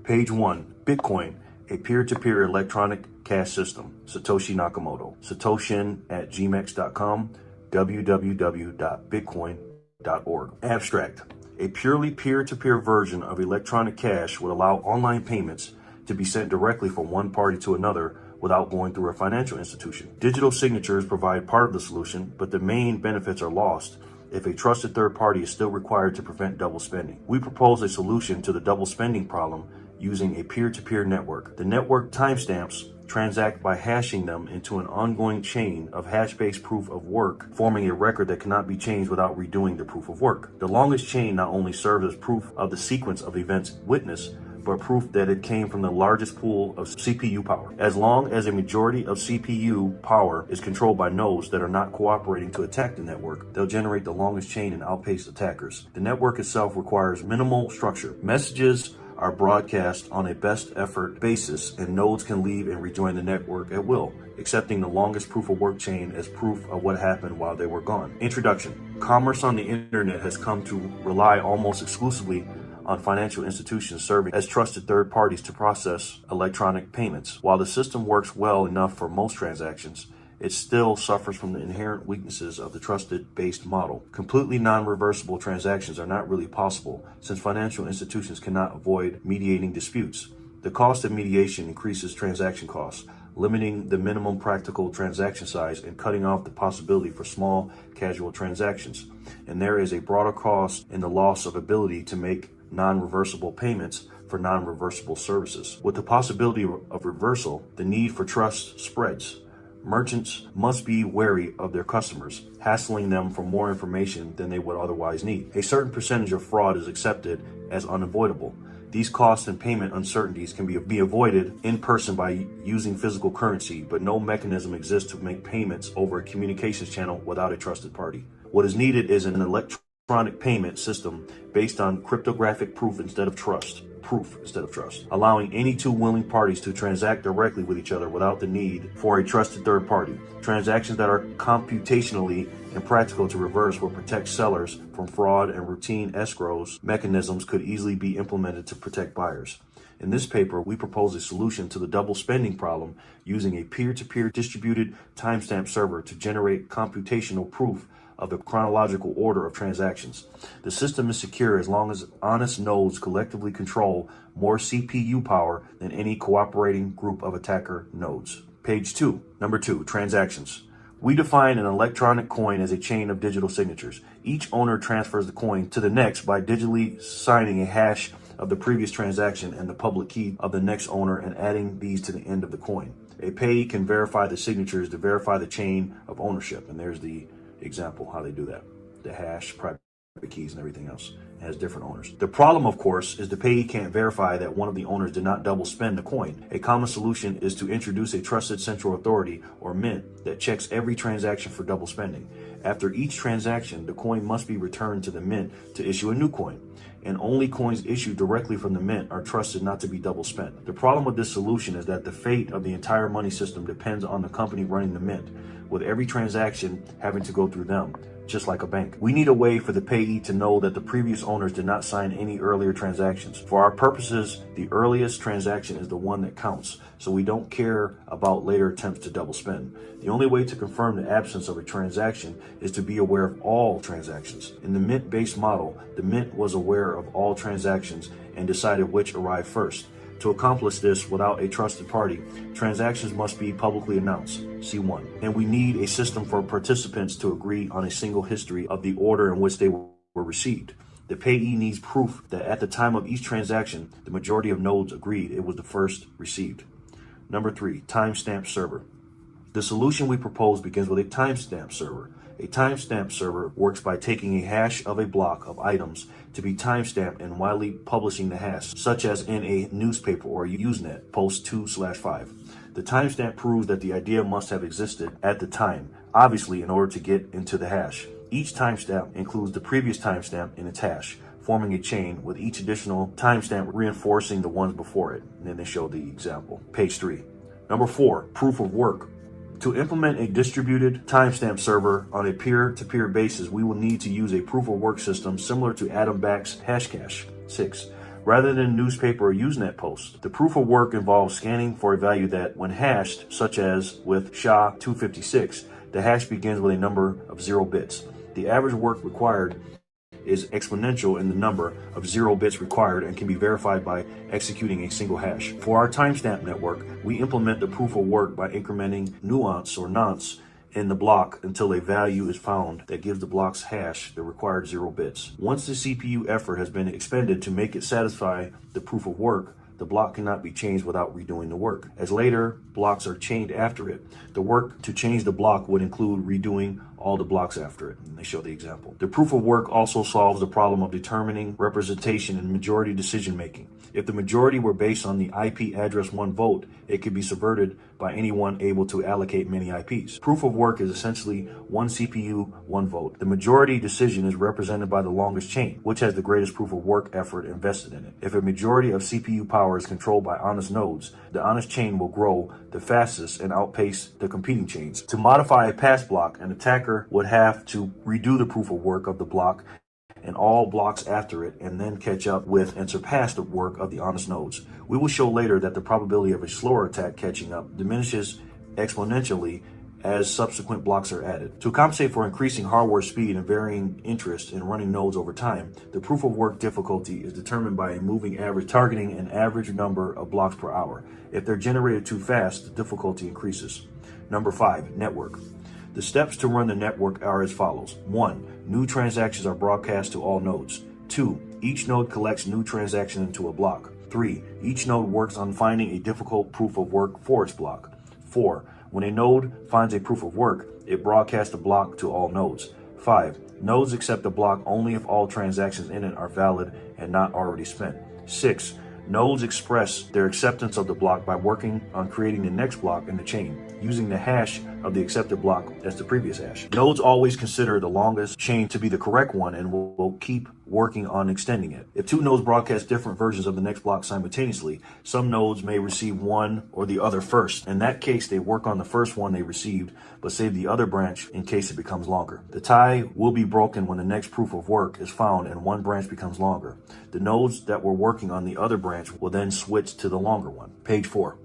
Page 1, Bitcoin, a peer-to-peer electronic cash system. Satoshi Nakamoto. Satoshin@gmex.com, www.bitcoin.org. Abstract. A purely peer-to-peer version of electronic cash would allow online payments to be sent directly from one party to another without going through a financial institution. Digital signatures provide part of the solution, but the main benefits are lost if a trusted third party is still required to prevent double spending. We propose a solution to the double spending problem using a peer-to-peer network. The network timestamps transact by hashing them into an ongoing chain of hash-based proof of work, forming a record that cannot be changed without redoing the proof of work. The longest chain not only serves as proof of the sequence of events witnessed, but proof that it came from the largest pool of CPU power. As long as a majority of CPU power is controlled by nodes that are not cooperating to attack the network, they'll generate the longest chain and outpace attackers. The network itself requires minimal structure. Messages are broadcast on a best effort basis, and nodes can leave and rejoin the network at will, accepting the longest proof of work chain as proof of what happened while they were gone. Introduction. Commerce on the internet has come to rely almost exclusively on financial institutions serving as trusted third parties to process electronic payments. While the system works well enough for most transactions, it still suffers from the inherent weaknesses of the trusted-based model. Completely non-reversible transactions are not really possible, since financial institutions cannot avoid mediating disputes. The cost of mediation increases transaction costs, limiting the minimum practical transaction size and cutting off the possibility for small, casual transactions. And there is a broader cost in the loss of ability to make non-reversible payments for non-reversible services. With the possibility of reversal, the need for trust spreads. Merchants must be wary of their customers, hassling them for more information than they would otherwise need. A certain percentage of fraud is accepted as unavoidable. These costs and payment uncertainties can be avoided in person by using physical currency, but no mechanism exists to make payments over a communications channel without a trusted party. What is needed is an electronic payment system based on cryptographic proof instead of trust, allowing any two willing parties to transact directly with each other without the need for a trusted third party. Transactions that are computationally impractical to reverse will protect sellers from fraud, and routine escrows mechanisms could easily be implemented to protect buyers. In this paper, we propose a solution to the double spending problem using a peer-to-peer distributed timestamp server to generate computational proof of the chronological order of transactions. The system is secure as long as honest nodes collectively control more CPU power than any cooperating group of attacker nodes. Page 2. Number 2, transactions. We define an electronic coin as a chain of digital signatures. Each owner transfers the coin to the next by digitally signing a hash of the previous transaction and the public key of the next owner and adding these to the end of the coin. A payee can verify the signatures to verify the chain of ownership. And there's the example how they do that. The hash, private keys, and everything else has different owners. The problem, of course, is the payee can't verify that one of the owners did not double spend the coin. A common solution is to introduce a trusted central authority, or mint, that checks every transaction for double spending. After each transaction, the coin must be returned to the mint to issue a new coin, and only coins issued directly from the mint are trusted not to be double spent. The problem with this solution is that the fate of the entire money system depends on the company running the mint, with every transaction having to go through them, just like a bank. We need a way for the payee to know that the previous owners did not sign any earlier transactions. For our purposes, the earliest transaction is the one that counts, so we don't care about later attempts to double spend. The only way to confirm the absence of a transaction is to be aware of all transactions. In the mint-based model, the mint was aware of all transactions and decided which arrived first. To accomplish this without a trusted party, transactions must be publicly announced, C1. And we need a system for participants to agree on a single history of the order in which they were received. The payee needs proof that at the time of each transaction, the majority of nodes agreed it was the first received. Number 3, timestamp server. The solution we propose begins with a timestamp server. A timestamp server works by taking a hash of a block of items to be timestamped and widely publishing the hash, such as in a newspaper or Usenet, post 2/5. The timestamp proves that the idea must have existed at the time, obviously in order to get into the hash. Each timestamp includes the previous timestamp in its hash, forming a chain with each additional timestamp reinforcing the ones before it. And then they show the example. Page 3. Number 4, proof of work. To implement a distributed timestamp server on a peer-to-peer basis, we will need to use a proof-of-work system similar to Adam Back's Hashcash. 6. rather than newspaper or Usenet posts. The proof of work involves scanning for a value that, when hashed, such as with SHA-256, the hash begins with a number of 0 bits. The average work required is exponential in the number of 0 bits required and can be verified by executing a single hash. For our timestamp network, we implement the proof of work by incrementing nuance or nonce in the block until a value is found that gives the block's hash the required 0 bits. Once the CPU effort has been expended to make it satisfy the proof of work, the block cannot be changed without redoing the work. As later blocks are chained after it, the work to change the block would include redoing all the blocks after it. And they show the example. The proof of work also solves the problem of determining representation in majority decision making. If the majority were based on the IP address 1 vote, it could be subverted by anyone able to allocate many IPs. Proof of work is essentially 1 CPU, 1 vote. The majority decision is represented by the longest chain, which has the greatest proof of work effort invested in it. If a majority of CPU power is controlled by honest nodes, the honest chain will grow the fastest and outpace the competing chains. To modify a pass block, an attacker would have to redo the proof of work of the block and all blocks after it, and then catch up with and surpass the work of the honest nodes. We will show later that the probability of a slower attack catching up diminishes exponentially as subsequent blocks are added. To compensate for increasing hardware speed and varying interest in running nodes over time, the proof of work difficulty is determined by a moving average targeting an average number of blocks per hour. If they're generated too fast, the difficulty increases. Number 5, network. The steps to run the network are as follows. 1. New transactions are broadcast to all nodes. 2. Each node collects new transactions into a block. 3. Each node works on finding a difficult proof of work for its block. 4. When a node finds a proof of work, it broadcasts the block to all nodes. 5. Nodes accept the block only if all transactions in it are valid and not already spent. 6. Nodes express their acceptance of the block by working on creating the next block in the chain, using the hash of the accepted block as the previous hash. Nodes always consider the longest chain to be the correct one and will keep working on extending it. If 2 nodes broadcast different versions of the next block simultaneously, some nodes may receive one or the other first. In that case, they work on the first one they received, but save the other branch in case it becomes longer. The tie will be broken when the next proof of work is found and one branch becomes longer. The nodes that were working on the other branch will then switch to the longer one. Page 4.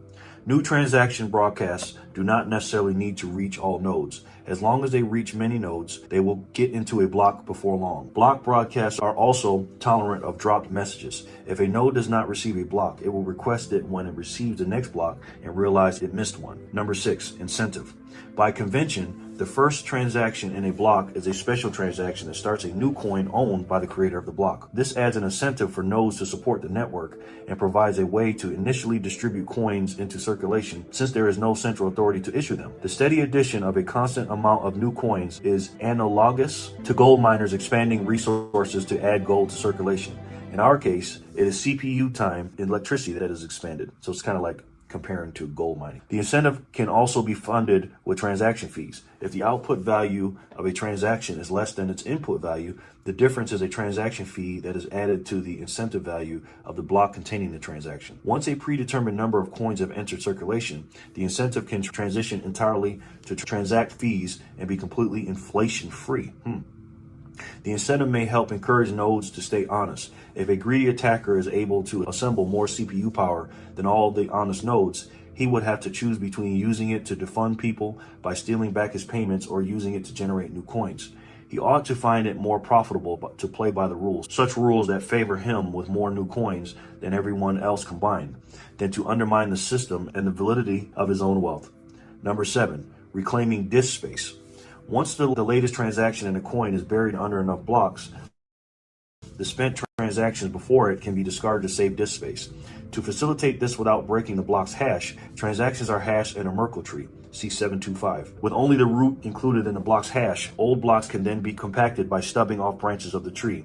New transaction broadcasts do not necessarily need to reach all nodes. As long as they reach many nodes, they will get into a block before long. Block broadcasts are also tolerant of dropped messages. If a node does not receive a block, it will request it when it receives the next block and realize it missed one. Number 6, incentive. By convention, the first transaction in a block is a special transaction that starts a new coin owned by the creator of the block. This adds an incentive for nodes to support the network and provides a way to initially distribute coins into circulation since there is no central authority to issue them. The steady addition of a constant amount of new coins is analogous to gold miners expanding resources to add gold to circulation. In our case, it is CPU time and electricity that is expanded. So it's kind of like comparing to gold mining. The incentive can also be funded with transaction fees. If the output value of a transaction is less than its input value, the difference is a transaction fee that is added to the incentive value of the block containing the transaction. Once a predetermined number of coins have entered circulation, the incentive can transition entirely to transact fees and be completely inflation-free. The incentive may help encourage nodes to stay honest. If a greedy attacker is able to assemble more CPU power than all the honest nodes, he would have to choose between using it to defund people by stealing back his payments or using it to generate new coins. He ought to find it more profitable to play by the rules, such rules that favor him with more new coins than everyone else combined, than to undermine the system and the validity of his own wealth. Number 7, reclaiming disk space. Once the latest transaction in a coin is buried under enough blocks, the spent transactions before it can be discarded to save disk space. To facilitate this without breaking the block's hash, transactions are hashed in a Merkle tree, C725. With only the root included in the block's hash, old blocks can then be compacted by stubbing off branches of the tree.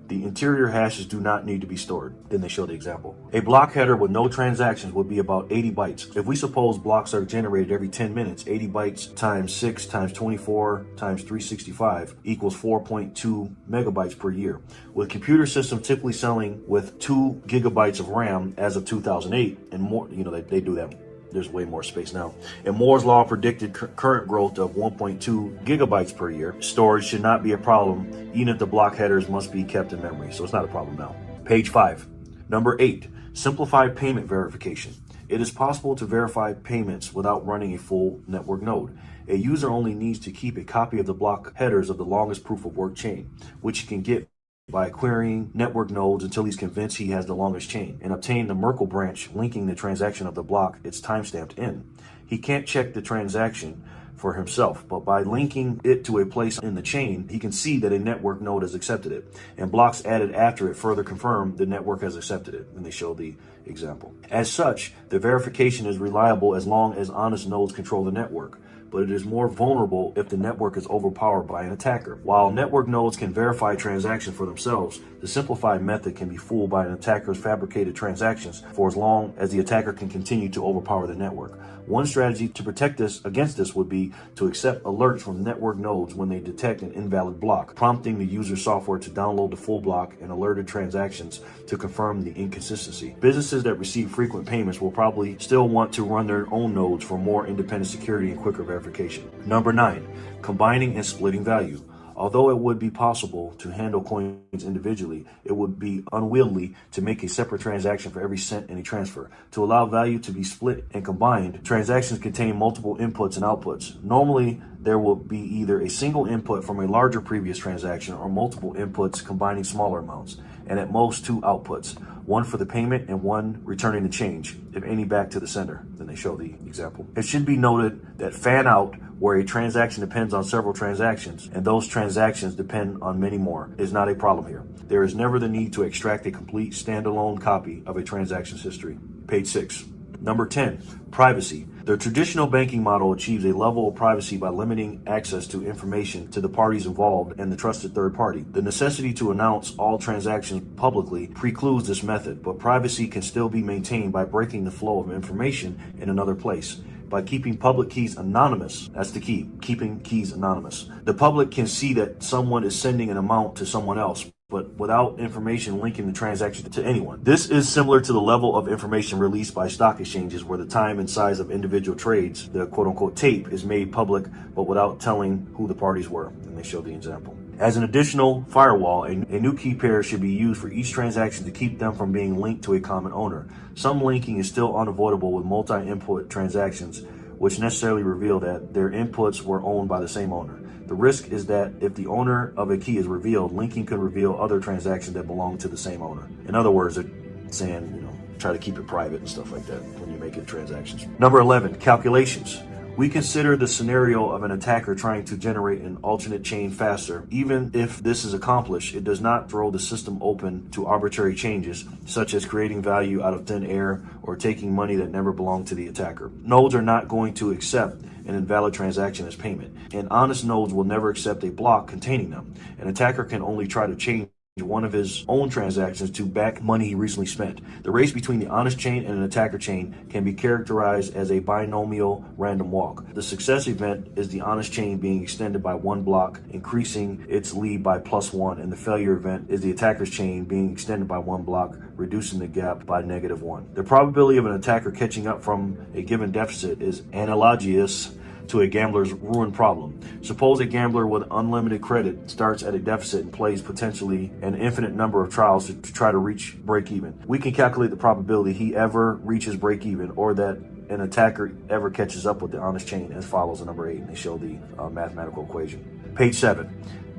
The interior hashes do not need to be stored. Then they show the example. A block header with no transactions would be about 80 bytes. If we suppose blocks are generated every 10 minutes, 80 bytes times 6 times 24 times 365 equals 4.2 megabytes per year. With computer systems typically selling with 2 gigabytes of RAM as of 2008 and more, they do that. There's way more space now. And Moore's law predicted current growth of 1.2 gigabytes per year. Storage should not be a problem, even if the block headers must be kept in memory. So it's not a problem now. Page 5. Number 8, simplify payment verification. It is possible to verify payments without running a full network node. A user only needs to keep a copy of the block headers of the longest proof of work chain, which he can get by querying network nodes until he's convinced he has the longest chain, and obtain the Merkle branch linking the transaction of the block it's timestamped in. He can't check the transaction for himself, but by linking it to a place in the chain, he can see that a network node has accepted it, and blocks added after it further confirm the network has accepted it, and they show the example. As such, the verification is reliable as long as honest nodes control the network, but it is more vulnerable if the network is overpowered by an attacker. While network nodes can verify transactions for themselves, the simplified method can be fooled by an attacker's fabricated transactions for as long as the attacker can continue to overpower the network. One strategy to protect against this would be to accept alerts from network nodes when they detect an invalid block, prompting the user software to download the full block and alerted transactions to confirm the inconsistency. Businesses that receive frequent payments will probably still want to run their own nodes for more independent security and quicker verification. Number 9, combining and splitting value. Although it would be possible to handle coins individually, it would be unwieldy to make a separate transaction for every cent in a transfer. To allow value to be split and combined, transactions contain multiple inputs and outputs. Normally, there will be either a single input from a larger previous transaction or multiple inputs combining smaller amounts, and at most 2 outputs, one for the payment and one returning the change, if any, back to the sender. Then they show the example. It should be noted that fan out, where a transaction depends on several transactions, and those transactions depend on many more, is not a problem here. There is never the need to extract a complete standalone copy of a transaction's history. Page 6. Number 10, privacy. The traditional banking model achieves a level of privacy by limiting access to information to the parties involved and the trusted third party. The necessity to announce all transactions publicly precludes this method, but privacy can still be maintained by breaking the flow of information in another place. By keeping public keys anonymous, that's the key, keeping keys anonymous. The public can see that someone is sending an amount to someone else, but without information linking the transaction to anyone. This is similar to the level of information released by stock exchanges, where the time and size of individual trades, the quote-unquote tape, is made public, but without telling who the parties were. And they show the example. As an additional firewall, a new key pair should be used for each transaction to keep them from being linked to a common owner. Some linking is still unavoidable with multi-input transactions, which necessarily reveal that their inputs were owned by the same owner. The risk is that if the owner of a key is revealed, linking could reveal other transactions that belong to the same owner. In other words, they're saying, try to keep it private and stuff like that when you're making transactions. Number 11, calculations. We consider the scenario of an attacker trying to generate an alternate chain faster. Even if this is accomplished, it does not throw the system open to arbitrary changes, such as creating value out of thin air or taking money that never belonged to the attacker. Nodes are not going to accept an invalid transaction as payment, and honest nodes will never accept a block containing them. An attacker can only try to change one of his own transactions to back money he recently spent. The race between the honest chain and an attacker chain can be characterized as a binomial random walk. The success event is the honest chain being extended by 1 block, increasing its lead by +1, and the failure event is the attacker's chain being extended by 1 block, reducing the gap by -1. The probability of an attacker catching up from a given deficit is analogous to a gambler's ruin problem. Suppose a gambler with unlimited credit starts at a deficit and plays potentially an infinite number of trials to try to reach break even. We can calculate the probability he ever reaches break even, or that an attacker ever catches up with the honest chain, as follows in number 8. And they show the mathematical equation. Page 7.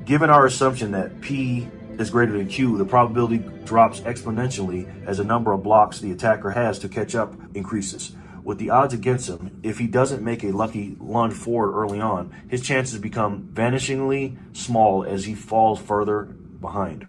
Given our assumption that P is greater than Q, the probability drops exponentially as the number of blocks the attacker has to catch up increases. With the odds against him, if he doesn't make a lucky lunge forward early on, his chances become vanishingly small as he falls further behind.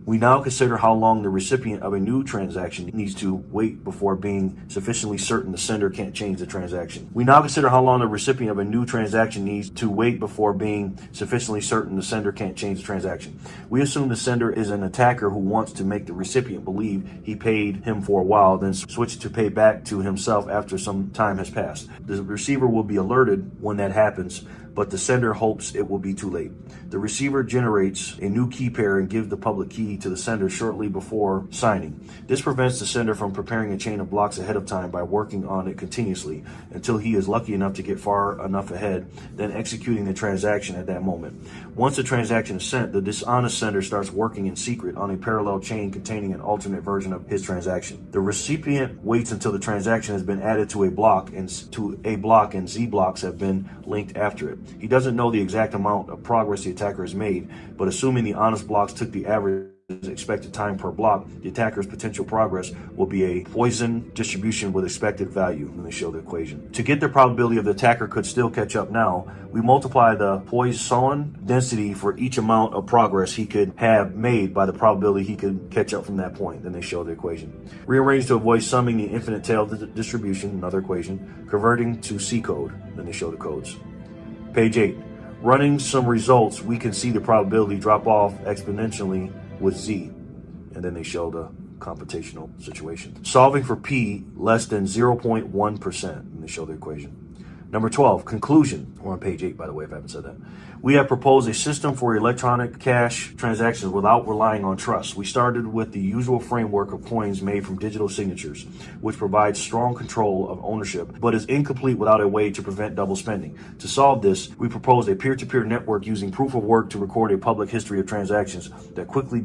We now consider how long the recipient of a new transaction needs to wait before being sufficiently certain the sender can't change the transaction. We now consider how long the recipient of a new transaction needs to wait before being sufficiently certain the sender can't change the transaction. We assume the sender is an attacker who wants to make the recipient believe he paid him for a while, then switch to pay back to himself after some time has passed. The receiver will be alerted when that happens but the sender hopes it will be too late. The receiver generates a new key pair and gives the public key to the sender shortly before signing. This prevents the sender from preparing a chain of blocks ahead of time by working on it continuously until he is lucky enough to get far enough ahead, then executing the transaction at that moment. Once the transaction is sent, the dishonest sender starts working in secret on a parallel chain containing an alternate version of his transaction. The recipient waits until the transaction has been added to a block and Z blocks have been linked after it. He doesn't know the exact amount of progress the attacker has made, but assuming the honest blocks took the average expected time per block, the attacker's potential progress will be a Poisson distribution with expected value. And they show the equation. To get the probability of the attacker could still catch up now, we multiply the Poisson density for each amount of progress he could have made by the probability he could catch up from that point. Then they show the equation. Rearrange to avoid summing the infinite tail distribution, another equation, converting to C code. Then they show the codes. Page 8. Running some results, we can see the probability drop off exponentially with Z, and then they show the computational situation. Solving for P less than 0.1%, and they show the equation. Number 12, conclusion. We're on page 8, by the way, if I haven't said that. We have proposed a system for electronic cash transactions without relying on trust. We started with the usual framework of coins made from digital signatures, which provides strong control of ownership, but is incomplete without a way to prevent double spending. To solve this, we proposed a peer-to-peer network using proof of work to record a public history of transactions that quickly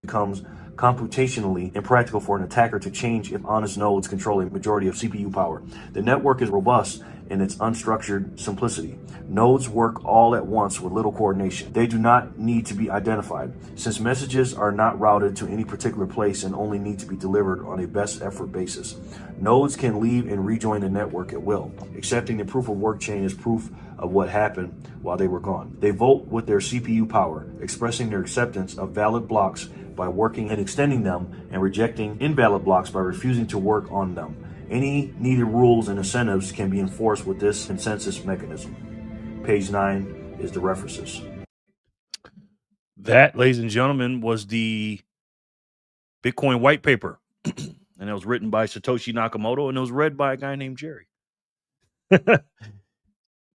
becomes computationally impractical for an attacker to change if honest nodes control a majority of CPU power. The network is robust in its unstructured simplicity. Nodes work all at once with little coordination. They do not need to be identified, since messages are not routed to any particular place and only need to be delivered on a best effort basis. Nodes can leave and rejoin the network at will, accepting the proof of work chain as proof of what happened while they were gone. They vote with their CPU power, expressing their acceptance of valid blocks by working and extending them, and rejecting invalid blocks by refusing to work on them. Any needed rules and incentives can be enforced with this consensus mechanism. Page 9 is the references. That, ladies and gentlemen, was the Bitcoin white paper. And it was written by Satoshi Nakamoto, and it was read by a guy named Jerry.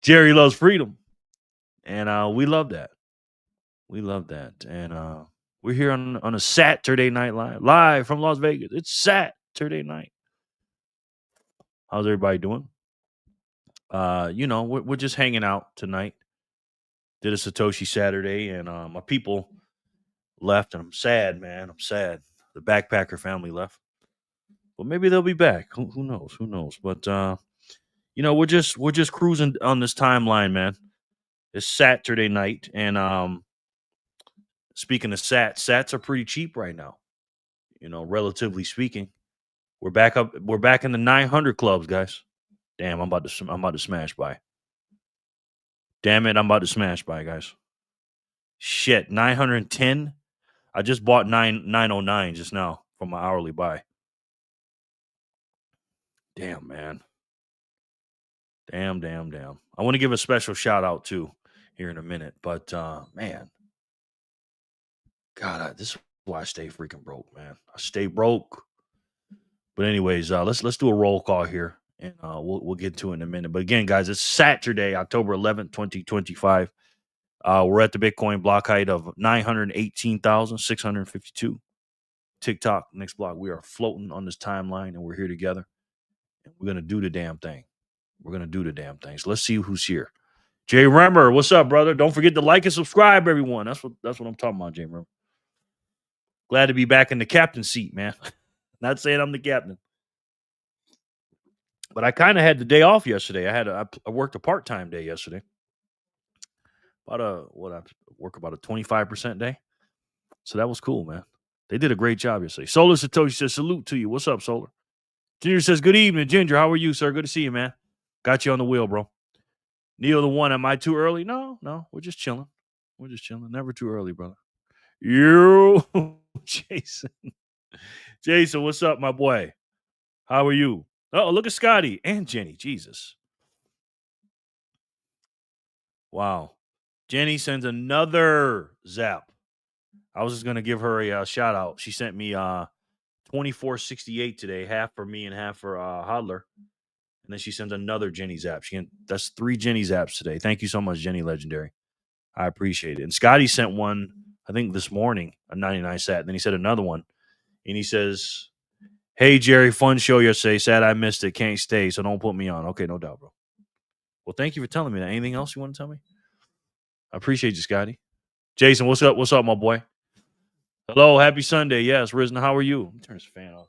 Jerry loves freedom. And we love that. We love that. And we're here on a Saturday night live from Las Vegas. It's Saturday night. How's everybody doing? We're just hanging out tonight. Did a Satoshi Saturday, and my people left, and I'm sad, man. I'm sad. The backpacker family left. But maybe they'll be back. Who knows? Who knows? But we're just cruising on this timeline, man. It's Saturday night, and speaking of sats are pretty cheap right now. Relatively speaking, we're back in the 900 clubs, guys. Damn, I'm about to smash by. Damn it, I'm about to smash by, guys. Shit, 910. I just bought 909 just now from my hourly buy. Damn, man. Damn. I want to give a special shout out too here in a minute, but man, God, this is why I stay freaking broke, man. I stay broke. But anyways, let's do a roll call here, and we'll get to it in a minute. But again, guys, it's Saturday, October 11th, 2025. We're at the Bitcoin block height of 918,652. TikTok, next block. We are floating on this timeline, and we're here together. And we're gonna do the damn thing. So let's see who's here. Jay Remmer, what's up, brother? Don't forget to like and subscribe, everyone. That's what I'm talking about, Jay Remmer. Glad to be back in the captain seat, man. Not saying I'm the captain, but I kind of had the day off yesterday. I worked a part-time day yesterday. I work about a 25% day. So that was cool, man. They did a great job yesterday. Solar Satoshi says, salute to you. What's up, Solar? Ginger says, good evening, Ginger. How are you, sir? Good to see you, man. Got you on the wheel, bro. Neil the one, am I too early? No, we're just chilling. Never too early, brother. You, Jason, what's up, my boy? How are you? Oh, look at Scotty and Jenny. Jesus. Wow. Jenny sends another zap. I was just going to give her a shout out. She sent me 2468 today, half for me and half for Hodler. then she sends another Jenny Zap. That's 3 Jenny Zaps today. Thank you so much, Jenny Legendary. I appreciate it. And Scotty sent one, I think this morning, a 99 sat. Then he said another one. And he says, hey, Jerry, fun show yesterday. Sad I missed it. Can't stay, so don't put me on. Okay, no doubt, bro. Well, thank you for telling me that. Anything else you want to tell me? I appreciate you, Scotty. Jason, what's up? What's up, my boy? Hello, happy Sunday. Yes, Risen, how are you? Let me turn this fan off.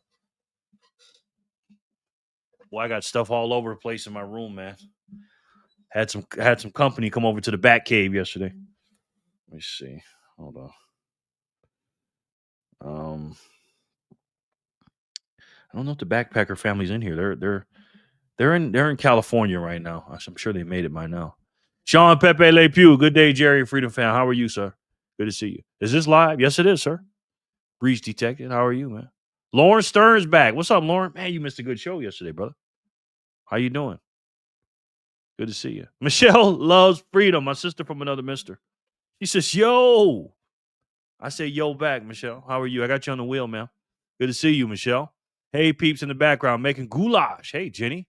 Well, I got stuff all over the place in my room, man. Had some company come over to the Bat Cave yesterday. Let me see. Hold on. I don't know if the backpacker family's in here. They're in California right now. I'm sure they made it by now. Sean Pepe Le Pew. Good day, Jerry Freedom Fan. How are you, sir? Good to see you. Is this live? Yes, it is, sir. Breach detected. How are you, man? Lauren Stern's back. What's up, Lauren? Man, you missed a good show yesterday, brother. How you doing? Good to see you. Michelle loves freedom. My sister from another mister. She says, yo. I say, yo back, Michelle. How are you? I got you on the wheel, man. Good to see you, Michelle. Hey, peeps in the background making goulash. Hey, Jenny.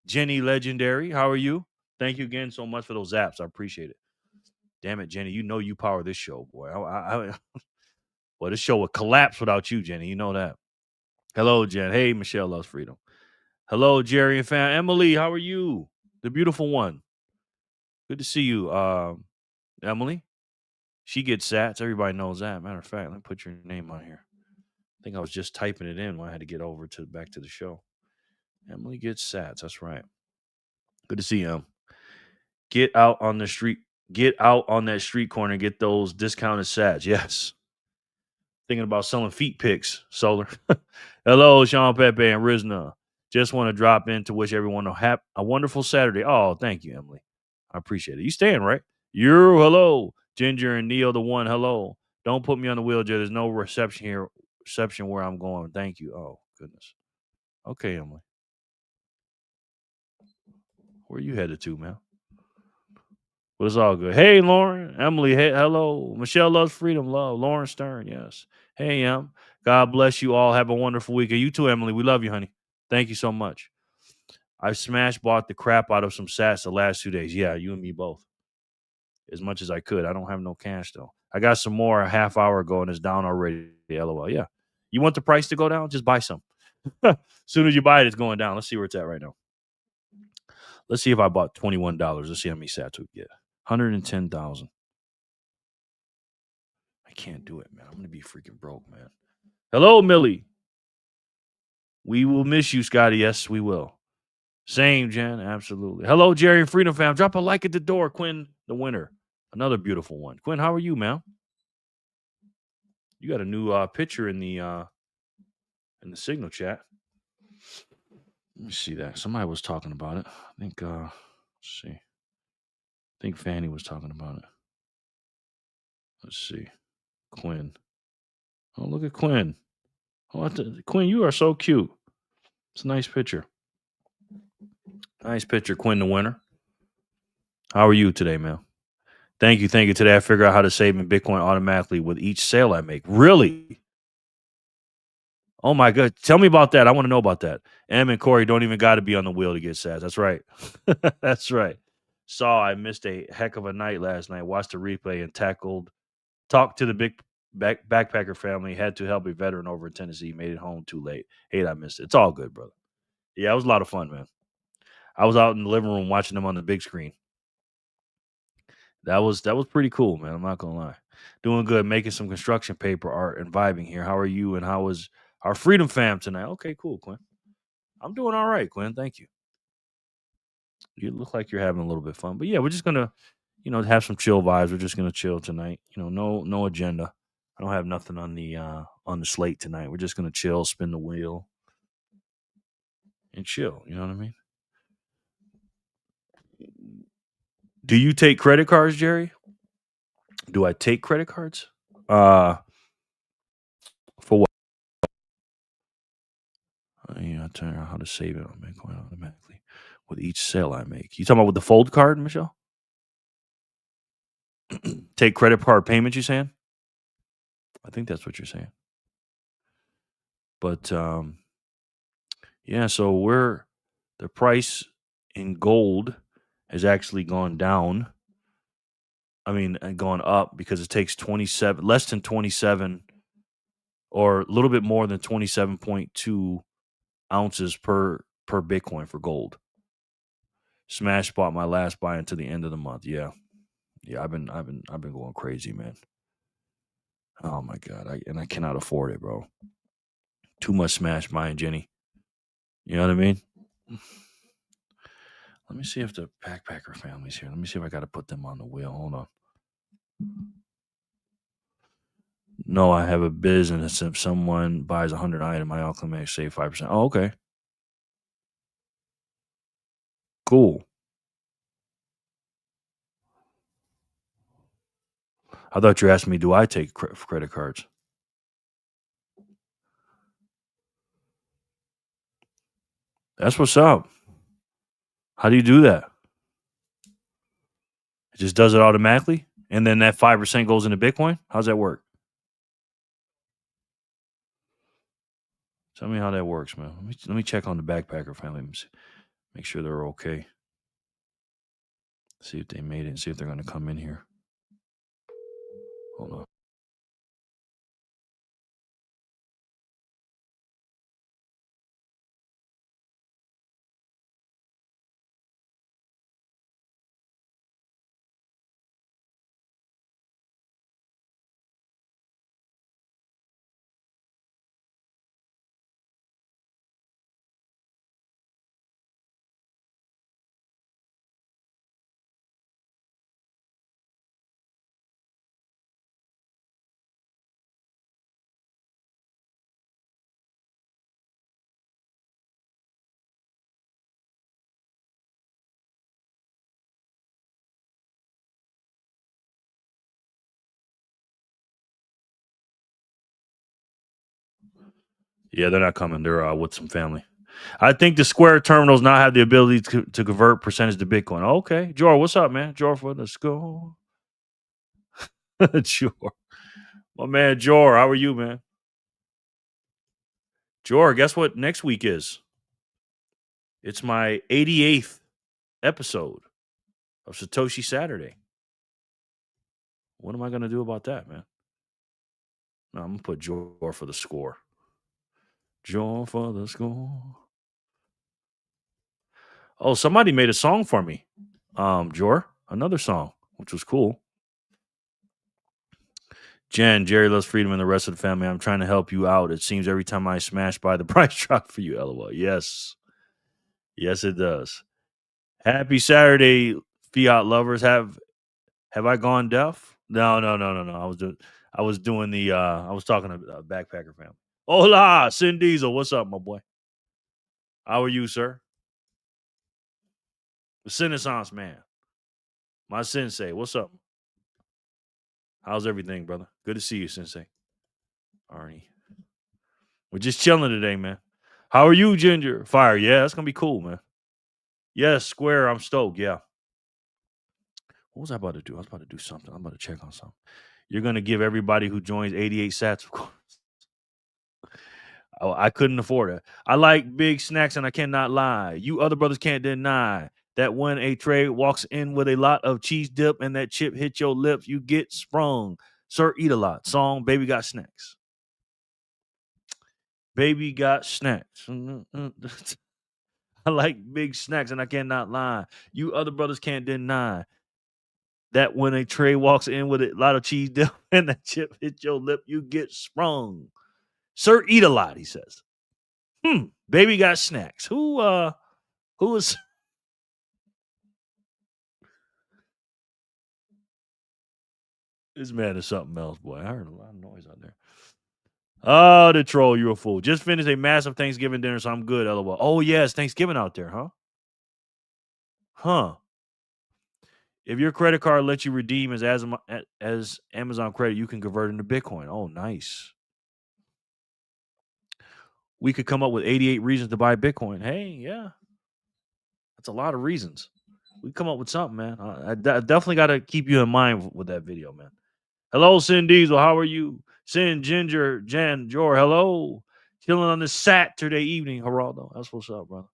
Jenny Legendary. How are you? Thank you again so much for those zaps. I appreciate it. Damn it, Jenny. You know you power this show, boy. Well, this show would collapse without you, Jenny. You know that. Hello, Jen. Hey, Michelle loves freedom. Hello, Jerry and fam. Emily, how are you? The beautiful one. Good to see you, Emily. She gets sats. Everybody knows that. Matter of fact, let me put your name on here. I think I was just typing it in when I had to get over to back to the show. Emily gets sats. That's right. Good to see you. Get out on the street. Get out on that street corner and get those discounted sats. Yes. Thinking about selling feet pics, Solar. Hello, Sean Pepe and Rizna. Just want to drop in to wish everyone a wonderful Saturday. Oh, thank you, Emily. I appreciate it. You staying, right? You're hello. Ginger and Neo the one, hello. Don't put me on the wheelchair. There's no reception here. Reception where I'm going. Thank you. Oh, goodness. Okay, Emily. Where you headed to, man? But it's all good. Hey, Lauren. Emily, hey, hello. Michelle loves freedom, love. Lauren Stern, yes. Hey, God bless you all. Have a wonderful weekend. You too, Emily. We love you, honey. Thank you so much. I've bought the crap out of some sats the last 2 days. Yeah, you and me both. As much as I could. I don't have no cash, though. I got some more a half hour ago, and it's down already. LOL. Yeah. You want the price to go down? Just buy some. As soon as you buy it, it's going down. Let's see where it's at right now. Let's see if I bought $21. Let's see how many sats we get. 110,000. I can't do it, man. I'm going to be freaking broke, man. Hello, Millie. We will miss you, Scotty. Yes, we will. Same, Jen. Absolutely. Hello, Jerry and Freedom Fam. Drop a like at the door. Quinn, the winner. Another beautiful one. Quinn, how are you, man? You got a new picture in the signal chat. Let me see that. Somebody was talking about it. I think, let's see. I think Fanny was talking about it. Let's see. Quinn. Oh, look at Quinn. Oh, Quinn, you are so cute. It's a nice picture. Nice picture, Quinn the winner. How are you today, man? Thank you. Today I figure out how to save in Bitcoin automatically with each sale I make. Really? Oh my God. Tell me about that. I want to know about that. Em and Corey don't even got to be on the wheel to get sats. That's right. That's right. I missed a heck of a night last night. Watched the replay and talked to the big backpacker family. Had to help a veteran over in Tennessee. Made it home too late. Hate I missed it. It's all good, brother. Yeah, it was a lot of fun, man. I was out in the living room watching them on the big screen. That was pretty cool, man. I'm not gonna lie. Doing good, making some construction paper art and vibing here. How are you? And how was our Freedom Fam tonight? Okay, cool, Quinn. I'm doing all right, Quinn. Thank you. You look like you're having a little bit of fun. But yeah, we're just gonna, have some chill vibes. We're just gonna chill tonight. No agenda. I don't have nothing on the slate tonight. We're just gonna chill, spin the wheel, and chill. You know what I mean? Do you take credit cards, Jerry? Do I take credit cards? For what? I tell you how to save it on Bitcoin automatically with each sale I make. You talking about with the fold card, Michelle? Take credit card payments, you saying? I think that's what you're saying. But yeah, so the price in gold has actually gone down. I mean, and gone up because it takes less than 27 or a little bit more than 27.2 ounces per Bitcoin for gold. Smash bought my last buy until the end of the month. Yeah. I've been going crazy, man. Oh my God. I cannot afford it, bro. Too much Smash buying, Jenny. You know what I mean? Let me see if the backpacker family's here. Let me see if I got to put them on the wheel. Hold on. No, I have a business. If someone buys 100 item, I automatically save 5%. Oh, okay. Cool. I thought you asked me, do I take credit cards? That's what's up. How do you do that? It just does it automatically? And then that 5% goes into Bitcoin? How's that work? Tell me how that works, man. Let me check on the backpacker family. Make sure they're okay. See if they made it and see if they're going to come in here. Hold on. Yeah, they're not coming. They're with some family. I think the Square terminals now have the ability to convert percentage to Bitcoin. Okay. Jor, what's up, man? Jor for the school. Jor. My man, Jor, how are you, man? Jor, guess what next week is? It's my 88th episode of Satoshi Saturday. What am I going to do about that, man? No, I'm going to put Jor for the score. Jor for the score. Oh, somebody made a song for me. Jor, another song, which was cool. Jen, Jerry Loves Freedom, and the rest of the family. I'm trying to help you out. It seems every time I smash by, the price drop for you. LOL. Yes. Yes, it does. Happy Saturday, Fiat lovers. Have I gone deaf? No. I was talking to Backpacker family. Hola, Sin Diesel. What's up, my boy? How are you, sir? The Renaissance man. My sensei. What's up? How's everything, brother? Good to see you, sensei. Arnie. We're just chilling today, man. How are you, Ginger? Fire. Yeah, that's gonna be cool, man. Yes, Square. I'm stoked. Yeah. What was I about to do? I was about to do something. I'm about to check on something. You're gonna give everybody who joins 88 sats, of course. Oh, I couldn't afford it. I like big snacks, and I cannot lie. You other brothers can't deny that when a tray walks in with a lot of cheese dip and that chip hits your lips, you get sprung. Sir, eat a lot. Song, baby got snacks. Baby got snacks. I like big snacks, and I cannot lie. You other brothers can't deny that when a tray walks in with a lot of cheese dip and that chip hits your lip, you get sprung. Sir, eat a lot, he says. Baby got snacks. Who is this man is something else, boy. I heard a lot of noise out there. Oh, the troll, you're a fool. Just finished a massive Thanksgiving dinner, so I'm good. LOL. Oh, yeah, it's Thanksgiving out there, huh? Huh. If your credit card lets you redeem as Amazon credit, you can convert into Bitcoin. Oh, nice. We could come up with 88 reasons to buy Bitcoin. Hey, yeah. That's a lot of reasons. We come up with something, man. I definitely got to keep you in mind with that video, man. Hello, Sin Diesel. How are you? Sin, Ginger, Jan, Jor. Hello. Chilling on this Saturday evening, Geraldo. That's what's up, brother.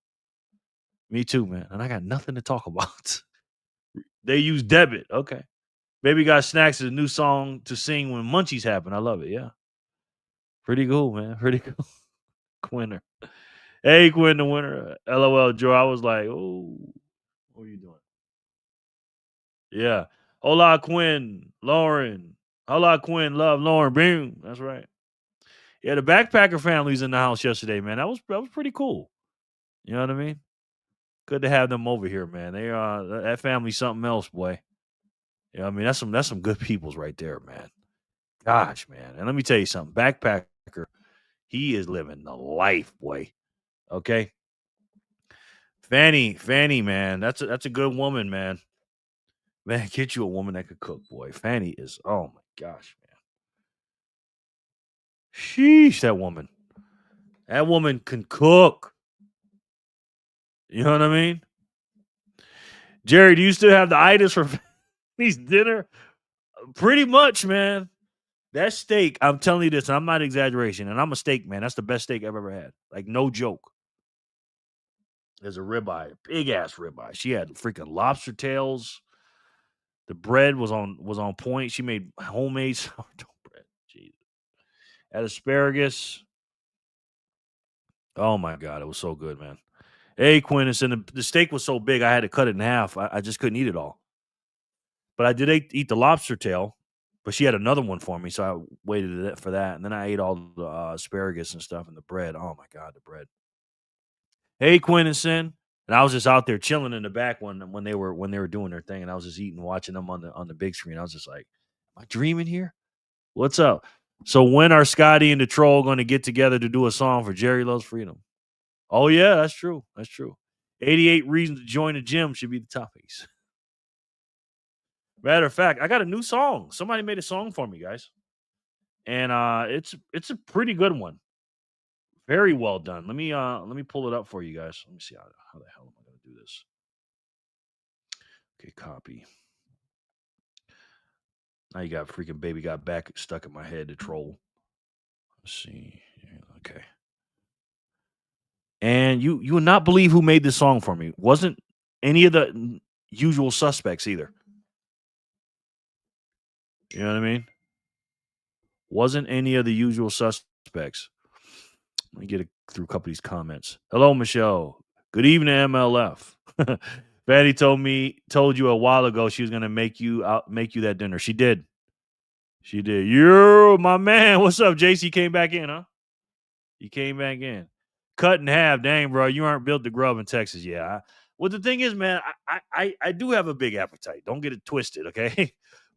Me too, man. And I got nothing to talk about. They use debit. Okay. Baby Got Snacks is a new song to sing when munchies happen. I love it. Yeah. Pretty cool, man. Pretty cool. Quinner. Hey, Quinn, the winner. LOL, Joe. I was like, oh, what are you doing? Yeah. Hola, Quinn. Lauren. Hola, Quinn. Love, Lauren. Boom. That's right. Yeah, the backpacker family's in the house yesterday, man. That was pretty cool. You know what I mean? Good to have them over here, man. They that family's something else, boy. You know what I mean? That's some good peoples right there, man. Gosh, man. And let me tell you something. Backpacker, he is living the life, boy. Okay. Fanny, man. That's a good woman, man. Man, get you a woman that could cook, boy. Fanny is, oh my gosh, man. Sheesh, that woman. That woman can cook. You know what I mean? Jerry, do you still have the itis for Fanny's dinner? Pretty much, man. That steak, I'm telling you this, and I'm not exaggeration, and I'm a steak man. That's the best steak I've ever had. Like, no joke. There's a ribeye, big ass ribeye. She had freaking lobster tails. The bread was on point. She made homemade sourdough bread. Jesus. Had asparagus. Oh my god, it was so good, man. Hey, Quintus, and the steak was so big I had to cut it in half. I just couldn't eat it all. But I did eat the lobster tail. But she had another one for me, so I waited for that, and then I ate all the asparagus and stuff and the bread. Oh my god, the bread! Hey, Quintison, and I was just out there chilling in the back when they were doing their thing, and I was just eating, watching them on the big screen. I was just like, "Am I dreaming here? What's up?" So when are Scotty and the Troll going to get together to do a song for Jerry Loves Freedom? Oh yeah, that's true. That's true. 88 reasons to join the gym should be the topics. Matter of fact, I got a new song. Somebody made a song for me, guys. And it's a pretty good one. Very well done. Let me pull it up for you guys. Let me see how the hell am I going to do this? Okay, copy. Now you got freaking Baby Got Back stuck in my head, the Troll. Let's see. Okay. And you will not believe who made this song for me. Wasn't any of the usual suspects either. You know what I mean? Wasn't any of the usual suspects. Let me get through a couple of these comments. Hello, Michelle. Good evening, MLF. Fatty told you a while ago she was gonna make you that dinner. She did. She did. Yo, my man. What's up, JC? Came back in, huh? You came back in. Cut in half. Dang, bro. You aren't built to grub in Texas. Yeah. Well, the thing is, man, I do have a big appetite. Don't get it twisted, okay?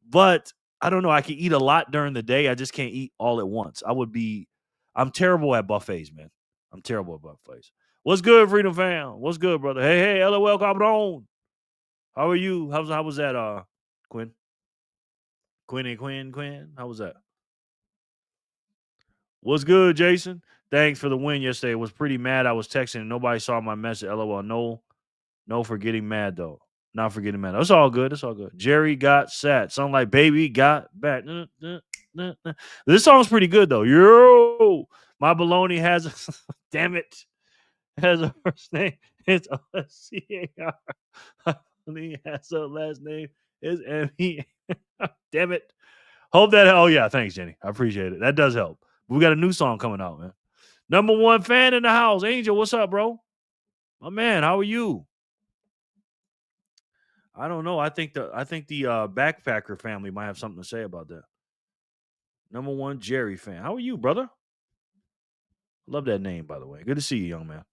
But I don't know. I can eat a lot during the day. I just can't eat all at once. I'm terrible at buffets, man. I'm terrible at buffets. What's good, Freedom Fam? What's good, brother? Hey, LOL, Cabron. How are you? How was that, Quinn? Quinn. How was that? What's good, Jason? Thanks for the win yesterday. Was pretty mad. I was texting and nobody saw my message. LOL. No for getting mad though. Not for getting mad. It's all good. It's all good. Jerry got sat. Sound like baby got back. This song's pretty good though. Yo, my baloney has damn it. Has a first name. It's OCAR. He has a last name. Is M-E. Damn it. Hope that. Oh, yeah. Thanks, Jenny. I appreciate it. That does help. We got a new song coming out, man. Number one fan in the house. Angel, what's up, bro? My man, how are you? I don't know. I think the backpacker family might have something to say about that. Number one Jerry fan. How are you, brother? Love that name, by the way. Good to see you, young man.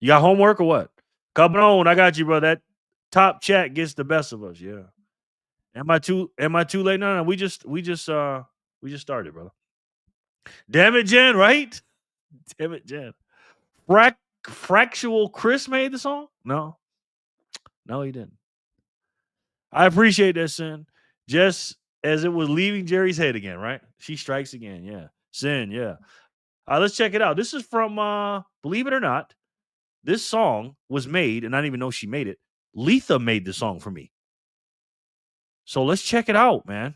You got homework or what? Come on, I got you, bro. That top chat gets the best of us. Yeah. Am I too late? No. We just started, brother. Damn it, Jen, right? Damn it, Jen. Fractual Chris made the song? No, he didn't. I appreciate that, Sin. Just as it was leaving Jerry's head again, right? She strikes again. Yeah. Sin, yeah. Let's check it out. This is from believe it or not, this song was made, and I didn't even know she made it. Letha made the song for me. So let's check it out, man.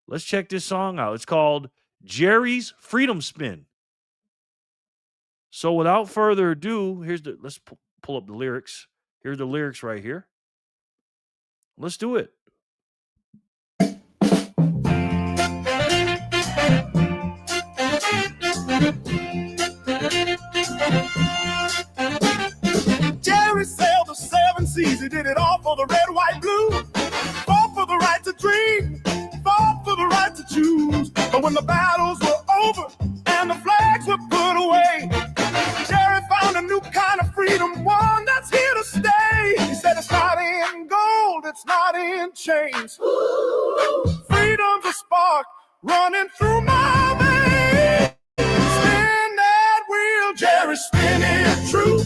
Let's check this song out. It's called Jerry's Freedom Spin. So without further ado, let's pull up the lyrics. Here's the lyrics right here. Let's do it. Jerry sailed the 7 seas. He did it all for the red, white, blue. Fought for the right to dream. Fought for the right to choose. But when the battles were over and the flags were put away, Jerry found a new kind of freedom, one that's here to stay. He said it's not in gold, it's not in chains. Freedom's a spark running through my veins. Spin that wheel, Jerry, spin it true.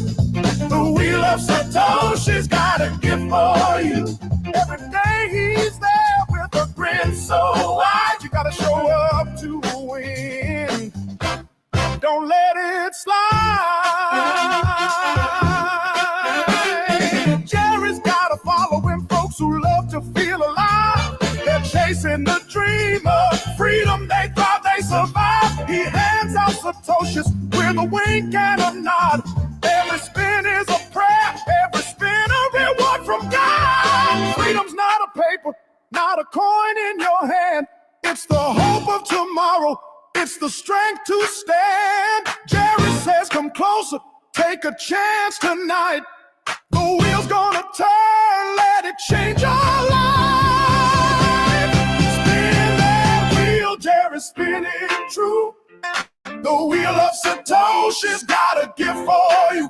The wheel of Satoshi's got a gift for you. Every day he's there with a grin so wide, you gotta show up to win. Don't let it slide. Jerry's got a following, folks who love to feel alive. They're chasing the dream of freedom. They thrive, they survive. He hands out Satoshis with a wink and a nod. Every spin is a prayer, every spin a reward from God. Freedom's not a paper, not a coin in your hand. It's the hope of tomorrow, it's the strength to stand. Jerry says come closer, take a chance tonight. The wheel's gonna turn, let it change your life. Spin that wheel, Jerry, spin it true. The wheel of Satoshi's got a gift for you.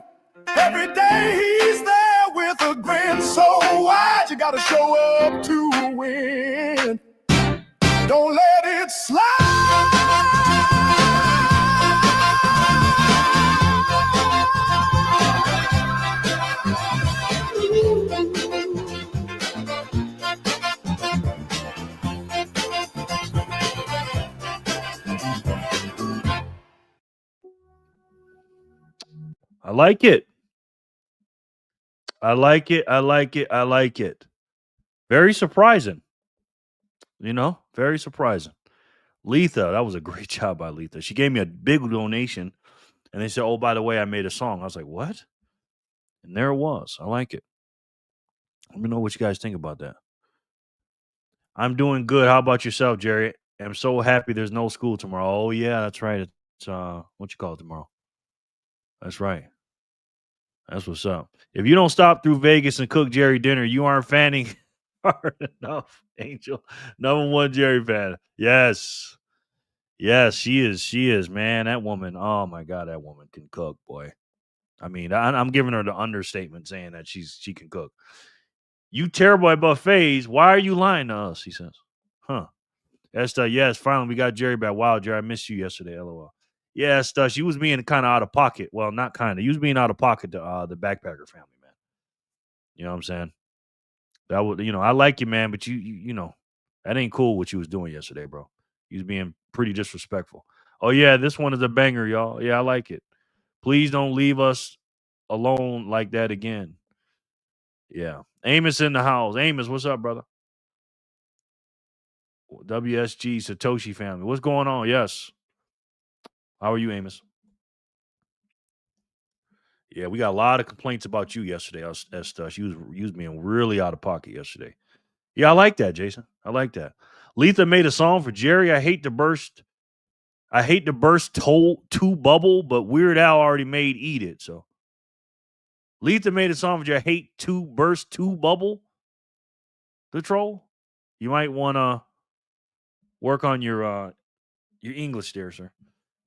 Every day he's there with a grin so wide, you gotta show up to win. Don't let it slide. I like it. I like it. I like it. I like it. Very surprising. You know, very surprising. Letha, that was a great job by Letha. She gave me a big donation and they said, oh, by the way, I made a song. I was like, what? And there it was. I like it. Let me know what you guys think about that. I'm doing good. How about yourself, Jerry? I'm so happy there's no school tomorrow. Oh, yeah, that's right. It's what you call it tomorrow? That's right. That's what's up. If you don't stop through Vegas and cook Jerry dinner, you aren't fanning hard enough, Angel. Number one Jerry fan. Yes. Yes, she is. She is, man. That woman, oh my God, that woman can cook, boy. I mean, I'm giving her the understatement saying that she can cook. You terrible at buffets. Why are you lying to us? He says. Huh. Esther, yes, finally we got Jerry back. Wow, Jerry, I missed you yesterday. LOL. Yeah, Esther, she was being kind of out of pocket. Well, not kind of. You was being out of pocket to the backpacker family, man. You know what I'm saying? That would, I like you, man, but you know, that ain't cool what you was doing yesterday, bro. You was being pretty disrespectful. Oh yeah, this one is a banger, y'all. Yeah, I like it. Please don't leave us alone like that again. Yeah. Amos in the house. Amos, what's up, brother? WSG Satoshi family. What's going on? Yes. How are you, Amos? Yeah, we got a lot of complaints about you yesterday. Esther. You was being really out of pocket yesterday. Yeah, I like that, Jason. I like that. Letha made a song for Jerry. I hate to burst two bubble, but Weird Al already made Eat It. So Letha made a song for Jerry. I hate to burst two bubble. The troll. You might want to work on your English there, sir.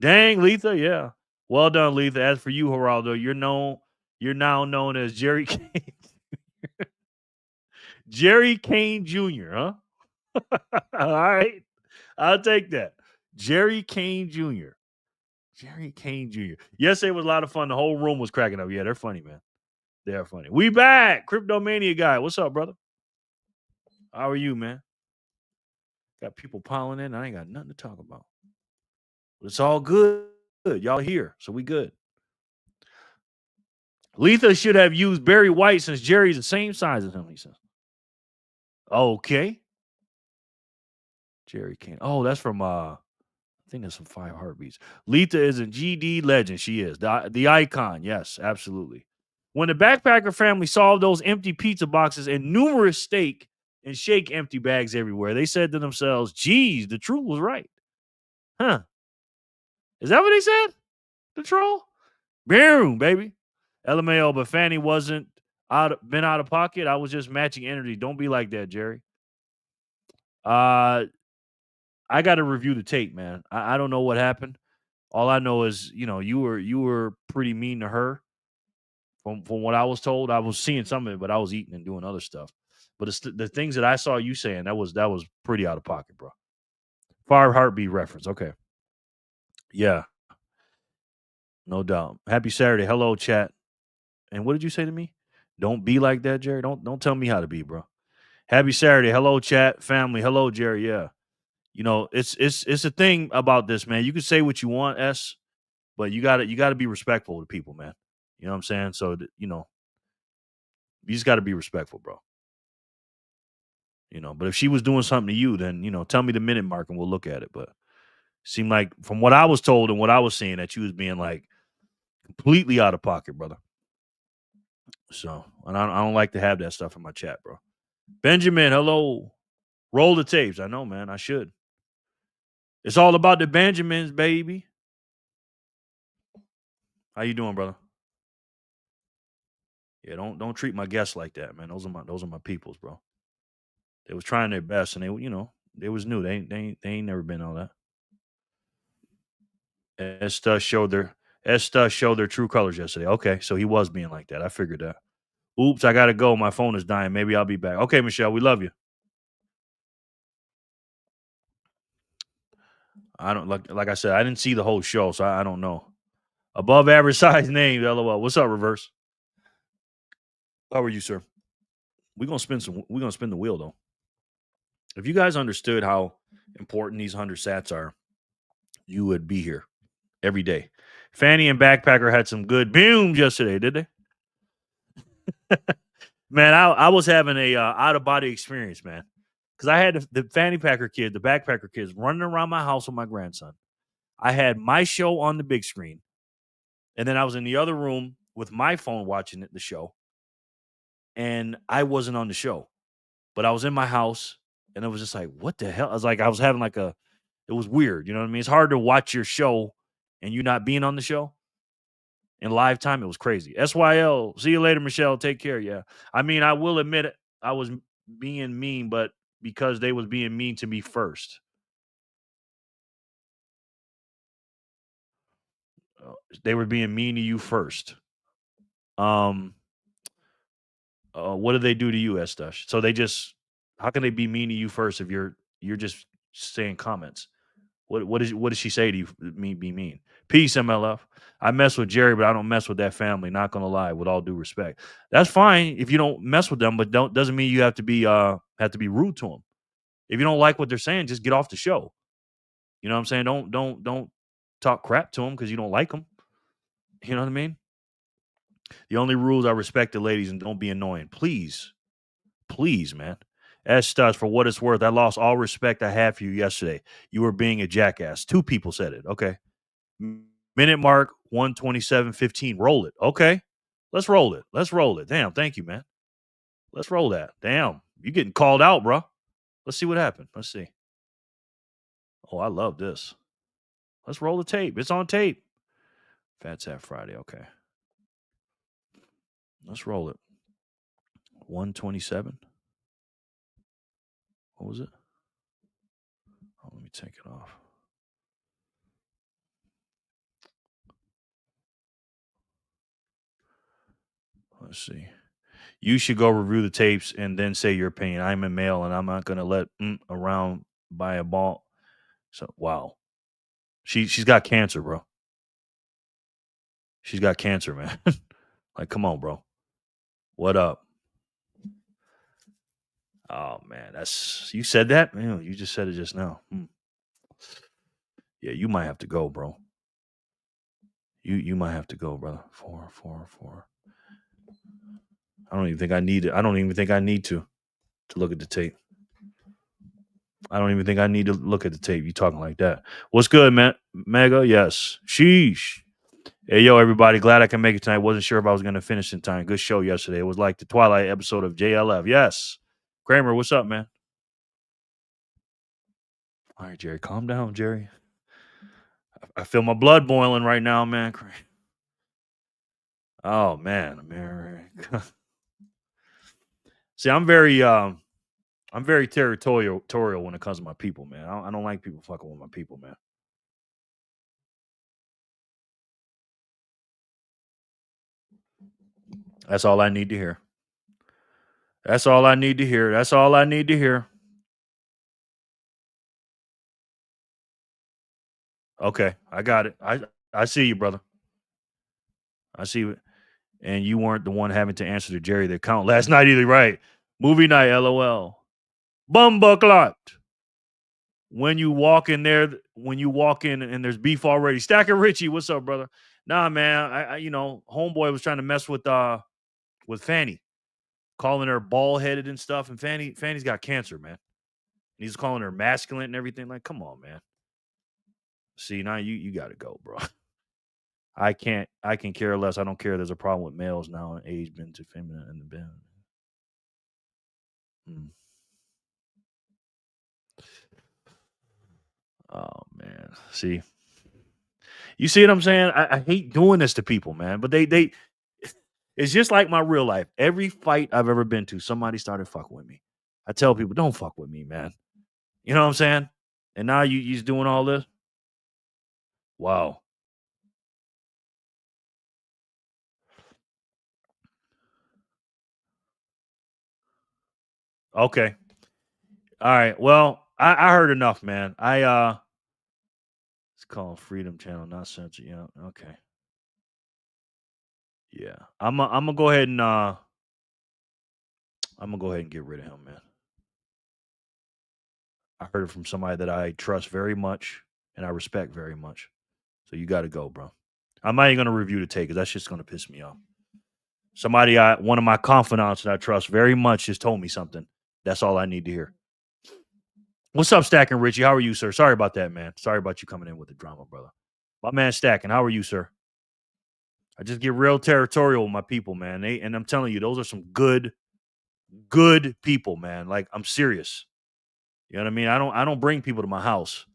Dang, Letha, yeah. Well done, Letha. As for you, Geraldo, you're now known as Jerry Kane. Jerry Kane Jr., huh? All right. I'll take that. Jerry Kane Jr. Jerry Kane Jr. Yesterday was a lot of fun. The whole room was cracking up. Yeah, they're funny, man. They're funny. We back. Cryptomania guy. What's up, brother? How are you, man? Got people piling in. I ain't got nothing to talk about. But it's all good. Y'all here, so we good. Letha should have used Barry White since Jerry's the same size as him, he says. Okay. Jerry Kane. Oh, that's from I think that's from 5 Heartbeats. Letha is a GD legend. She is. The icon. Yes, absolutely. When the backpacker family saw those empty pizza boxes and numerous steak and shake empty bags everywhere, they said to themselves, geez, the truth was right. Huh. Is that what they said? The troll? Boom, baby. LMAO, but Fanny wasn't been out of pocket. I was just matching energy. Don't be like that, Jerry. I got to review the tape, man. I don't know what happened. All I know is, you were pretty mean to her. From what I was told, I was seeing some of it, but I was eating and doing other stuff. But it's the things that I saw you saying, that was pretty out of pocket, bro. Fire heartbeat reference. Okay. Yeah. No doubt. Happy Saturday. Hello, chat. And what did you say to me? Don't be like that, Jerry. Don't tell me how to be, bro. Happy Saturday. Hello, chat, family. Hello, Jerry. Yeah. It's a thing about this, man. You can say what you want, S, but you gotta be respectful to people, man. You know what I'm saying? So you just gotta be respectful, bro. But if she was doing something to you, then tell me the minute mark and we'll look at it. But it seemed like from what I was told and what I was seeing that you was being like completely out of pocket, brother. So, and I don't like to have that stuff in my chat, bro. Benjamin, hello. Roll the tapes. I know, man. I should. It's all about the Benjamins, baby. How you doing, brother? Yeah, don't treat my guests like that, man. Those are my peoples, bro. They was trying their best, and they was new. They ain't never been all that. Estes showed their true colors yesterday. Okay, so he was being like that. I figured that. Oops, I gotta go. My phone is dying. Maybe I'll be back. Okay, Michelle, we love you. I don't like I said, I didn't see the whole show, so I don't know. Above average size name, LOL. What's up, Reverse? How are you, sir? We're gonna spin the wheel though. If you guys understood how important these 100 sats are, you would be here every day. Fanny and Backpacker had some good booms yesterday, did they? Man, I was having a out of body experience, man, because I had the Fanny Packer kids, the Backpacker kids running around my house with my grandson. I had my show on the big screen, and then I was in the other room with my phone watching the show, and I wasn't on the show, but I was in my house, and it was just like, what the hell? I was having like it was weird, you know what I mean? It's hard to watch your show and you not being on the show. In live time, it was crazy. SYL, see you later, Michelle. Take care. Yeah. I mean, I will admit it, I was being mean, but because they was being mean to me first. They were being mean to you first. What do they do to you, Estash? So how can they be mean to you first if you're just saying comments? What does she say to you? Be mean. Peace, MLF. I mess with Jerry, but I don't mess with that family. Not gonna lie, with all due respect. That's fine if you don't mess with them, but doesn't mean you have to be rude to them. If you don't like what they're saying, just get off the show. You know what I'm saying? Don't talk crap to them because you don't like them. You know what I mean? The only rules I respect the ladies and don't be annoying. Please, man. As Studs, for what it's worth, I lost all respect I had for you yesterday. You were being a jackass. 2 people said it. Okay. Minute mark 1:27:15. Roll it. Okay. Let's roll it. Damn. Thank you, man. Let's roll that. Damn. You getting called out, bro. Let's see what happened. Let's see. Oh, I love this. Let's roll the tape. It's on tape. Fat Sat Friday. Okay. Let's roll it. 1:27. What was it? Oh, let me take it off. Let's see. You should go review the tapes and then say your opinion. I'm a male and I'm not going to let around by a ball. So, wow. She's got cancer, bro. She's got cancer, man. Like, come on, bro. What up? Oh, man. You said that? You just said it just now. Yeah, you might have to go, bro. You might have to go, brother. 4. I don't even think I need it. I don't even think I need to look at the tape. I don't even think I need to look at the tape. You talking like that. What's good, man? Mega? Yes. Sheesh. Hey, yo, everybody. Glad I can make it tonight. Wasn't sure if I was going to finish in time. Good show yesterday. It was like the Twilight episode of JLF. Yes. Kramer, what's up, man? All right, Jerry. Calm down, Jerry. I feel my blood boiling right now, man. Oh, man. America. See, I'm very territorial when it comes to my people, man. I don't like people fucking with my people, man. That's all I need to hear. That's all I need to hear. That's all I need to hear. Okay, I got it. I see you, brother. I see you. And you weren't the one having to answer to Jerry the account last night either, right? Movie night, LOL. Bumbucklot. When you walk in and there's beef already. Stacker Richie, what's up, brother? Nah, man. I homeboy was trying to mess with Fanny, calling her bald headed and stuff. And Fanny's got cancer, man. He's calling her masculine and everything. Like, come on, man. See, now you gotta go, bro. I can care less. I don't care. There's a problem with males now and age been too feminine in the bed. Oh man. See. You see what I'm saying? I hate doing this to people, man. But they it's just like my real life. Every fight I've ever been to, somebody started fucking with me. I tell people, don't fuck with me, man. You know what I'm saying? And now you're doing all this? Wow. Okay. All right. Well, I heard enough, man. It's called Freedom Channel, not Censor. Yeah. Okay. Yeah. I'm gonna go ahead and get rid of him, man. I heard it from somebody that I trust very much and I respect very much. So you got to go, bro. I'm not even gonna review the take because that's just gonna piss me off. One of my confidants that I trust very much just told me something. That's all I need to hear. What's up, Stacking Richie? How are you, sir? Sorry about that, man. Sorry about you coming in with the drama, brother. My man Stacking, how are you, sir? I just get real territorial with my people, man. And I'm telling you, those are some good people, man. Like, I'm serious. You know what I mean? I don't bring people to my house,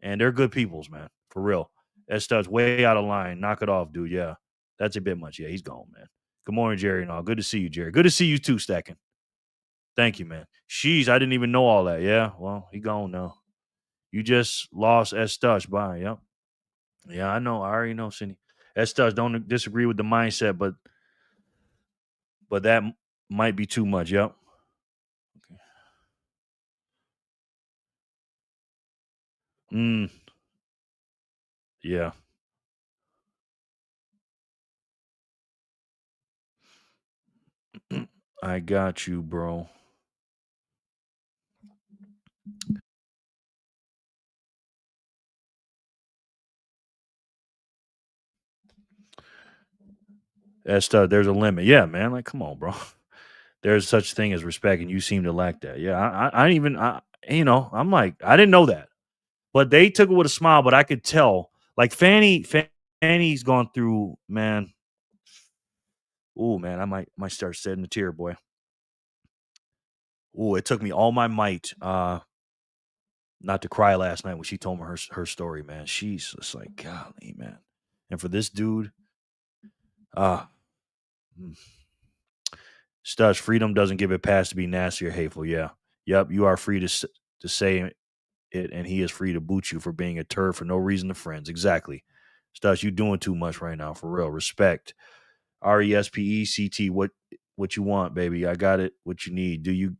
and they're good peoples, man. For real. That stuff's way out of line. Knock it off, dude. Yeah, that's a bit much. Yeah, he's gone, man. Good morning, Jerry, and all. Good to see you, Jerry. Good to see you too, Stacking. Thank you, man. Sheesh, I didn't even know all that. Yeah, well, he gone now. You just lost Stush. Bye. Yep. Yeah, I know. I already know, Cindy. Stush, don't disagree with the mindset, but that might be too much. Yep. Okay. Yeah. I got you, bro. There's a limit. Yeah, man. Like, come on, bro. There's such thing as respect, and you seem to lack that. Yeah, I'm like, I didn't know that, but they took it with a smile. But I could tell, like Fanny's gone through, man. Oh man, I might start shedding a tear, boy. Oh, it took me all my might, not to cry last night when she told me her story, man. She's just like, golly, man. And for this dude, uh, Stush, freedom doesn't give it pass to be nasty or hateful. Yeah. Yep. You are free to say it, and he is free to boot you for being a turd for no reason to friends. Exactly. Stush, you doing too much right now, for real. Respect. RESPECT. What you want, baby? I got it. What you need? Do you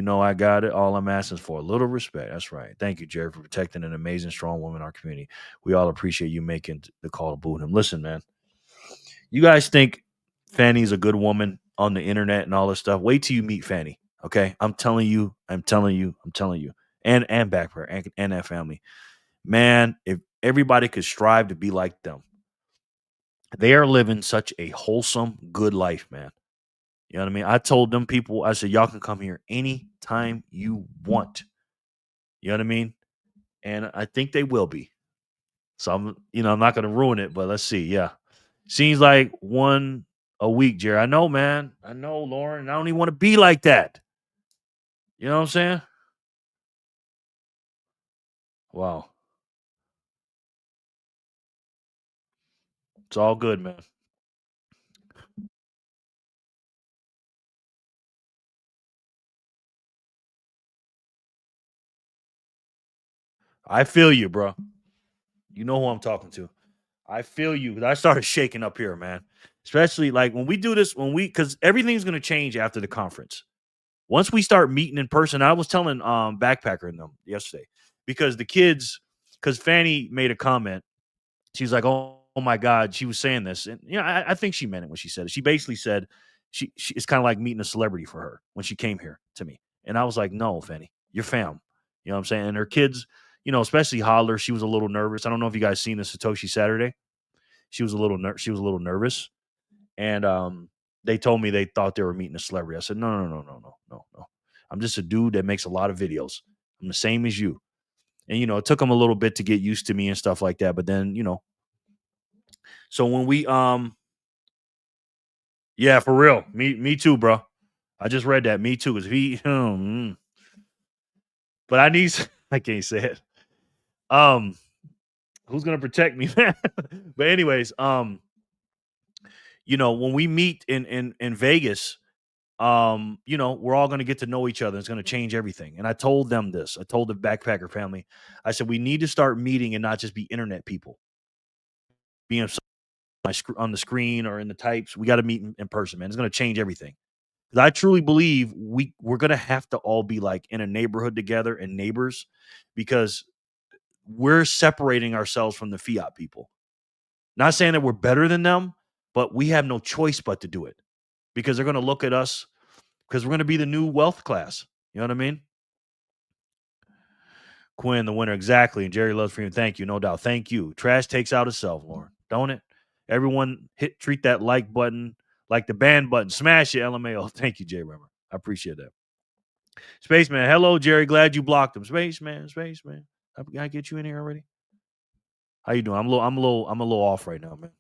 know I got it? All I'm asking is for a little respect. That's right. Thank you, Jerry, for protecting an amazing, strong woman in our community. We all appreciate you making the call to boot him. Listen, man. You guys think Fanny's a good woman on the internet and all this stuff? Wait till you meet Fanny. Okay, I'm telling you. And back for her and that family, man. If everybody could strive to be like them, they are living such a wholesome, good life, man. You know what I mean? I told them people, I said, y'all can come here anytime you want. You know what I mean? And I think they will be. So I'm not going to ruin it, but let's see. Yeah. Seems like one a week, Jerry. I know, man. I know, Lauren. I don't even want to be like that. You know what I'm saying? Wow. It's all good, man. I feel you, bro. You know who I'm talking to. I feel you. I started shaking up here, man. Especially like when we do this, because everything's gonna change after the conference. Once we start meeting in person, I was telling Backpacker and them yesterday because the kids, because Fanny made a comment. She's like, oh my God, she was saying this. And I think she meant it when she said it. She basically said she it's kind of like meeting a celebrity for her when she came here to me. And I was like, no, Fanny, you're fam. You know what I'm saying? And her kids, especially Holler, she was a little nervous. I don't know if you guys seen the Satoshi Saturday. She was a little nervous. And they told me they thought they were meeting a celebrity. I said, no, no, no, no, no, no, no. I'm just a dude that makes a lot of videos. I'm the same as you. And it took them a little bit to get used to me and stuff like that. But then, so when we yeah, for real. Me too, bro. I just read that. Me too. Cause but I need I can't say it. Who's gonna protect me, man? But anyways, when we meet in Vegas, we're all gonna get to know each other. It's gonna change everything. And I told them this. I told the Backpacker family, I said, we need to start meeting and not just be internet people. Being on the screen or in the types, we got to meet in person, man. It's gonna change everything. I truly believe we're gonna have to all be like in a neighborhood together and neighbors because we're separating ourselves from the Fiat people. Not saying that we're better than them, but we have no choice but to do it because they're gonna look at us because we're gonna be the new wealth class. You know what I mean? Quinn, the winner, exactly. And Jerry loves freedom. Thank you, no doubt. Thank you. Trash takes out itself, Lauren, don't it? Everyone treat that like button like the ban button. Smash it, LMAO. Thank you, Jay Rimmer. I appreciate that. Spaceman, hello, Jerry. Glad you blocked him. Spaceman. Can I get you in here already? How you doing? I'm a little off right now, man.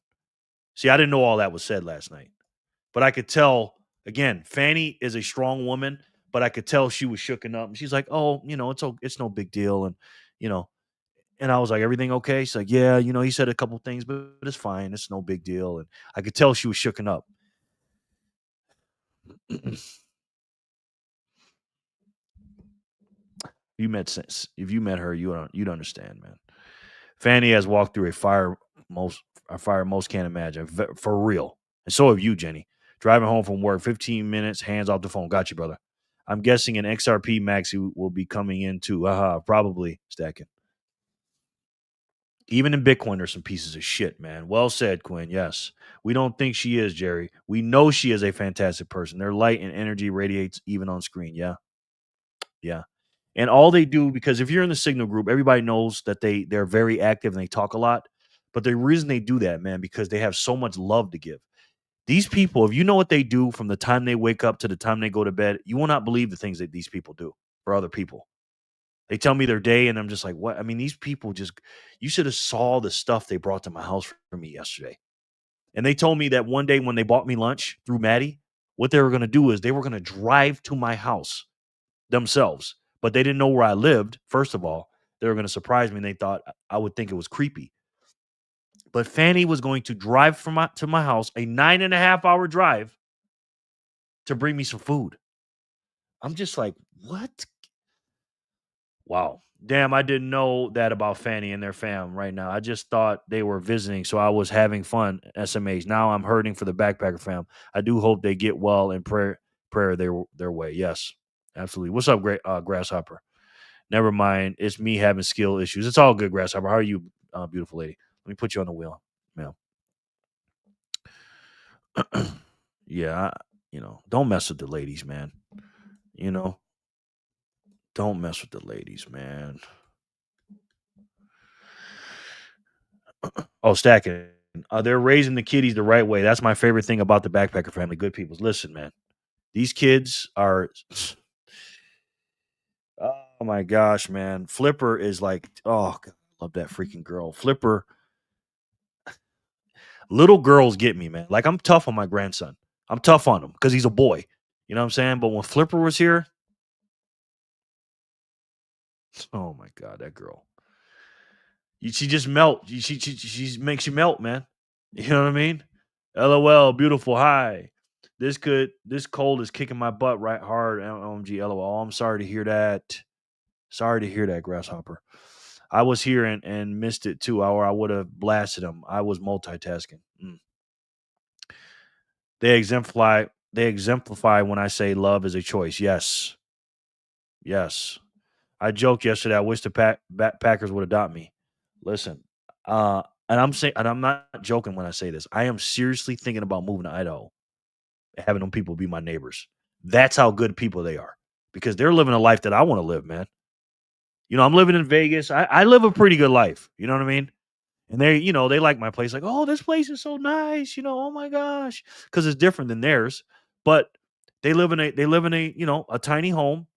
See, I didn't know all that was said last night, but I could tell. Again, Fanny is a strong woman, but I could tell she was shooken up. And she's like, "Oh, it's no big deal," and you know, and I was like, "Everything okay?" She's like, "Yeah, he said a couple things, but it's fine. It's no big deal." And I could tell she was shooken up. If you met her, you'd understand, man. Fanny has walked through a fire most can't imagine, for real. And so have you, Jenny. Driving home from work, 15 minutes, hands off the phone. Got you, brother. I'm guessing an XRP Maxi will be coming in too. Probably stacking. Even in Bitcoin, there's some pieces of shit, man. Well said, Quinn. Yes. We don't think she is, Jerry. We know she is a fantastic person. Their light and energy radiates even on screen. Yeah. Yeah. And all they do, because if you're in the Signal group, everybody knows that they're very active and they talk a lot. But the reason they do that, man, because they have so much love to give. These people, if you know what they do from the time they wake up to the time they go to bed, you will not believe the things that these people do for other people. They tell me their day, and I'm just like, what? I mean, these people you should have saw the stuff they brought to my house for me yesterday. And they told me that one day when they bought me lunch through Maddie, what they were going to do is they were going to drive to my house themselves, but they didn't know where I lived. First of all, they were going to surprise me, and they thought I would think it was creepy. But Fanny was going to drive to my house, a 9.5-hour drive, to bring me some food. I'm just like, what? Wow. Damn, I didn't know that about Fanny and their fam right now. I just thought they were visiting, so I was having fun, SMH. Now I'm hurting for the Backpacker fam. I do hope they get well and prayer their way. Yes, absolutely. What's up, Grasshopper? Never mind. It's me having skill issues. It's all good, Grasshopper. How are you, beautiful lady? Let me put you on the wheel. Yeah. Yeah, don't mess with the ladies, man. Don't mess with the ladies, man. Oh, stacking. They're raising the kiddies the right way. That's my favorite thing about the Backpacker family. Good people. Listen, man. These kids are. Oh my gosh, man. Flipper is like, oh, God, I love that freaking girl. Flipper. Little girls get me, man. Like, I'm tough on my grandson. I'm tough on him because he's a boy. You know what I'm saying? But when Flipper was here, oh my God, that girl. She just melt. She makes you melt, man. You know what I mean? LOL, beautiful. Hi. This cold is kicking my butt right hard. OMG, LOL. I'm sorry to hear that. Sorry to hear that, Grasshopper. I was here and missed it too, or I would have blasted him. I was multitasking. They exemplify when I say love is a choice. Yes. Yes. I joked yesterday. I wish the Packers would adopt me. Listen, and I'm not joking when I say this. I am seriously thinking about moving to Idaho and having them people be my neighbors. That's how good people they are, because they're living a life that I want to live, man. You know, I'm living in Vegas. I live a pretty good life. You know what I mean? And they like my place. Like, oh, this place is so nice. Oh my gosh, because it's different than theirs. But they live in a a tiny home.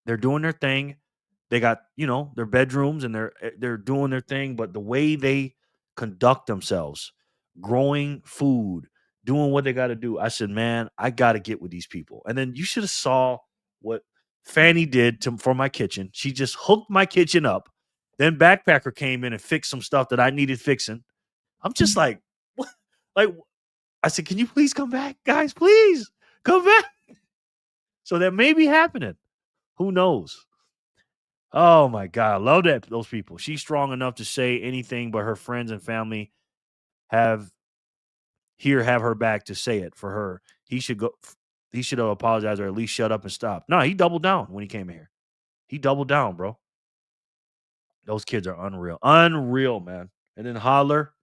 They're doing their thing. They got, their bedrooms, and they're doing their thing, but the way they conduct themselves, growing food, doing what they got to do. I said, man, I got to get with these people. And then you should have saw what Fanny did for my kitchen. She just hooked my kitchen up. Then Backpacker came in and fixed some stuff that I needed fixing. I'm just like, what? Like, I said, can you please come back, guys? Please come back. So that may be happening. Who knows? Oh my God, I love those people. She's strong enough to say anything, but her friends and family have her back to say it for her. He should go. He should have apologized, or at least shut up and stop. No, he doubled down when he came here. He doubled down, bro. Those kids are unreal, man. And then Holler.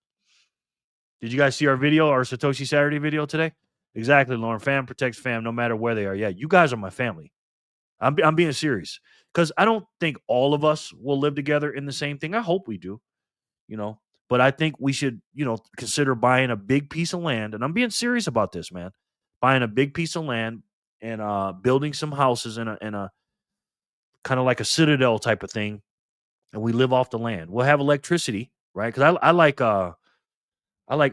Did you guys see our video, our Satoshi Saturday video today? Exactly, Lauren. Fam protects fam, no matter where they are. Yeah, you guys are my family. I'm being serious, because I don't think all of us will live together in the same thing. I hope we do, but I think we should, consider buying a big piece of land. And I'm being serious about this, man. Buying a big piece of land and building some houses in a kind of like a citadel type of thing, and we live off the land. We'll have electricity, right? Because I like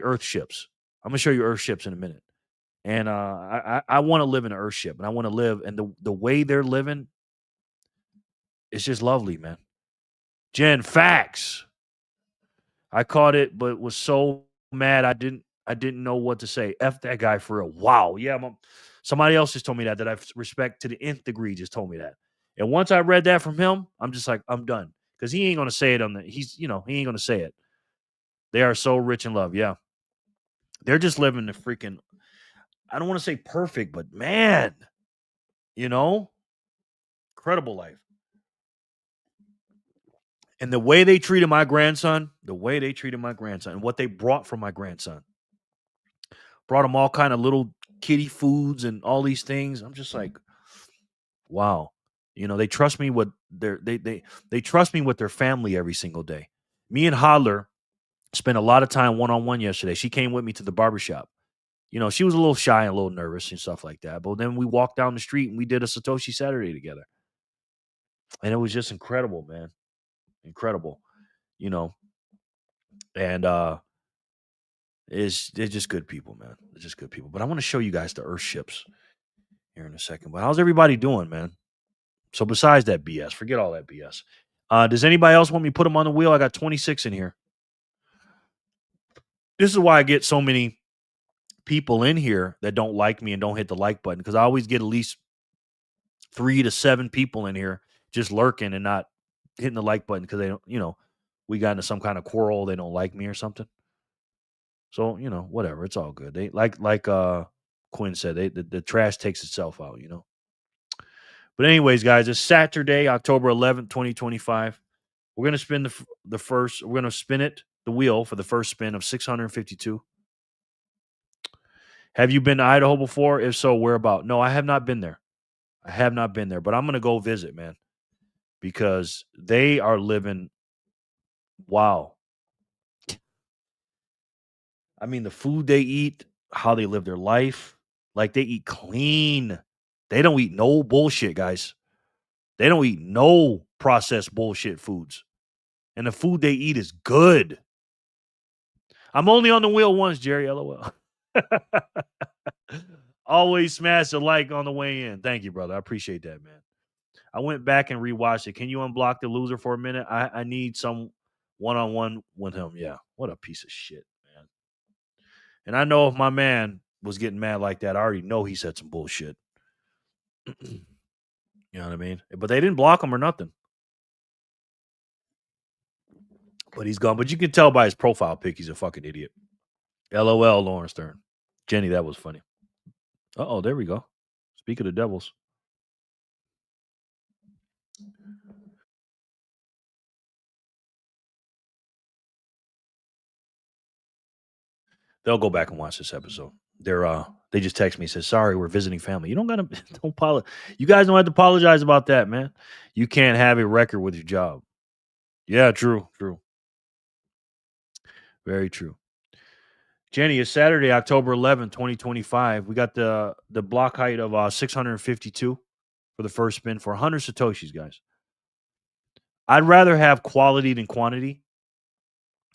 Earth ships. I'm gonna show you Earth ships in a minute. And I want to live in an Earth ship, and I want to live, and the way they're living, it's just lovely, man. Jen, facts. I caught it, but was so mad I didn't know what to say. F that guy for real. Wow. Yeah, somebody else just told me that I respect to the nth degree just told me that. And once I read that from him, I'm just like, I'm done. Because he ain't gonna say it he ain't gonna say it. They are so rich in love. Yeah. They're just living the freaking, I don't want to say perfect, but man, incredible life. And the way they treated my grandson, and what they brought from my grandson, brought him all kind of little kitty foods and all these things. I'm just like, wow. They trust me with they trust me with their family every single day. Me and Hodler spent a lot of time one-on-one yesterday. She came with me to the barbershop. She was a little shy and a little nervous and stuff like that. But then we walked down the street and we did a Satoshi Saturday together. And it was just incredible, man. Incredible. And they're just good people, man. They're just good people. But I want to show you guys the Earth ships here in a second. But how's everybody doing, man? So besides that BS, forget all that BS. Does anybody else want me to put them on the wheel? I got 26 in here. This is why I get so many people in here that don't like me and don't hit the like button, because I always get at least 3 to 7 people in here just lurking and not hitting the like button because they don't, we got into some kind of quarrel. They don't like me or something. So, whatever. It's all good. They like Quinn said, the trash takes itself out, But anyways, guys, it's Saturday, October 11th, 2025. We're going to spin we're going to spin the wheel for the first spin of 652. Have you been to Idaho before? If so, where about? No, I have not been there. But I'm going to go visit, man, because they are living. Wow. I mean, the food they eat, how they live their life, like they eat clean. They don't eat no bullshit, guys. They don't eat no processed bullshit foods. And the food they eat is good. I'm only on the wheel once, Jerry. LOL. Always smash a like on the way in. Thank you, brother. I appreciate that, man. I went back and rewatched it. Can you unblock the loser for a minute? I need some one-on-one with him. Yeah. What a piece of shit, man. And I know if my man was getting mad like that, I already know he said some bullshit. You know what I mean? But they didn't block him or nothing. But he's gone. But you can tell by his profile pic he's a fucking idiot. LOL, Lawrence Stern. Jenny, that was funny. Uh-oh, there we go. Speak of the devils. They'll go back and watch this episode. They just text me and said, sorry, we're visiting family. You don't gotta don't apologize. You guys don't have to apologize about that, man. You can't have a record with your job. Yeah, true. Very true. Jenny, it's Saturday, October 11th, 2025. We got the block height of 652 for the first spin for 100 Satoshis, guys. I'd rather have quality than quantity.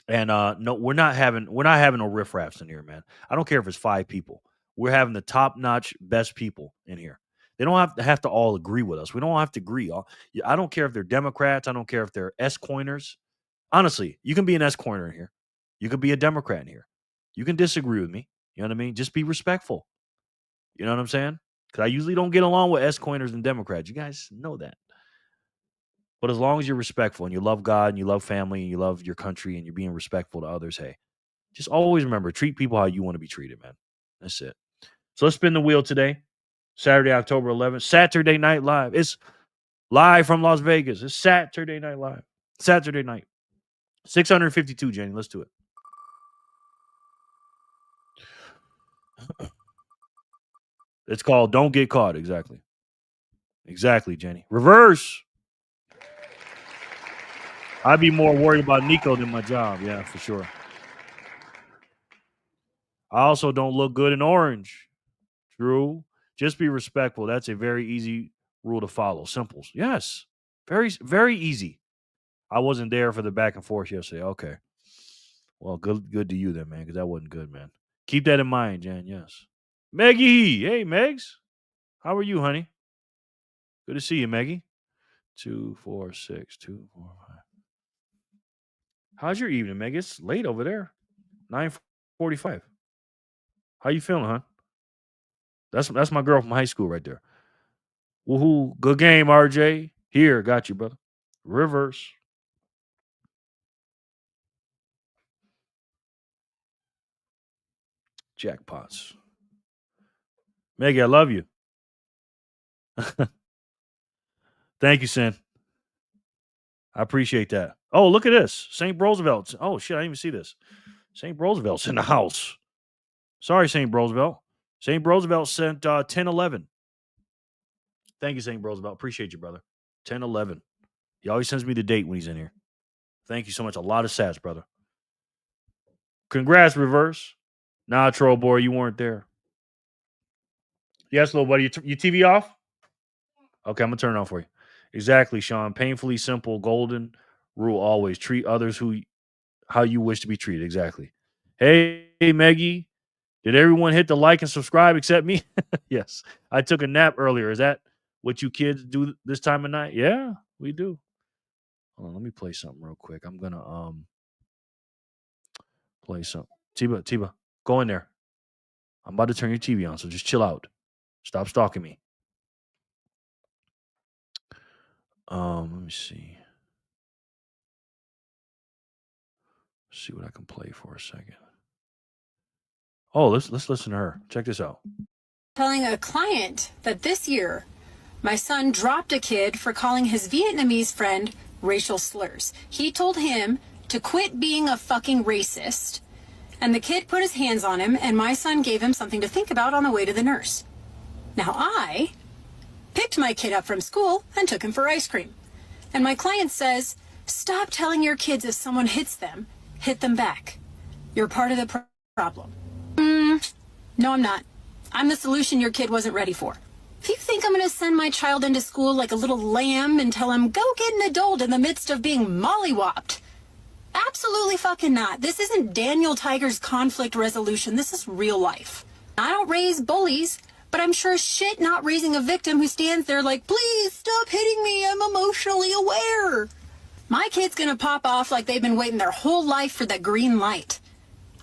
And no, we're not having no riffraffs in here, man. I don't care if it's 5 people. We're having the top-notch best people in here. They don't have to all agree with us. We don't have to agree. I don't care if they're Democrats. I don't care if they're S-coiners. Honestly, you can be an S-coiner in here. You can be a Democrat in here. You can disagree with me. You know what I mean? Just be respectful. You know what I'm saying? Because I usually don't get along with S-coiners and Democrats. You guys know that. But as long as you're respectful and you love God and you love family and you love your country and you're being respectful to others, hey, just always remember, treat people how you want to be treated, man. That's it. So let's spin the wheel today. Saturday, October 11th. Saturday Night Live. It's live from Las Vegas. It's Saturday Night Live. Saturday night. 652, Jenny. Let's do it. It's called Don't Get Caught. Exactly. Exactly, Jenny. Reverse. I'd be more worried about Nico than my job. Yeah, for sure. I also don't look good in orange. True. Just be respectful. That's a very easy rule to follow. Simple. Yes. Very, very easy. I wasn't there for the back and forth yesterday. Okay. Well, good to you then, man, because that wasn't good, man. Keep that in mind, Jan. Yes. Maggie. Hey, Megs. How are you, honey? Good to see you, Maggie. 2, 4, 6, 2, 4, 5. How's your evening, Meg? It's late over there. 9:45. How you feeling, huh? That's my girl from high school right there. Woohoo. Good game, RJ. Here, got you, brother. Reverse. Jackpots. Maggie, I love you. Thank you, Sin. I appreciate that. Oh, look at this. St. Roosevelt. Oh, shit, I didn't even see this. St. Roosevelt's in the house. Sorry, St. Roosevelt. St. Roosevelt sent 1011. Thank you, St. Roosevelt. Appreciate you, brother. 1011. He always sends me the date when he's in here. Thank you so much. A lot of sats, brother. Congrats, Reverse. Nah, Troll Boy, you weren't there. Yes, little buddy. Your TV off? Okay, I'm going to turn it on for you. Exactly, Sean. Painfully simple, golden rule always. Treat others how you wish to be treated. Exactly. Hey, Maggie. Did everyone hit the like and subscribe except me? Yes. I took a nap earlier. Is that what you kids do this time of night? Yeah, we do. Hold on, let me play something real quick. I'm going to play something. Tiba, go in there. I'm about to turn your TV on, so just chill out. Stop stalking me. Let me see. Let's see what I can play for a second. Oh, let's listen to her. Check this out. Telling a client that this year, my son dropped a kid for calling his Vietnamese friend racial slurs. He told him to quit being a fucking racist, and the kid put his hands on him, and my son gave him something to think about on the way to the nurse. Now I picked my kid up from school and took him for ice cream. And my client says, stop telling your kids if someone hits them, hit them back. You're part of the problem. No, I'm not. I'm the solution your kid wasn't ready for. If you think I'm going to send my child into school like a little lamb and tell him, go get an adult in the midst of being mollywopped, Absolutely fucking not. This isn't Daniel Tiger's conflict resolution. This is real life. I don't raise bullies, but I'm sure as shit not raising a victim who stands there like, please stop hitting me, I'm emotionally aware. My kid's gonna pop off like they've been waiting their whole life for that green light.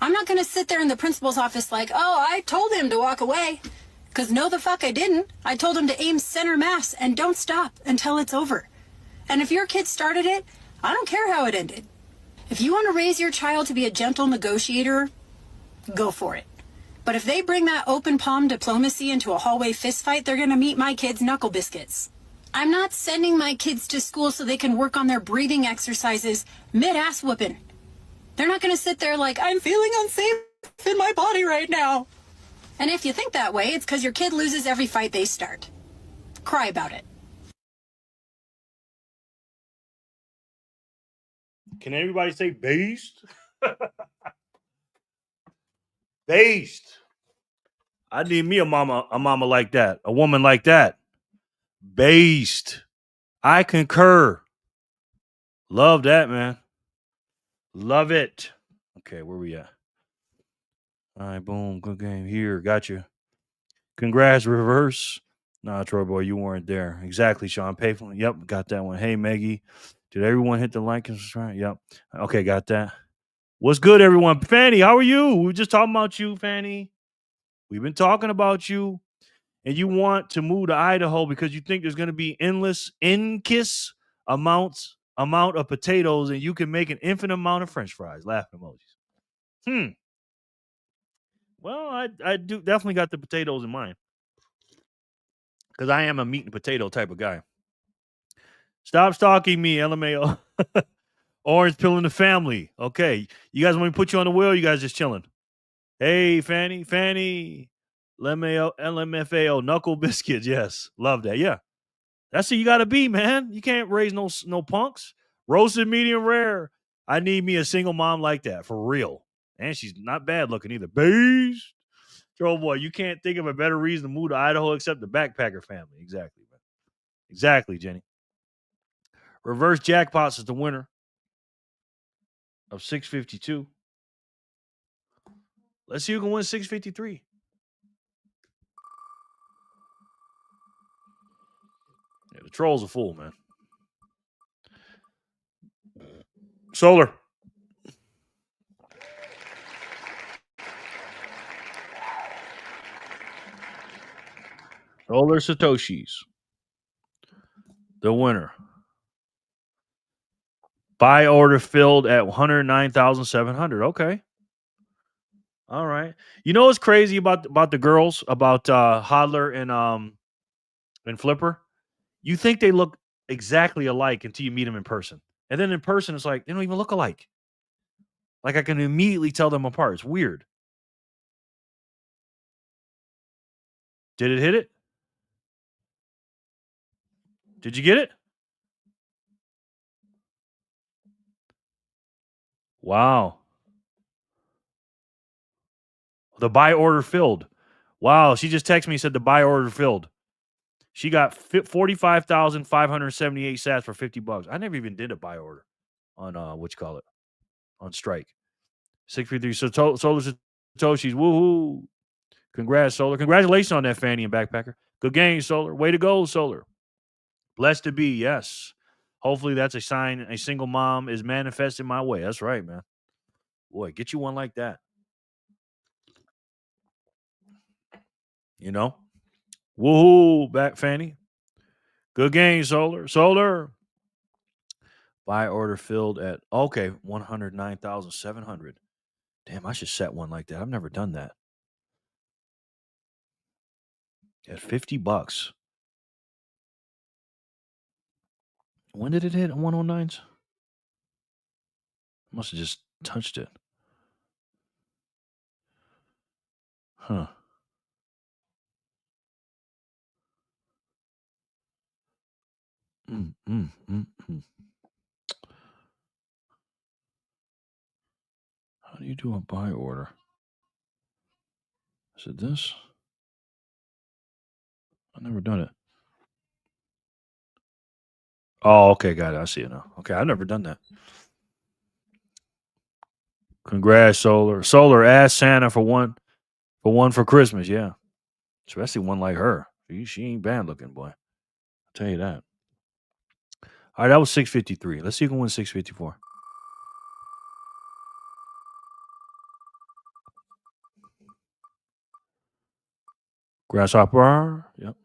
I'm not gonna sit there in the principal's office like, oh, I told him to walk away. Because no the fuck I didn't. I told him to aim center mass and don't stop until it's over. And if your kid started it, I don't care how it ended. If you want to raise your child to be a gentle negotiator, go for it. But if they bring that open palm diplomacy into a hallway fistfight, they're going to meet my kids' knuckle biscuits. I'm not sending my kids to school so they can work on their breathing exercises mid-ass whooping. They're not going to sit there like, I'm feeling unsafe in my body right now. And if you think that way, it's because your kid loses every fight they start. Cry about it. Can everybody say based? Based. I need me a mama like that, a woman like that. Based. I concur. Love that, man. Love it. Okay, where we at? All right, boom. Good game here. Got you. Congrats, reverse. Nah, Troy boy, you weren't there. Exactly, Sean Payphone. Yep, got that one. Hey, Maggie. Did everyone hit the like and subscribe? Yep. Okay, got that. What's good, everyone? Fanny, how are you? We were just talking about you, Fanny. We've been talking about you. And you want to move to Idaho because you think there's going to be endless amount of potatoes and you can make an infinite amount of French fries. Laughing emojis. Well, I do definitely got the potatoes in mind because I am a meat and potato type of guy. Stop stalking me, LMAO. Orange pill in the family. Okay, you guys want me to put you on the wheel? Or you guys just chilling? Hey, Fanny. LMFAO, knuckle biscuits. Yes, love that. Yeah. That's who you got to be, man. You can't raise no punks. Roasted medium rare. I need me a single mom like that, for real. And she's not bad looking either. Beast. Troll boy, you can't think of a better reason to move to Idaho except the backpacker family. Exactly, man. Exactly, Jenny. Reverse Jackpots is the winner of 652. Let's see who can win 653. Yeah, the troll's a fool, man. Solar. Solar Satoshis. The winner. Buy order filled at 109,700. Okay. All right. You know what's crazy about the girls, about Hodler and Flipper? You think they look exactly alike until you meet them in person. And then in person, it's like, they don't even look alike. Like I can immediately tell them apart. It's weird. Did it hit it? Did you get it? Wow. The buy order filled. Wow. She just texted me and said the buy order filled. She got 45,578 sats for $50. I never even did a buy order on on Strike. 653. So Solar Satoshi's. Woohoo. Congrats, Solar. Congratulations on that, Fanny and Backpacker. Good game, Solar. Way to go, Solar. Blessed to be, yes. Hopefully that's a sign a single mom is manifesting my way. That's right, man. Boy, get you one like that. You know? Woohoo, back Fanny. Good game, Solar. Solar. Buy order filled at 109,700. Damn, I should set one like that. I've never done that. At $50. When did it hit 109s? Must have just touched it. Huh. How do you do a buy order? Is it this? I've never done it. Oh, okay, got it. I see it now. Okay, I've never done that. Congrats, Solar. Solar, ask Santa for one for Christmas. Yeah, especially one like her. She ain't bad looking, boy. I'll tell you that. All right, that was 653. Let's see who can win 654. Grasshopper. Yep.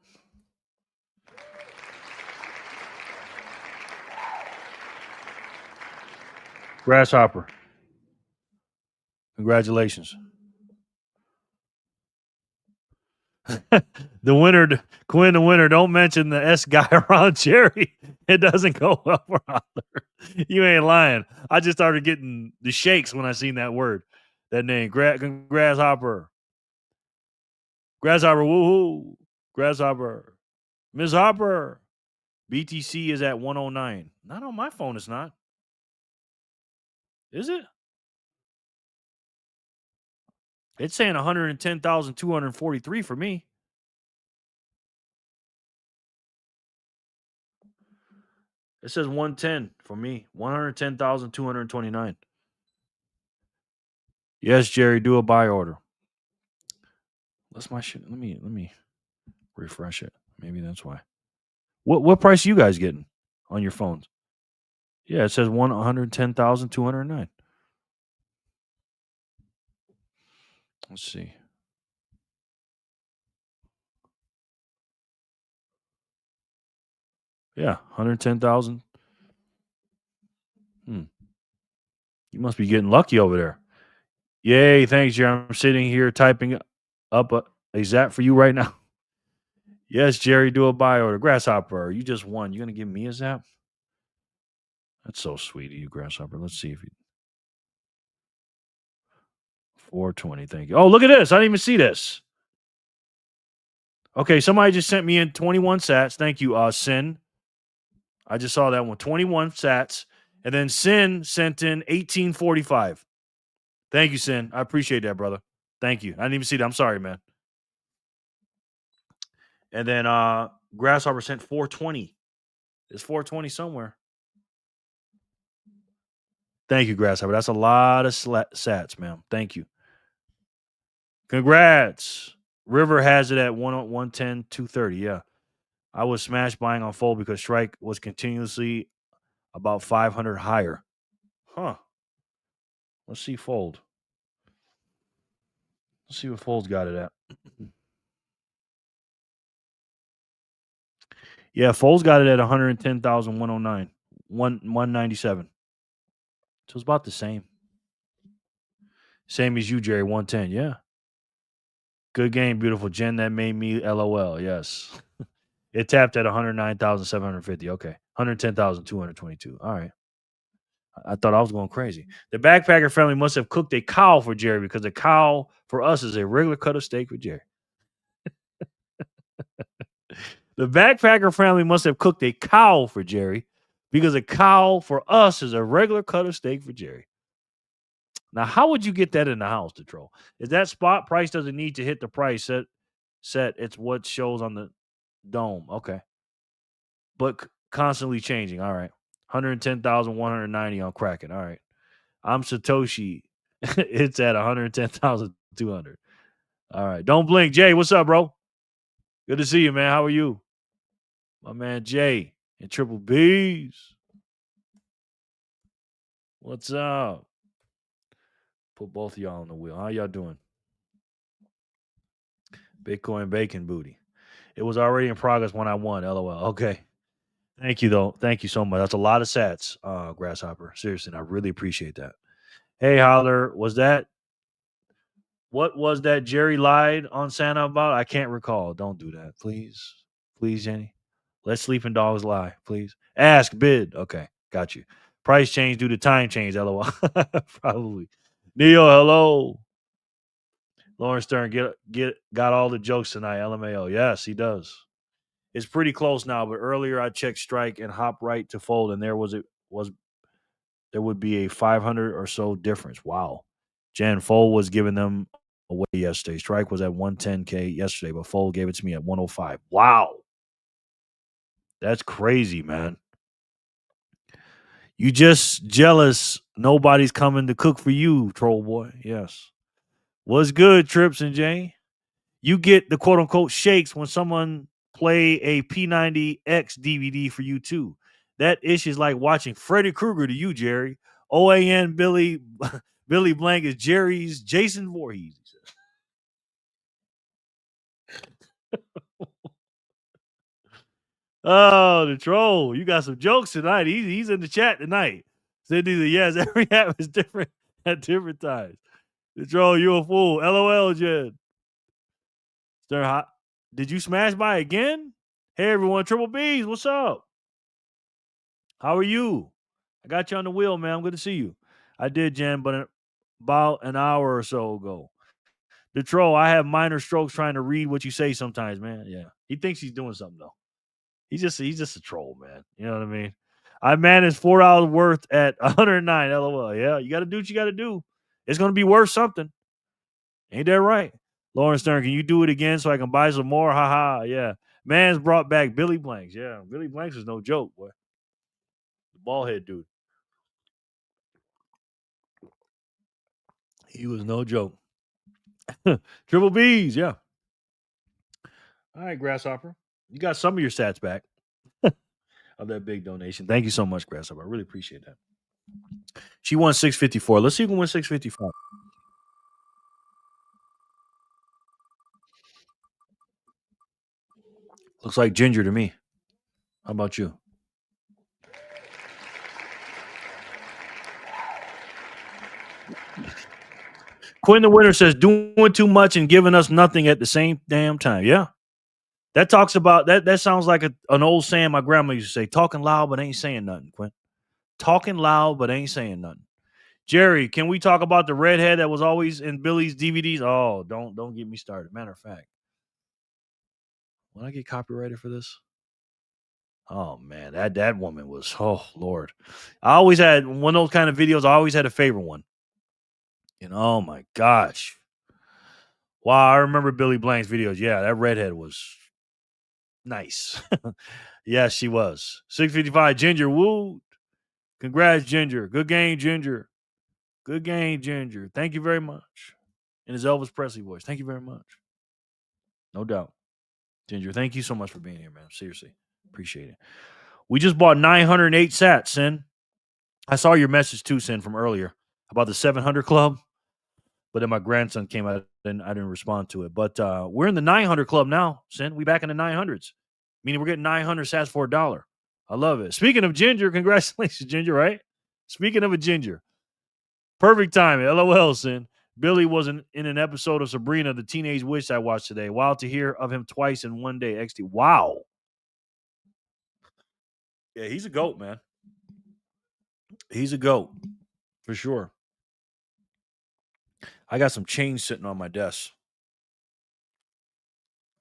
Grasshopper. Congratulations. The winner, Quinn, the winner. Don't mention the S guy around Jerry. It doesn't go well for Holler. You ain't lying. I just started getting the shakes when I seen that word, that name. Grasshopper. Grasshopper. Woohoo. Grasshopper. Ms. Hopper. BTC is at 109. Not on my phone, it's not. Is it? It's saying 110,243 for me. It says 110 for me. 110,229. Yes, Jerry, do a buy order. That's my shit. Let me refresh it. Maybe that's why. What price are you guys getting on your phones? Yeah, it says 110,209. Let's see. Yeah, 110,000. You must be getting lucky over there. Yay, thanks, Jerry. I'm sitting here typing up a zap for you right now. Yes, Jerry, do a buy order. Grasshopper, you just won. You going to give me a zap? That's so sweet of you, Grasshopper. Let's see if you... 420, thank you. Oh, look at this. I didn't even see this. Okay, somebody just sent me in 21 sats. Thank you, Sin. I just saw that one. 21 sats. And then Sin sent in 1845. Thank you, Sin. I appreciate that, brother. Thank you. I didn't even see that. I'm sorry, man. And then Grasshopper sent 420. There's 420 somewhere. Thank you, Grasshopper. That's a lot of sats, man. Thank you. Congrats. River has it at 110, 230. Yeah. I was smash buying on Fold because Strike was continuously about 500 higher. Huh. Let's see Fold. Let's see what Fold's got it at. Yeah, Fold's got it at 110,109. 197. So it's about the same. Same as you, Jerry. 110. Yeah. Good game, beautiful Jen. That made me LOL. Yes. It tapped at 109,750. Okay. 110,222. All right. I thought I was going crazy. The backpacker family must have cooked a cow for Jerry because a cow for us is a regular cut of steak for Jerry. The backpacker family must have cooked a cow for Jerry because a cow for us is a regular cut of steak for Jerry. Now, how would you get that in the house, to troll? Is that spot price doesn't need to hit the price set? It's what shows on the dome. Okay. But constantly changing. All right. 110,190 on Kraken. All right. I'm Satoshi. It's at 110,200. All right. Don't blink. Jay, what's up, bro? Good to see you, man. How are you? My man Jay and Triple B's. What's up? Put both of y'all on the wheel. How y'all doing? Bitcoin bacon booty. It was already in progress when I won. LOL. Okay. Thank you, though. Thank you so much. That's a lot of sats, Grasshopper. Seriously, I really appreciate that. Hey, Holler, what was that Jerry lied on Santa about? I can't recall. Don't do that, please. Please, Jenny. Let sleeping dogs lie, please. Ask, bid. Okay, got you. Price change due to time change, LOL. Probably. Neo, hello. Lawrence Stern, got all the jokes tonight. LMAO. Yes, he does. It's pretty close now, but earlier I checked Strike and Hop right to Fold, and there would be a 500 or so difference. Wow. Jan Fold was giving them away yesterday. Strike was at 110K yesterday, but Fold gave it to me at 105. Wow. That's crazy, man. You just jealous Nobody's coming to cook for you, troll boy. Yes. What's good, Trips and Jay? You get the quote unquote shakes when someone play a P90X DVD for you too. That ish is like watching Freddy Krueger to you, Jerry. OAN Billy Billy Blank is Jerry's Jason Voorhees. Oh, the troll. You got some jokes tonight. He's in the chat tonight. Sydney said, yes, every app is different at different times. The troll, you a fool. LOL, Jed. Stern Hot. Did you smash by again? Hey everyone, Triple B's, what's up? How are you? I got you on the wheel, man. I'm good to see you. I did, Jen, but about an hour or so ago. The troll, I have minor strokes trying to read what you say sometimes, man. Yeah. He thinks he's doing something though. He's just a troll, man. You know what I mean? I managed $4 worth at 109. LOL. Yeah, you gotta do what you gotta do. It's gonna be worth something. Ain't that right? Lauren Stern, can you do it again so I can buy some more? Ha. Yeah. Man's brought back Billy Blanks. Yeah, Billy Blanks is no joke, boy. The ballhead dude. He was no joke. Triple B's, yeah. All right, Grasshopper. You got some of your stats back of that big donation. Thank you so much, Grasshopper. I really appreciate that. She won 654. Let's see who can win 655. Looks like Ginger to me. How about you? Quinn the Winner says doing too much and giving us nothing at the same damn time. Yeah. That talks about that sounds like an old saying my grandma used to say, talking loud but ain't saying nothing, Quinn. Talking loud but ain't saying nothing. Jerry, can we talk about the redhead that was always in Billy's DVDs? Oh, don't get me started. Matter of fact. Will I get copyrighted for this? Oh man, that woman was, oh Lord. I always had one of those kind of videos, I always had a favorite one. And oh my gosh. Wow, I remember Billy Blank's videos. Yeah, that redhead was nice. Yes, she was. 655 Ginger. Woo. Congrats, Ginger. Good game, Ginger. Good game, Ginger. Thank you very much. In his Elvis Presley voice. Thank you very much. No doubt. Ginger, thank you so much for being here, man. Seriously. Appreciate it. We just bought 908 sats, Sin. I saw your message too, Sin, from earlier about the 700 club. But then my grandson came out and I didn't respond to it. But we're in the 900 club now, Sin. We back in the 900s. Meaning we're getting 900 sats for $1. I love it. Speaking of Ginger, congratulations, Ginger, right? Speaking of a Ginger. Perfect timing. LOL, Sin. Billy was in an episode of Sabrina, the Teenage Witch I watched today. Wild to hear of him twice in one day. XD. Wow. Yeah, he's a goat, man. He's a goat. For sure. I got some change sitting on my desk.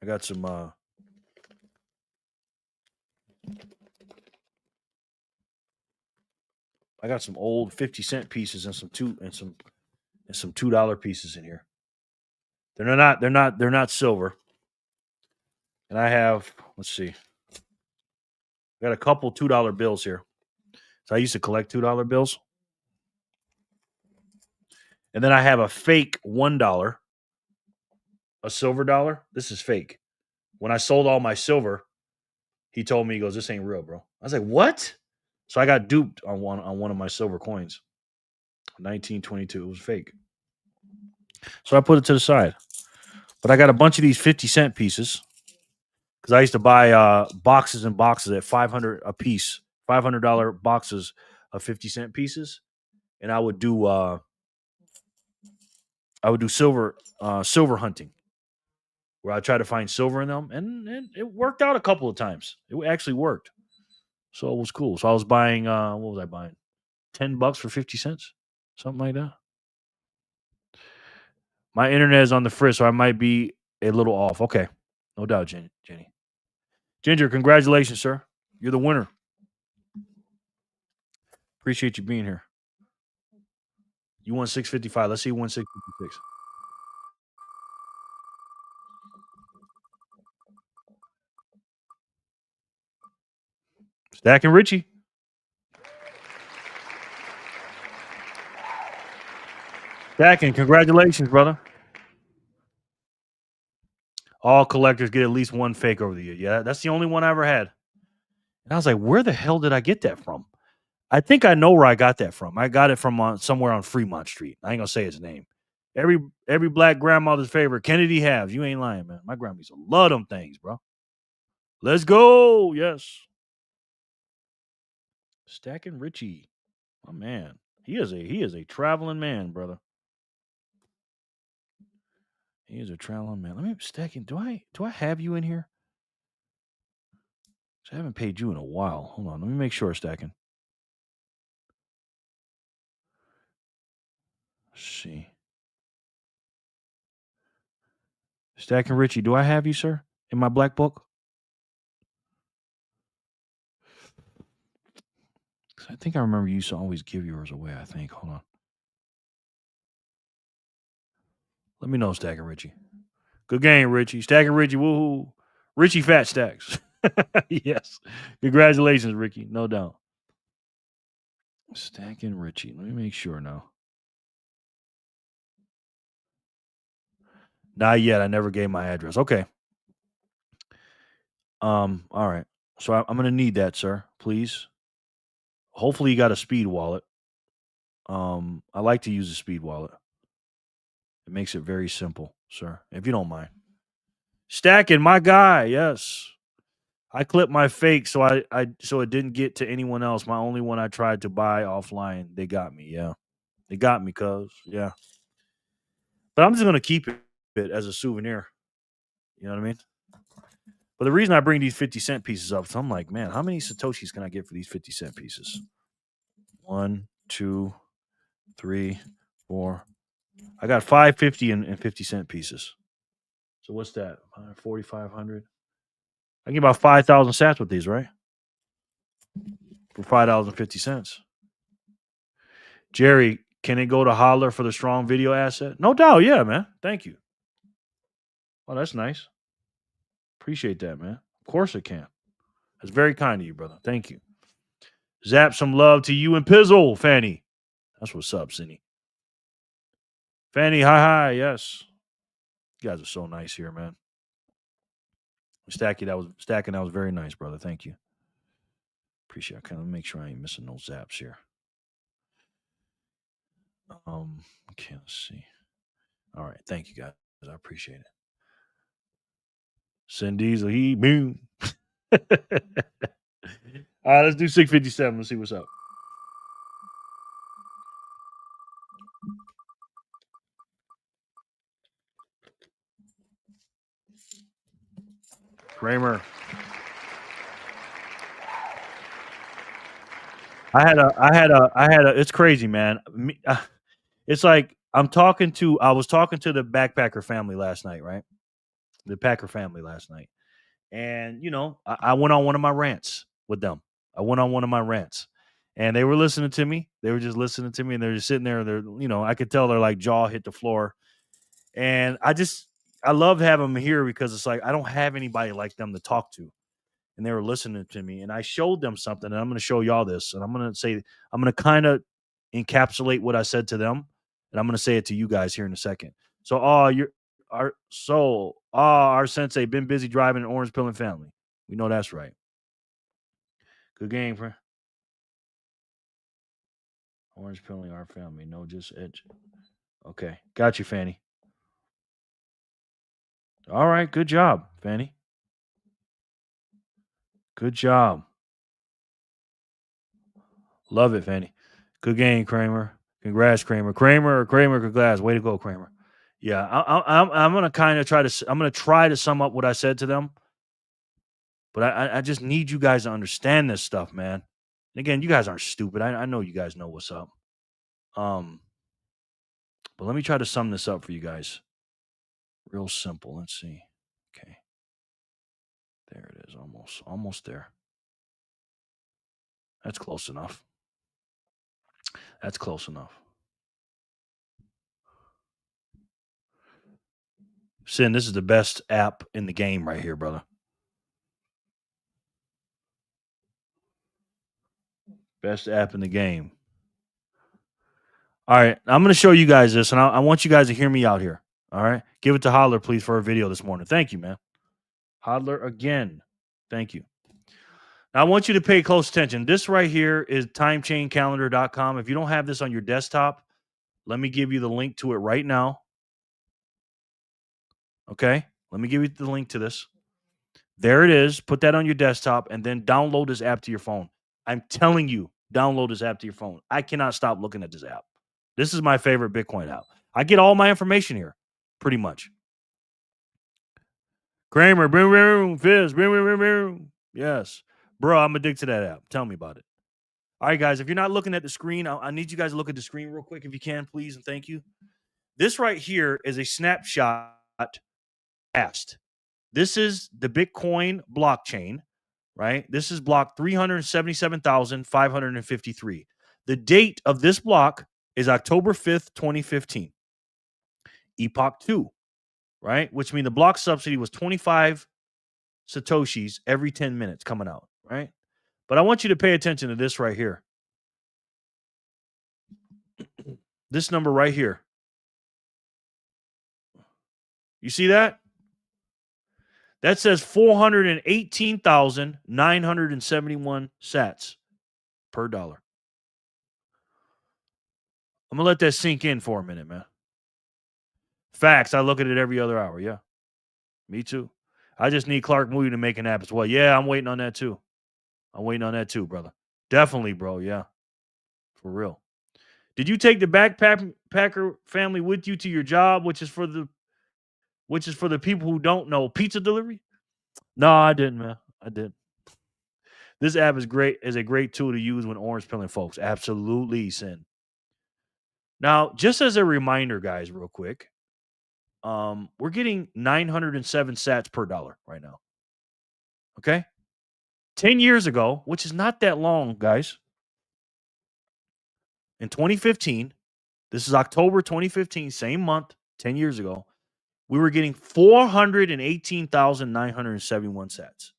I got some old 50-cent pieces and some $2 pieces in here. They're not silver. And I have, let's see. I got a couple $2 bills here. So I used to collect $2 bills. And then I have a fake $1, a silver dollar. This is fake. When I sold all my silver, he told me, he goes, this ain't real, bro. I was like, what? So I got duped on one of my silver coins. 1922. It was fake. So I put it to the side. But I got a bunch of these 50-cent pieces because I used to buy boxes and boxes at $500 a piece, $500 boxes of 50-cent pieces, and I would do silver hunting, where I try to find silver in them, and it worked out a couple of times. It actually worked, so it was cool. So I was buying what was I buying? $10 for 50 cents, something like that. My internet is on the fritz, so I might be a little off. Okay, no doubt, Jenny. Ginger, congratulations, sir. You're the winner. Appreciate you being here. You won 655. Let's see who won 656. Stack and Richie. Stacking, congratulations, brother. All collectors get at least one fake over the year. Yeah, that's the only one I ever had. And I was like, where the hell did I get that from? I think I know where I got that from. I got it from somewhere on Fremont Street. I ain't gonna say his name. Every black grandmother's favorite, Kennedy Halves. You ain't lying, man. My grandma used to love them things, bro. Let's go. Yes. Stacking Richie. My man. He is a traveling man, brother. He is a traveling man. Let me stacking. Do I have you in here? I haven't paid you in a while. Hold on. Let me make sure, stacking. Let's see. Stacking Richie, do I have you, sir, in my black book? I think I remember you used to always give yours away, I think. Hold on. Let me know, Stacking Richie. Good game, Richie. Stacking Richie, woohoo. Richie Fat Stacks. Yes. Congratulations, Ricky. No doubt. Stacking Richie. Let me make sure now. Not yet. I never gave my address. Okay. All right. So I'm gonna need that, sir. Please. Hopefully you got a speed wallet. I like to use a speed wallet. It makes it very simple, sir. If you don't mind. Stacking, my guy, yes. I clipped my fake so so it didn't get to anyone else. My only one I tried to buy offline, they got me, yeah. They got me, cuz, yeah. But I'm just gonna keep it as a souvenir. You know what I mean? But the reason I bring these 50-cent pieces up, so I'm like, man, how many Satoshis can I get for these 50-cent pieces? 1, 2, 3, 4. I got 550 and 50-cent pieces. So what's that? 4,500. I get about 5,000 sats with these, right? For $5.50. Jerry, can it go to Holler for the strong video asset? No doubt, yeah, man. Thank you. Oh, that's nice. Appreciate that, man. Of course it can. That's very kind of you, brother. Thank you. Zap some love to you and Pizzle, Fanny. That's what's up, Cindy. Fanny, hi, yes. You guys are so nice here, man. Stacking, that was very nice, brother. Thank you. Appreciate it. Kind of make sure I ain't missing no zaps here. Okay, let's see. All right, thank you guys. I appreciate it. Cindy's he boom. All right, let's do 657. Let's see what's up. Kramer. It's crazy, man. It's like I was talking to the backpacker family last night, right? The Packer family last night. And, I went on one of my rants with them. And they were listening to me. They were just listening to me and they're just sitting there. I could tell their like jaw hit the floor. And I love having them here because it's like I don't have anybody like them to talk to. And they were listening to me. And I showed them something. And I'm going to show y'all this. And I'm going to kind of encapsulate what I said to them. And I'm going to say it to you guys here in a second. So, our sensei been busy driving an orange pilling family. We know that's right. Good game, friend. Orange pilling our family. No, just edge. Okay. Got you, Fanny. All right. Good job, Fanny. Good job. Love it, Fanny. Good game, Kramer. Congrats, Kramer. Kramer, congrats. Way to go, Kramer. Yeah, I'm gonna kind of try to sum up what I said to them, but I just need you guys to understand this stuff, man. And again, you guys aren't stupid. I know you guys know what's up. But let me try to sum this up for you guys. Real simple. Let's see. Okay, there it is. Almost there. That's close enough. Sin, this is the best app in the game right here, brother. Best app in the game. All right, I'm going to show you guys this, and I want you guys to hear me out here. All right, give it to Hodler, please, for a video this morning. Thank you, man. Hodler again. Thank you. Now, I want you to pay close attention. This right here is timechaincalendar.com. If you don't have this on your desktop, let me give you the link to it right now. Okay, let me give you the link to this. There it is. Put that on your desktop and then download this app to your phone. I'm telling you, download this app to your phone. I cannot stop looking at this app. This is my favorite Bitcoin app. I get all my information here, pretty much. Kramer, boom, boom, Fizz, boom, boom, boom, boom. Yes. Bro, I'm addicted to that app. Tell me about it. All right, guys, if you're not looking at the screen, I need you guys to look at the screen real quick if you can, please, and thank you. This right here is a snapshot past. This is the Bitcoin blockchain, right? This is block 377,553. The date of this block is October 5th, 2015. Epoch 2, right? Which means the block subsidy was 25 Satoshis every 10 minutes coming out, right? But I want you to pay attention to this right here. This number right here. You see that? That says 418,971 sats per dollar. I'm going to let that sink in for a minute, man. Facts. I look at it every other hour. Yeah. Me too. I just need Clark Moody to make an app as well. Yeah, I'm waiting on that too. I'm waiting on that too, brother. Definitely, bro. Yeah. For real. Did you take the backpacker family with you to your job, which is for the people who don't know, pizza delivery? No, I didn't, man. I didn't. This app is a great tool to use when orange pilling folks. Absolutely, Sin. Now, just as a reminder, guys, real quick, we're getting 907 sats per dollar right now. Okay? 10 years ago, which is not that long, guys. In 2015, this is October 2015, same month, 10 years ago, we were getting 418,971 sats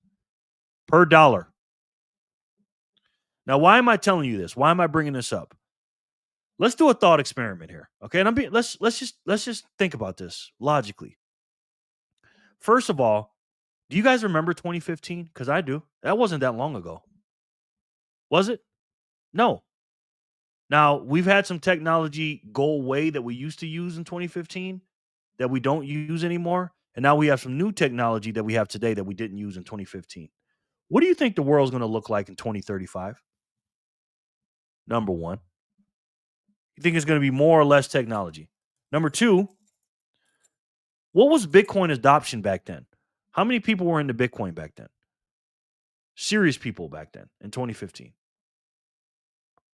per dollar. Now, why am I telling you this? Why am I bringing this up? Let's do a thought experiment here, okay? And let's just think about this logically. First of all, do you guys remember 2015? Because I do. That wasn't that long ago. Was it? No. Now, we've had some technology go away that we used to use in 2015 that we don't use anymore. And now we have some new technology that we have today that we didn't use in 2015. What do you think the world's going to look like in 2035? Number one. You think it's going to be more or less technology? Number two, what was Bitcoin adoption back then? How many people were into Bitcoin back then? Serious people back then in 2015.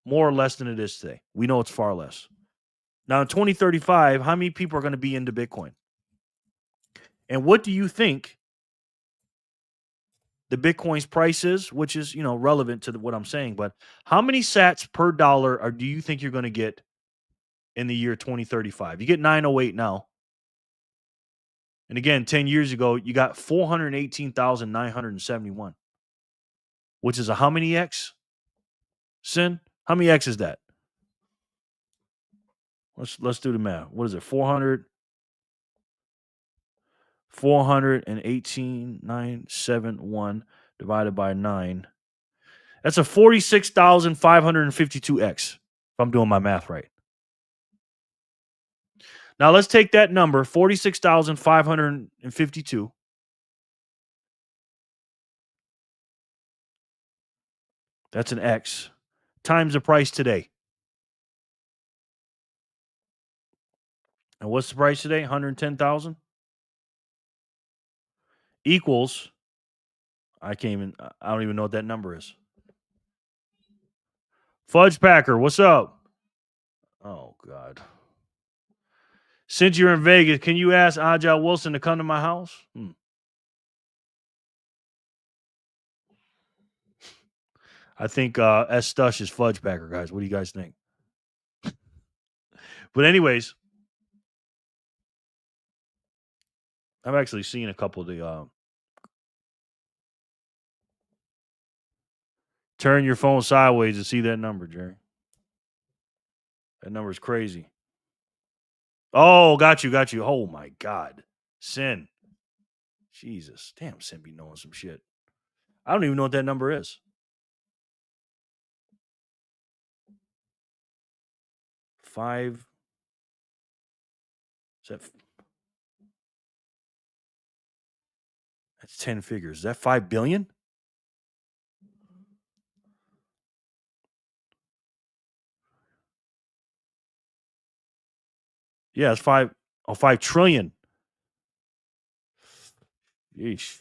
More or less than it is today. We know it's far less. Now in 2035, how many people are going to be into Bitcoin? And what do you think the Bitcoin's price is, which is, relevant to what I'm saying, but how many sats per dollar do you think you're going to get in the year 2035? You get 908 now. And again, 10 years ago, you got 418,971, which is a how many X? Sin? How many X is that? Let's do the math. What is it? 418,971 divided by 9. That's a 46,552X, if I'm doing my math right. Now let's take that number, 46,552. That's an X times the price today. And what's the price today? 110,000 equals, I don't even know what that number is. Fudge Packer, what's up? Oh, God. Since you're in Vegas, can you ask Agile Wilson to come to my house? I think S. Stush is Fudge Packer, guys. What do you guys think? But anyways, I've actually seen a couple of the turn your phone sideways to see that number, Jerry. That number is crazy. Oh, got you. Oh my God. Sin. Jesus. Damn, Sin be knowing some shit. I don't even know what that number is. 5. That's 10 figures. Is that 5 billion? Yeah, it's 5 trillion. Yeesh.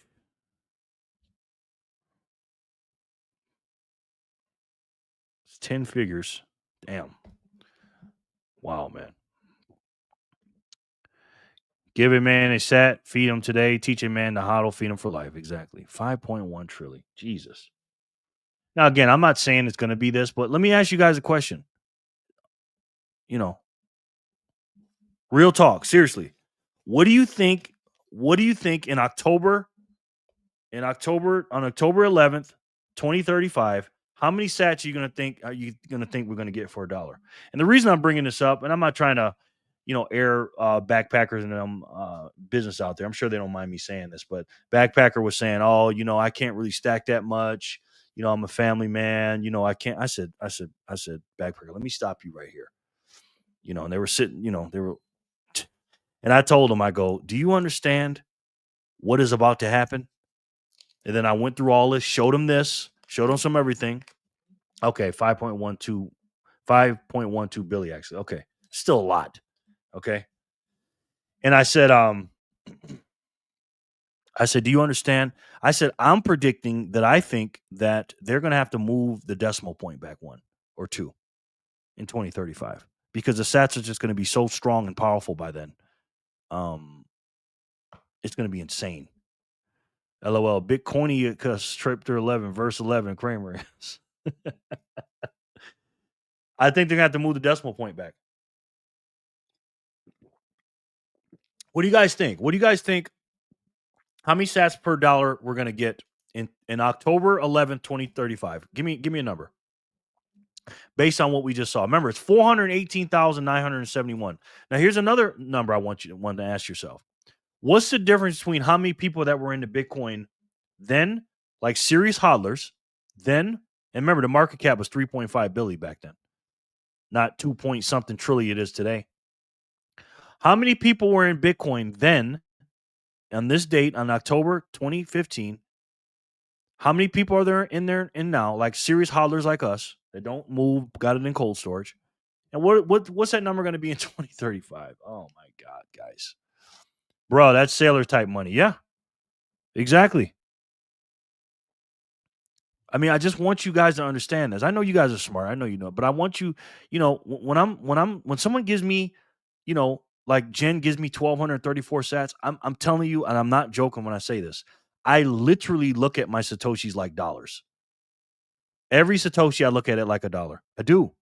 It's 10 figures. Damn. Wow, man. Give a man a sat, feed him today, teach a man to hodl, feed him for life. Exactly. 5.1 trillion. Jesus. Now, again, I'm not saying it's going to be this, but let me ask you guys a question. You know, real talk, seriously. What do you think? What do you think on October 11th, 2035, how many sats are you going to think we're going to get for $1? And the reason I'm bringing this up, and I'm not trying to, air backpackers and them business out there. I'm sure they don't mind me saying this, but backpacker was saying, "Oh, I can't really stack that much. I'm a family man. I can't." I said, backpacker, let me stop you right here. And they were sitting, and I told them, I go, "Do you understand what is about to happen?" And then I went through all this, showed them some everything. Okay, 5.12 billion actually. Okay, still a lot. Okay, and I said, do you understand? I said, I'm predicting that I think that they're going to have to move the decimal point back 1 or 2 in 2035 because the sats are just going to be so strong and powerful by then. It's going to be insane. LOL. Bitcoin because Tripter 11 verse 11 Kramer is. I think they're going to have to move the decimal point back. What do you guys think? How many sats per dollar we're going to get in October 11th, 2035? Give me a number. Based on what we just saw. Remember, it's 418,971. Now, here's another number I want to ask yourself. What's the difference between how many people that were into Bitcoin then, like serious hodlers, then, and remember, the market cap was 3.5 billion back then, not 2 point something trillion it is today. How many people were in Bitcoin then, on this date, on October 2015? How many people are there in now, like serious hodlers like us that don't move, got it in cold storage? And what's that number going to be in 2035? Oh my God, guys. Bro, that's sailor type money. Yeah, exactly. I mean, I just want you guys to understand this. I know you guys are smart. I know you know, but I want you, when someone gives me, like Jen gives me 1,234 sats, I'm telling you, and I'm not joking when I say this. I literally look at my Satoshis like dollars. Every Satoshi, I look at it like $1. I do.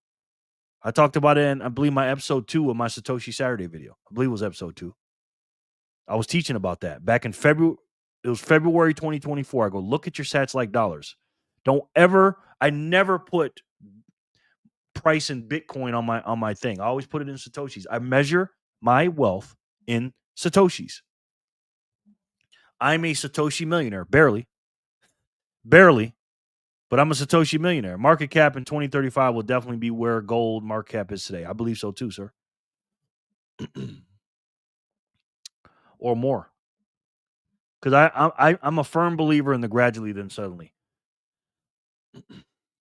I talked about it in, I believe, my episode 2 of my Satoshi Saturday video. I believe it was episode 2. I was teaching about that back in February. It was February 2024. I go, look at your sats like dollars. I never put price in Bitcoin on my thing. I always put it in Satoshis. I measure my wealth in Satoshis. I'm a Satoshi millionaire. Barely. But I'm a Satoshi millionaire. Market cap in 2035 will definitely be where gold market cap is today. I believe so too, sir. Or more. Because I'm a firm believer in the gradually then suddenly.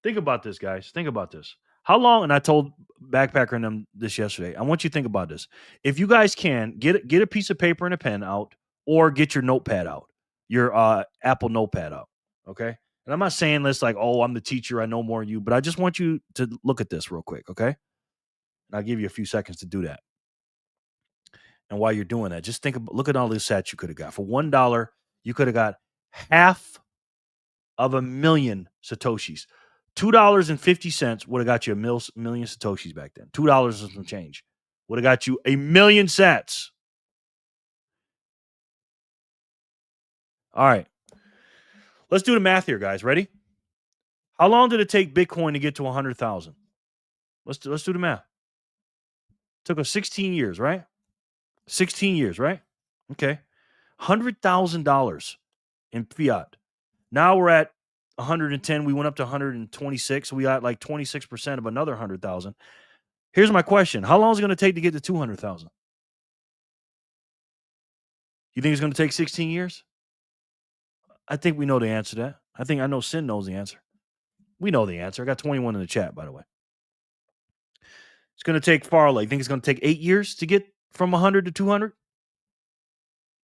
Think about this, guys. Think about this. How long, and I told Backpacker and them this yesterday, I want you to think about this. If you guys can, get a piece of paper and a pen out, or get your notepad out, your Apple notepad out, okay? And I'm not saying this like, oh, I'm the teacher, I know more than you, but I just want you to look at this real quick, okay? And I'll give you a few seconds to do that. And while you're doing that, just look at all the sats you could have got. For $1, you could have got 500,000 Satoshis. $2.50 would have got you a million Satoshis back then. $2 and some change would have got you 1,000,000 sats. All right. Let's do the math here, guys. Ready? How long did it take Bitcoin to get to 100,000? Let's do the math. Took us 16 years, right? 16 years, right? Okay. $100,000 in fiat. Now we're at 110. We went up to 126. We got like 26% of another 100,000. Here's my question. How long is it going to take to get to 200,000? You think it's going to take 16 years? I think we know the answer to that. I know Sin knows the answer. We know the answer. I got 21 in the chat, by the way. It's going to take Farley. You think it's going to take 8 years to get from 100 to 200?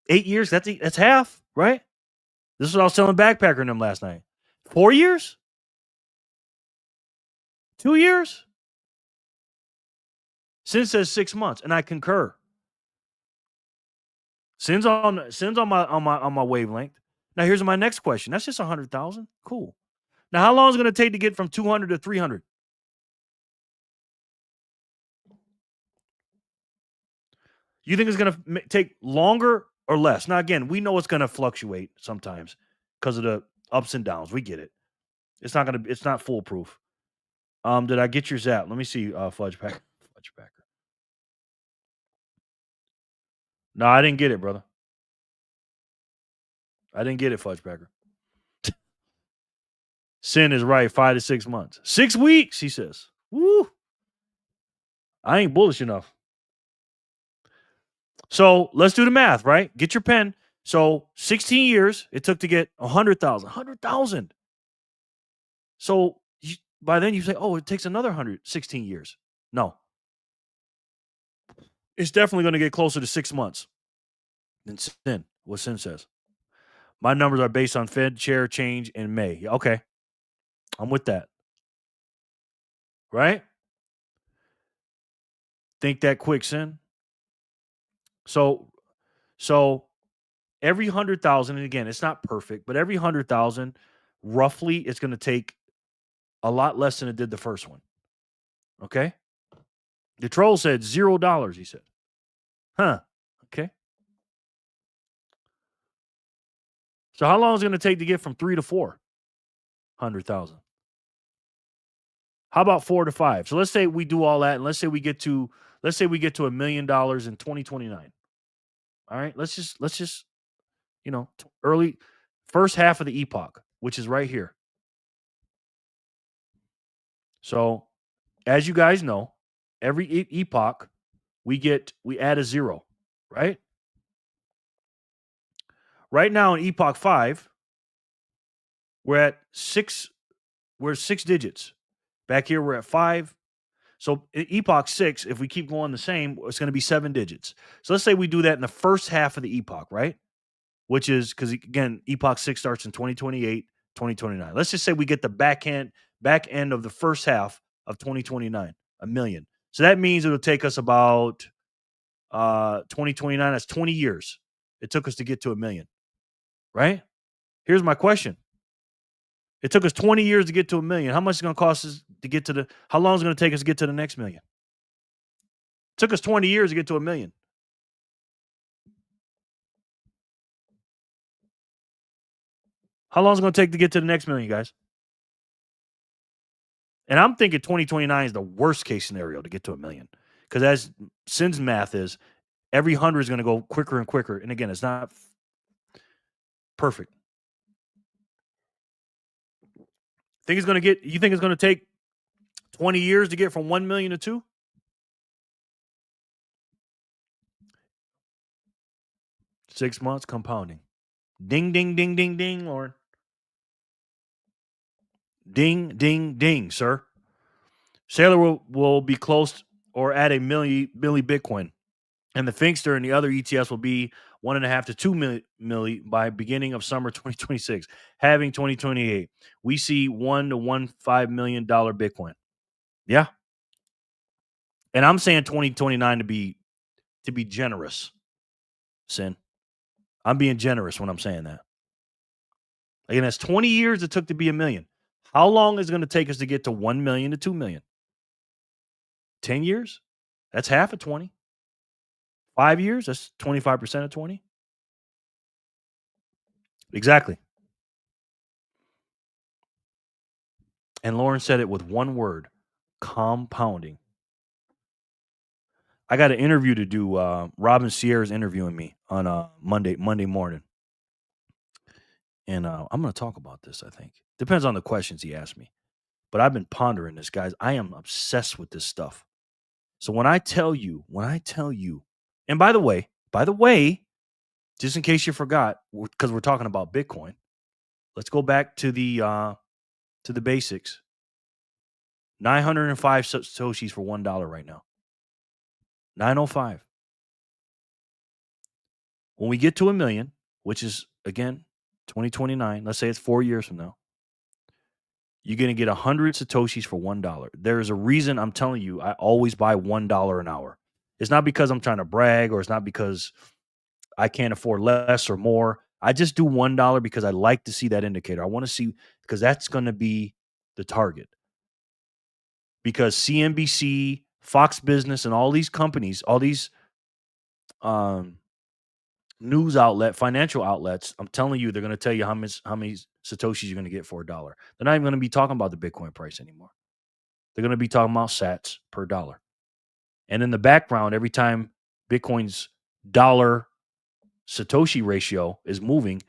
8 years? That's half, right? This is what I was telling Backpacker and them last night. 4 years? 2 years? Sin says 6 months, and I concur. Sin's on my wavelength. Now here's my next question. That's just 100,000. Cool. Now how long is it going to take to get from 200 to 300? You think it's going to take longer or less? Now again, we know it's going to fluctuate sometimes because of the ups and downs. We get it. It's not foolproof. Did I get your zap? Let me see. Fudge Packer. No, I didn't get it, brother. I didn't get it, Fudge Packer. Sin is right. 5 to 6 months. 6 weeks, he says. Woo. I ain't bullish enough. So let's do the math, right? Get your pen. So 16 years it took to get 100,000. 100,000. So by then you say, oh, it takes another 116 years. No. It's definitely going to get closer to 6 months than Sin, what Sin says. My numbers are based on Fed chair change in May. Okay. I'm with that. Right? Think that quick, Sin. So every 100,000, and again, it's not perfect, but every 100,000, roughly, it's going to take a lot less than it did the first one. Okay? The troll said $0, he said. Huh. Okay. So how long is it going to take to get from 3 to 400,000? How about 4 to 5? So let's say we do all that, and let's say we get to $1 million in 2029. All right, let's just early first half of the epoch, which is right here. So as you guys know, every epoch we add a 0, right? Right now in epoch 5, we're at 6. We're 6 digits. Back here we're at 5. So epoch 6, if we keep going the same, it's going to be 7 digits. So let's say we do that in the first half of the epoch, right? Which is because again, epoch 6 starts in 2028, 2029. Let's just say we get the back end of the first half of 2029, $1 million. So that means it'll take us about 2029. That's 20 years. It took us to get to $1 million, right? Here's my question. It took us 20 years to get to $1 million. How much is it going to cost us to get to how long is it going to take us to get to the next million? It took us 20 years to get to $1 million. How long is it going to take to get to the next million, guys? And I'm thinking 2029 is the worst case scenario to get to $1 million. Because as Sin's math is, every 100 is going to go quicker and quicker. And again, it's not perfect. You think it's going to take 20 years to get from 1 million to 2? Six months compounding. Ding, ding, ding, ding, ding, Lauren. Ding, ding, ding, sir. Sailor will be close or at a milli Bitcoin. And the Finkster and the other ETFs will be 1.5 to 2 milli by beginning of summer 2026. Having 2028. We see $1 to $1.5 million Bitcoin. Yeah. And I'm saying 2029 to be generous, Sin. I'm being generous when I'm saying that. Again, that's 20 years it took to be $1 million. How long is it going to take us to get to 1 million to 2 million? 10 years? That's half of 20. 5 years? That's 25% of 20. Exactly. And Lauren said it with one word: compounding. I got an interview to do. Robin Sierra's interviewing me on Monday morning, and I'm going to talk about this. I think depends on the questions he asked me, but I've been pondering this, guys. I am obsessed with this stuff. So when I tell you, and by the way, just in case you forgot, because we're talking about Bitcoin, let's go back to the basics. 905 Satoshis for $1 right now. 905. When we get to 1 million, which is again 2029, let's say it's 4 years from now, you're going to get 100 Satoshis for $1. There's a reason I'm telling you I always buy $1 an hour. It's not because I'm trying to brag, or it's not because I can't afford less or more. I just do $1 because I like to see that indicator. I want to see, because that's going to be the target. Because CNBC, Fox Business, and all these companies, all these news outlet, financial outlets, I'm telling you, they're going to tell you how many Satoshis you're going to get for $1. They're not even going to be talking about the Bitcoin price anymore. They're going to be talking about sats per dollar. And in the background, every time Bitcoin's dollar Satoshi ratio is moving,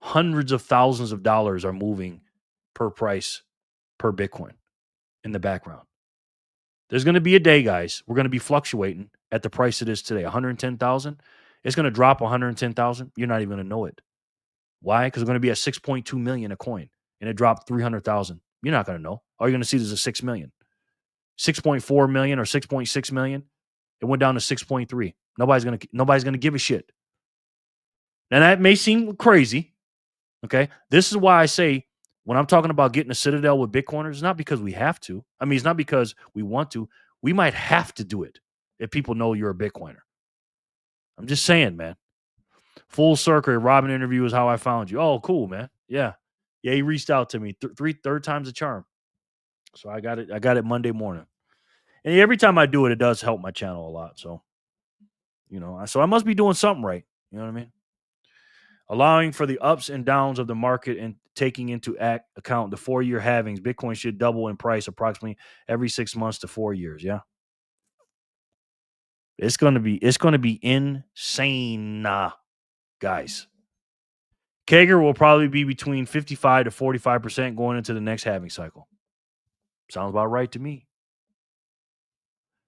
hundreds of thousands of dollars are moving per price per Bitcoin in the background. There's going to be a day, guys, we're going to be fluctuating at the price it is today, 110,000. It's going to drop 110,000. You're not even going to know it. Why? Because we're going to be at 6.2 million a coin, and it dropped 300,000. You're not going to know. All you're going to see is a 6 million, 6.4 million or 6.6 million. It went down to 6.3. Nobody's going to give a shit. And that may seem crazy. Okay. This is why I say, when I'm talking about getting a citadel with Bitcoiners, it's not because we have to. I mean, it's not because we want to. We might have to do it if people know you're a Bitcoiner. I'm just saying, man. Full circle, Robin interview is how I found you. Oh, cool, man. Yeah. Yeah, he reached out to me. Third time's a charm. So I got it Monday morning. And every time I do it, it does help my channel a lot. So, so I must be doing something right. You know what I mean? Allowing for the ups and downs of the market and taking into account the 4-year halvings, Bitcoin should double in price approximately every 6 months to 4 years. Yeah. It's going to be insane, guys. Kager will probably be between 55 to 45% going into the next halving cycle. Sounds about right to me.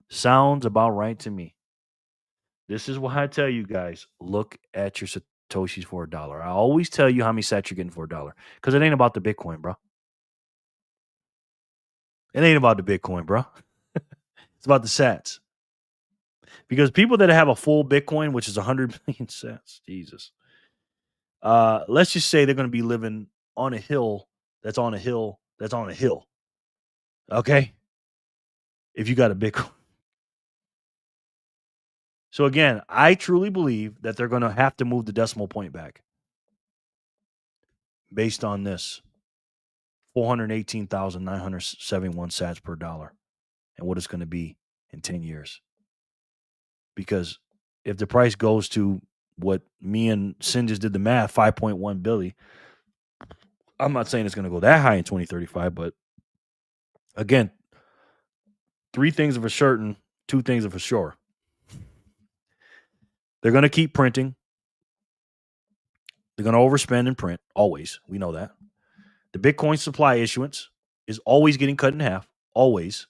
Sounds about right to me. This is why I tell you guys, look at your Satoshis for $1. I always tell you how many sats you're getting for $1, because it ain't about the Bitcoin, bro. It ain't about the Bitcoin, bro. It's about the sats. Because people that have a full Bitcoin, which is 100 million sats, Jesus. Let's just say they're going to be living on a hill that's on a hill that's on a hill. Okay? If you got a Bitcoin. So again, I truly believe that they're going to have to move the decimal point back based on this 418,971 sats per dollar and what it's going to be in 10 years. Because if the price goes to what me and Sin just did the math, 5.1 billion, I'm not saying it's going to go that high in 2035, but again, 3 things are for certain, 2 things are for sure. They're going to keep printing. They're going to overspend and print, always. We know that. The Bitcoin supply issuance is always getting cut in half, always.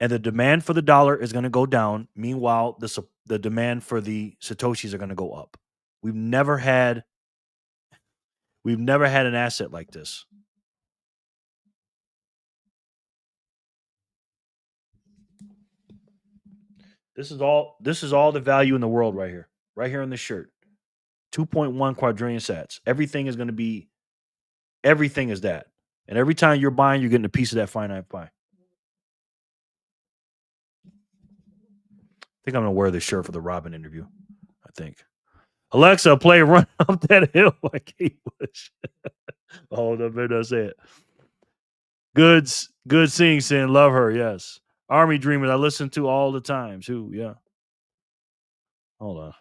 And the demand for the dollar is going to go down. Meanwhile, the demand for the Satoshis are going to go up. We've never had an asset like this. This is all the value in the world right here. Right here in this shirt. 2.1 quadrillion sats. Everything is that. And every time you're buying, you're getting a piece of that finite pie. I think I'm going to wear this shirt for the Robin interview. I think. Alexa, play Run Up That Hill by Kate Bush. Oh, I better not say it. Good seeing Sin. Love her, yes. Army Dreamers, I listen to all the time, too. Yeah. Hold on.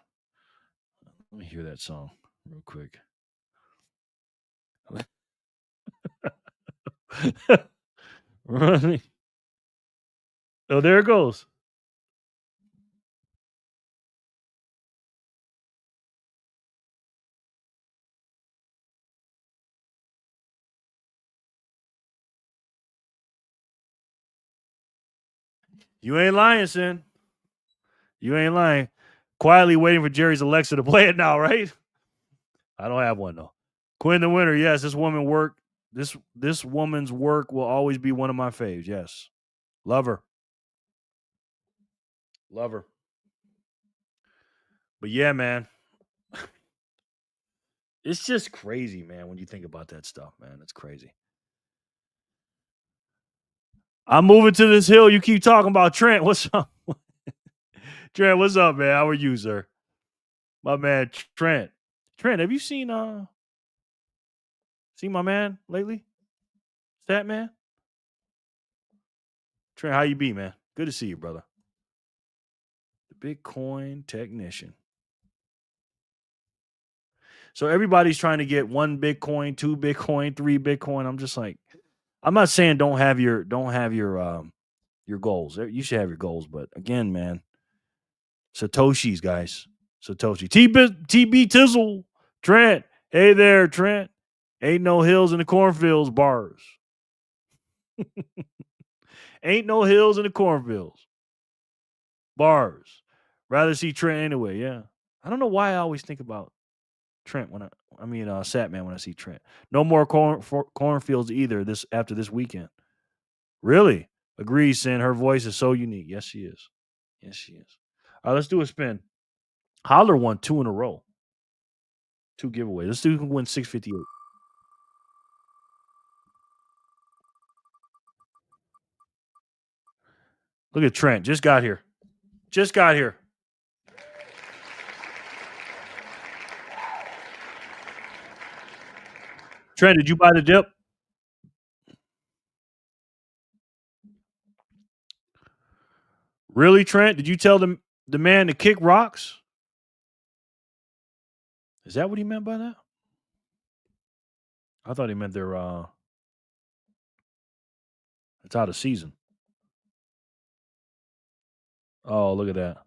Let me hear that song real quick. Oh, there it goes. You ain't lying, Sin. You ain't lying. Quietly waiting for Jerry's Alexa to play it now, right? I don't have one though. Quinn the Winner, yes. This woman's work will always be one of my faves. Yes. Love her. Love her. But yeah, man. It's just crazy, man, when you think about that stuff, man. It's crazy. I'm moving to this hill. You keep talking about Trent. What's up? Trent, what's up, man? How are you, sir? My man, Trent. Trent, have you seen my man lately? Stat man? Trent, how you be, man? Good to see you, brother. The Bitcoin technician. So everybody's trying to get 1 Bitcoin, 2 Bitcoin, 3 Bitcoin. I'm just like, I'm not saying don't have your goals. You should have your goals, but again, man, Satoshi's, guys. Satoshi. TB Tizzle. Trent. Hey there, Trent. Ain't no hills in the cornfields, bars. Ain't no hills in the cornfields. Bars. Rather see Trent anyway, yeah. I don't know why I always think about Trent Satman when I see Trent. No more cornfields either after this weekend. Really? Agrees, Sin. Her voice is so unique. Yes, she is. Yes, she is. All right, let's do a spin. Holler won 2 in a row. 2 giveaways. Let's do who can win 658. Look at Trent. Just got here. Trent, did you buy the dip? Really, Trent? Did you tell the man to kick rocks? Is that what he meant by that? I thought he meant they're it's out of season. Oh, look at that.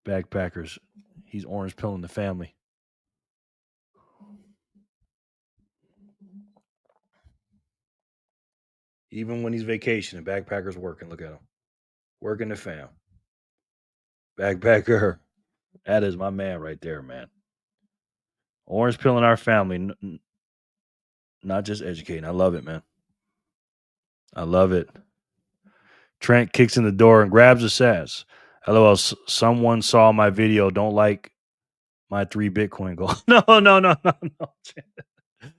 Backpackers. He's orange pilling the family. Even when he's vacationing, backpackers working. Look at him. Working the fam. Backpacker. That is my man right there, man. Orange pilling our family. Not just educating. I love it, man. I love it. Trent kicks in the door and grabs the sass. LOL, someone saw my video. Don't like my 3 Bitcoin goal. No. No.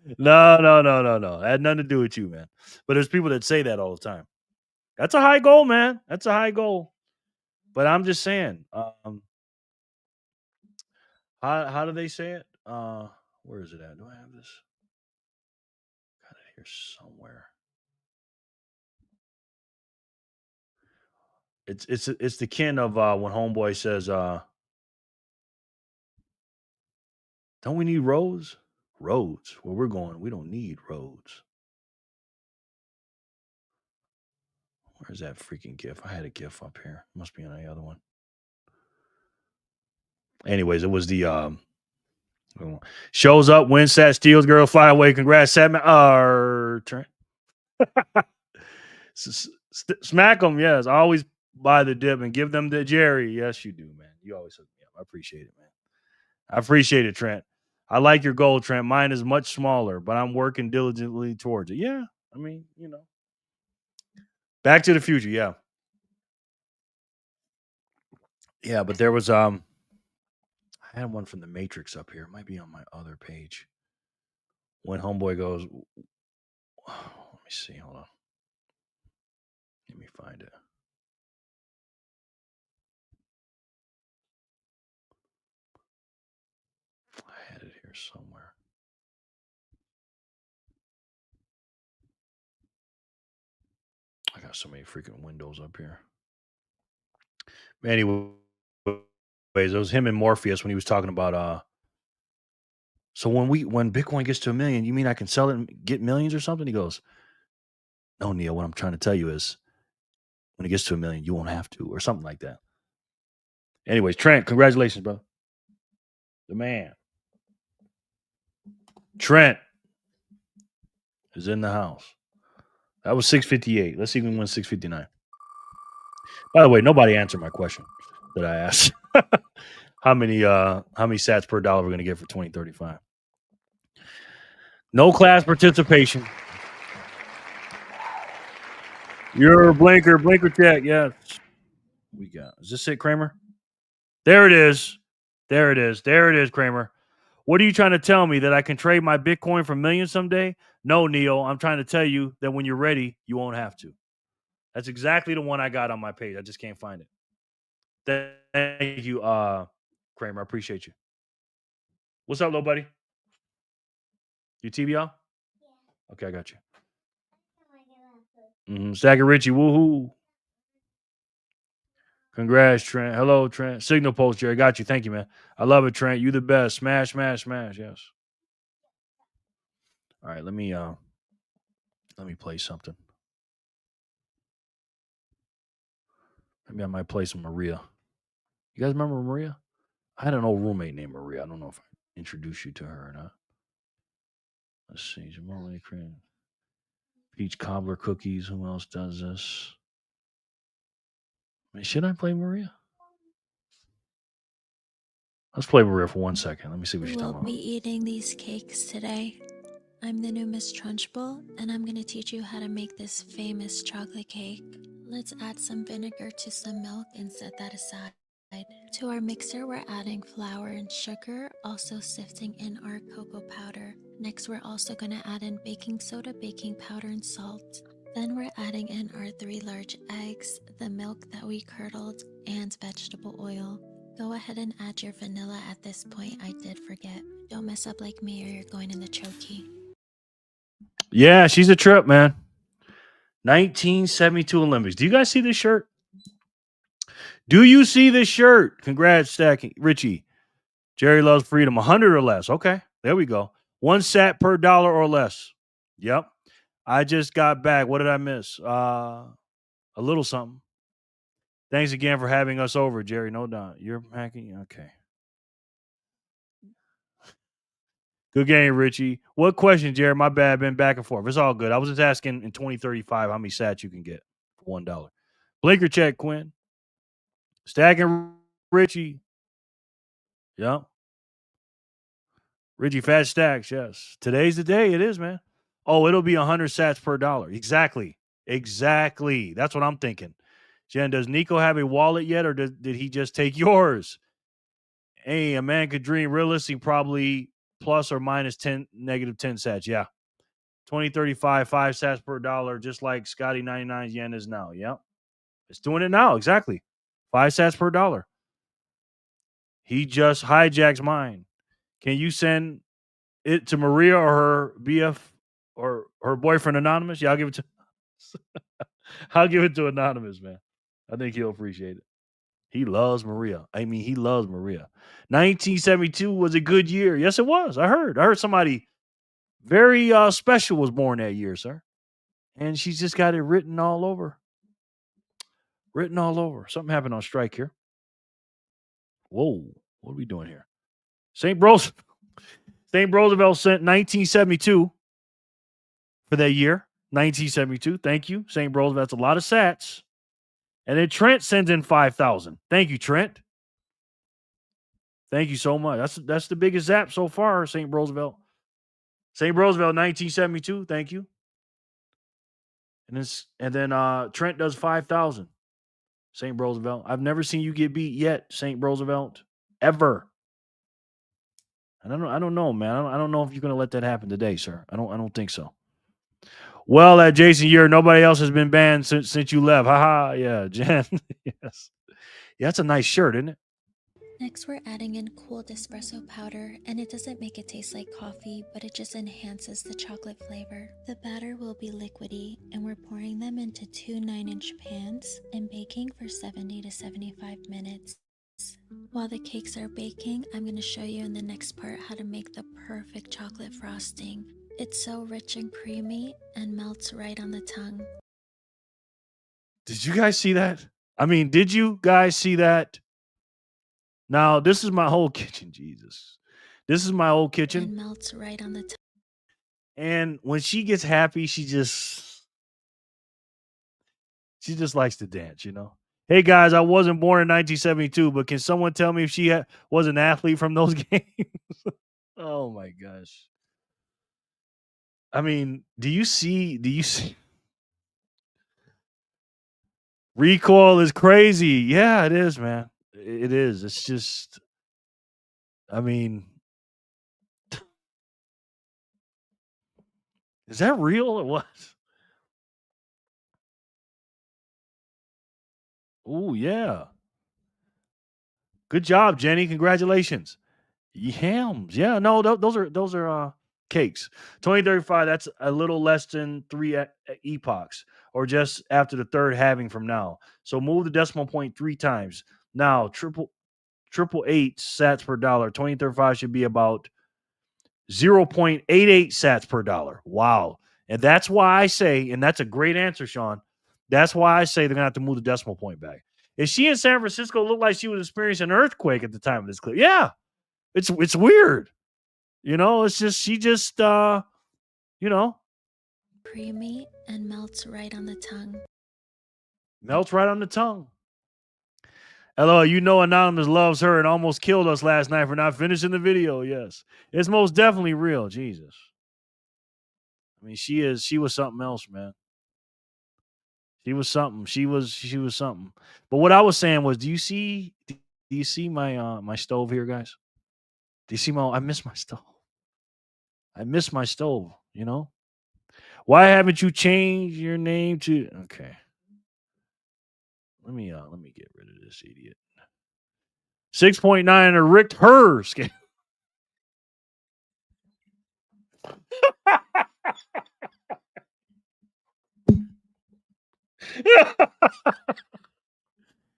It had nothing to do with you, man. But there's people that say that all the time. That's a high goal, man. That's a high goal. But I'm just saying, how do they say it? Where is it at? Do I have this? Got it here somewhere. It's the kin of when Homeboy says, don't we need roads? Roads. Where we're going, we don't need roads. Where's that freaking GIF? I had a GIF up here. Must be on the other one. Anyways, it was the shows up, wins, sat, steals, girl, fly away. Congrats, Satman. Trent. Smack them, yes. I always buy the dip and give them to Jerry. Yes, you do, man. You always hook me up. I appreciate it, man. I appreciate it, Trent. I like your goal, Trent. Mine is much smaller, but I'm working diligently towards it. Yeah, I mean, Back to the Future, yeah. Yeah, but there was I had one from the Matrix up here. It might be on my other page. When Homeboy goes, let me see, hold on. Let me find it. I had it here somewhere. I got so many freaking windows up here. Anyways, it was him and Morpheus when he was talking about so when Bitcoin gets to 1 million, you mean I can sell it and get millions or something? He goes, no, Neil, what I'm trying to tell you is when it gets to 1 million, you won't have to, or something like that. Anyways, Trent, congratulations, bro. The man. Trent is in the house. That was 658. Let's see if we win 659. By the way, nobody answered my question that I asked. How many sats per dollar we're going to get for 2035? No class participation. Your blinker check. Yes. We got. Is this it, Kramer? There it is. There it is, Kramer. What are you trying to tell me? That I can trade my Bitcoin for millions someday? No, Neo. I'm trying to tell you that when you're ready, you won't have to. That's exactly the one I got on my page. I just can't find it. Thank you, Kramer. I appreciate you. What's up, little buddy? You TBL? Yeah. Okay, I got you. Stagger Richie, woohoo. Congrats, Trent. Hello, Trent. Signal post, Jerry. Got you. Thank you, man. I love it, Trent. You the best. Smash, smash, smash. Yes. All right, let me play something. Maybe I might play some Maria. You guys remember Maria? I had an old roommate named Maria. I don't know if I introduced you to her or not. Let's see. Jamal cream. Peach cobbler cookies. Who else does this? I mean, should I play Maria? Let's play Maria for 1 second. Let me see what she's talking about. We'll be eating these cakes today. I'm the new Miss Trunchbull, and I'm gonna teach you how to make this famous chocolate cake. Let's add some vinegar to some milk and set that aside. To our mixer, we're adding flour and sugar, also sifting in our cocoa powder. Next, we're also gonna add in baking soda, baking powder, and salt. Then we're adding in our 3 large eggs, the milk that we curdled, and vegetable oil. Go ahead and add your vanilla at this point. I did forget. Don't mess up like me or you're going in the chokey. Yeah, she's a trip, man. 1972 Olympics. Do you guys see this shirt? Do you see this shirt? Congrats, Stacking Richie. Jerry loves freedom. 100 or less. Okay, there we go. 1 sat per dollar or less. Yep. I just got back. What did I miss? A little something. Thanks again for having us over, Jerry. No doubt. You're hacking? Okay. Good game, Richie. What question, Jerry? My bad. Been back and forth. It's all good. I was just asking in 2035 how many sats you can get for $1. Blinker check, Quinn. Stacking Richie. Yep. Richie, fat stacks. Yes. Today's the day. It is, man. Oh, it'll be 100 sats per dollar. Exactly. That's what I'm thinking. Jen, does Nico have a wallet yet, or did he just take yours? Hey, a man could dream. Realistic, probably plus or minus 10, negative 10 sats. Yeah. 2035, 5 sats per dollar, just like Scotty 99 yen is now. Yep. It's doing it now. Exactly. 5 sats per dollar. He just hijacks mine. Can you send it to Maria or her BF or her boyfriend Anonymous? Yeah, I'll give it to Anonymous, man. I think he'll appreciate it. He loves Maria. He loves Maria. 1972 was a good year. Yes, it was. I heard somebody very special was born that year, sir. And she's just got it written all over. Something happened on strike here. Whoa. What are we doing here? St. Roosevelt sent 1972 for that year. 1972. Thank you. St. Roosevelt. That's a lot of sats. And then Trent sends in 5,000. Thank you, Trent. Thank you so much. That's the biggest zap so far, St. Roosevelt. St. Roosevelt, 1972. Thank you. And then Trent does 5,000. St. Roosevelt. I've never seen you get beat yet, St. Roosevelt. Ever. And I don't know, man. I don't know if you're gonna let that happen today, sir. I don't think so. Well, at Jason Year, nobody else has been banned since you left. Haha. Yeah, Jen. Yes. Yeah, that's a nice shirt, isn't it? Next, we're adding in cooled espresso powder, and it doesn't make it taste like coffee, but it just enhances the chocolate flavor. The batter will be liquidy, and we're pouring them into 2 9-inch pans and baking for 70 to 75 minutes. While the cakes are baking, I'm going to show you in the next part how to make the perfect chocolate frosting. It's so rich and creamy and melts right on the tongue. Did you guys see that? Did you guys see that? Now, this is my whole kitchen, Jesus. This is my old kitchen. And melts right on the tongue. And when she gets happy, she just She just likes to dance, you know. Hey guys, I wasn't born in 1972, but can someone tell me if she was an athlete from those games? Oh my gosh. I mean, do you see recoil is crazy. Yeah, it is, man. It is. It's just I mean, is that real or what? Oh, yeah. Good job, Jenny. Congratulations. Yams. Yeah, no, those are cakes. 2035, that's a little less than 3 epochs or just after the third halving from now. So move the decimal point 3 times. Now, triple eight sats per dollar. 2035 should be about 0.88 sats per dollar. Wow. And that's why I say, and that's a great answer, Sean. That's why I say they're going to have to move the decimal point back. If she in San Francisco looked like she was experiencing an earthquake at the time of this clip, yeah, it's weird. You know, it's just, she just, you know, Creamy and melts right on the tongue. melts right on the tongue. Hello, you know Anonymous loves her and almost killed us last night for not finishing the video. Yes. It's most definitely real. Jesus. I mean, she was something else, man. She was something. She was something. But what I was saying was, do you see my my stove here, guys? Do you see I miss my stove. I miss my stove, you know? Why haven't you changed your name to okay. Let me get rid of this idiot. 6.9 a Richter scale.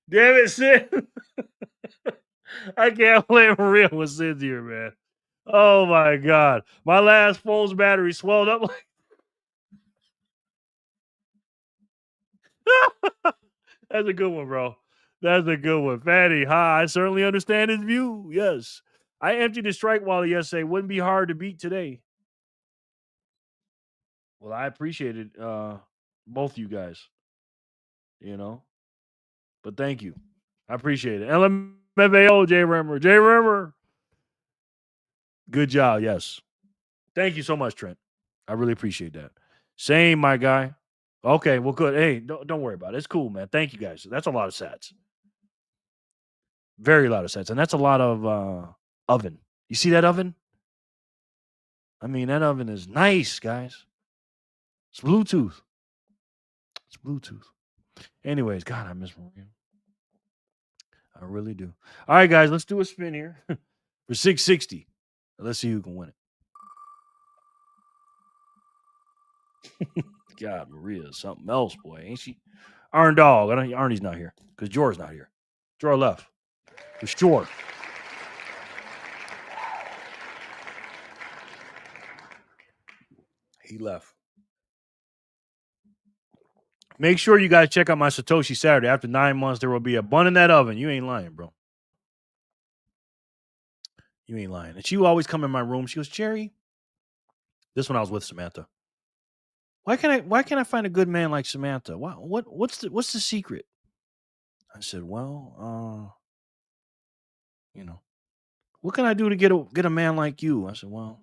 Damn it, Sid. I can't play for real with Sid's here, man. Oh my god. My last phone's battery swelled up like that's a good one, bro. That's a good one. Fatty, hi. I certainly understand his view. Yes. I emptied the strike wallet yesterday. Wouldn't be hard to beat today. Well, I appreciated both you guys. You know. But thank you. I appreciate it. LMFAO, J Rimmer. J Rimmer. Good job. Yes. Thank you so much, Trent. I really appreciate that. Same, my guy. Okay, well, good. Hey, don't worry about it. It's cool, man. Thank you guys. That's a lot of sats. Very lot of sats. And that's a lot of oven. You see that oven? I mean, that oven is nice, guys. It's Bluetooth. It's Bluetooth. Anyways, God, I miss Maria. I really do. All right, guys, let's do a spin here for 660. Let's see who can win it. God, Maria is something else, boy, ain't she? Iron Dog. Arnie's not here because Jor's not here. Jor left for sure. He left. Make sure you guys check out my Satoshi Saturday. After 9 months, there will be a bun in that oven. You ain't lying, bro. You ain't lying. And she would always come in my room. She goes, Jerry. This one I was with Samantha. Why can't I find a good man like Samantha? What's the secret? I said, well, you know, what can I do to get a man like you? I said, well,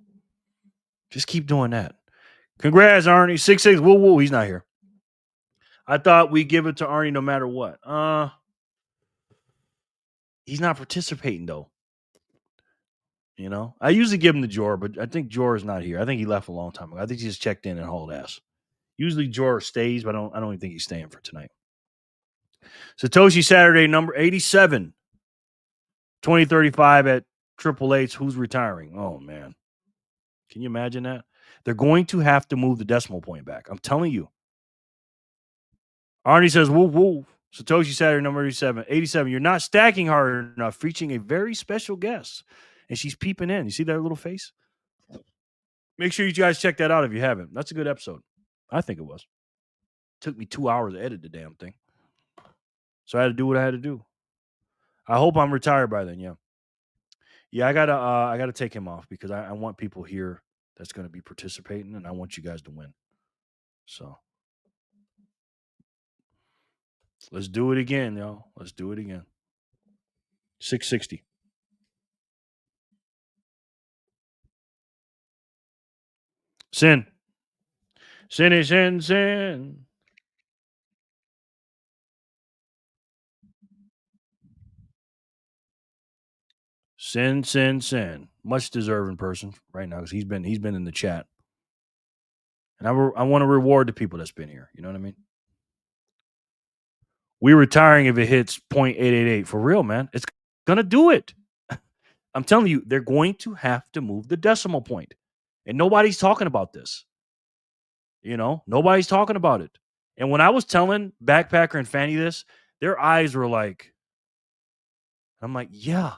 just keep doing that. Congrats, Arnie. 6'6". Woo woo. He's not here. I thought we'd give it to Arnie no matter what. He's not participating though. You know, I usually give him to Jor, but I think Jor is not here. I think he left a long time ago. I think he just checked in and hauled ass. Usually Jor stays, but I don't even think he's staying for tonight. Satoshi Saturday number 87, 2035 at Triple H's. Who's retiring? Oh man, can you imagine that? They're going to have to move the decimal point back. I'm telling you. Arnie says, woo woo. Satoshi Saturday number 87. You're not stacking hard enough, featuring a very special guest. And she's peeping in. You see that little face? Make sure you guys check that out if you haven't. That's a good episode. I think it was. Took me 2 hours to edit the damn thing. So I had to do what I had to do. I hope I'm retired by then, yeah. Yeah, I gotta take him off because I want people here that's gonna be participating and I want you guys to win. So Let's do it again, y'all. Let's do it again. 660. Sin. Sin. Sin. Much deserving person right now because he's been in the chat. And I want to reward the people that's been here. You know what I mean? We're retiring if it hits 0.888. For real, man. It's going to do it. I'm telling you, they're going to have to move the decimal point. And nobody's talking about this. You know, nobody's talking about it. And when I was telling Backpacker and Fanny this, their eyes were like, I'm like, yeah,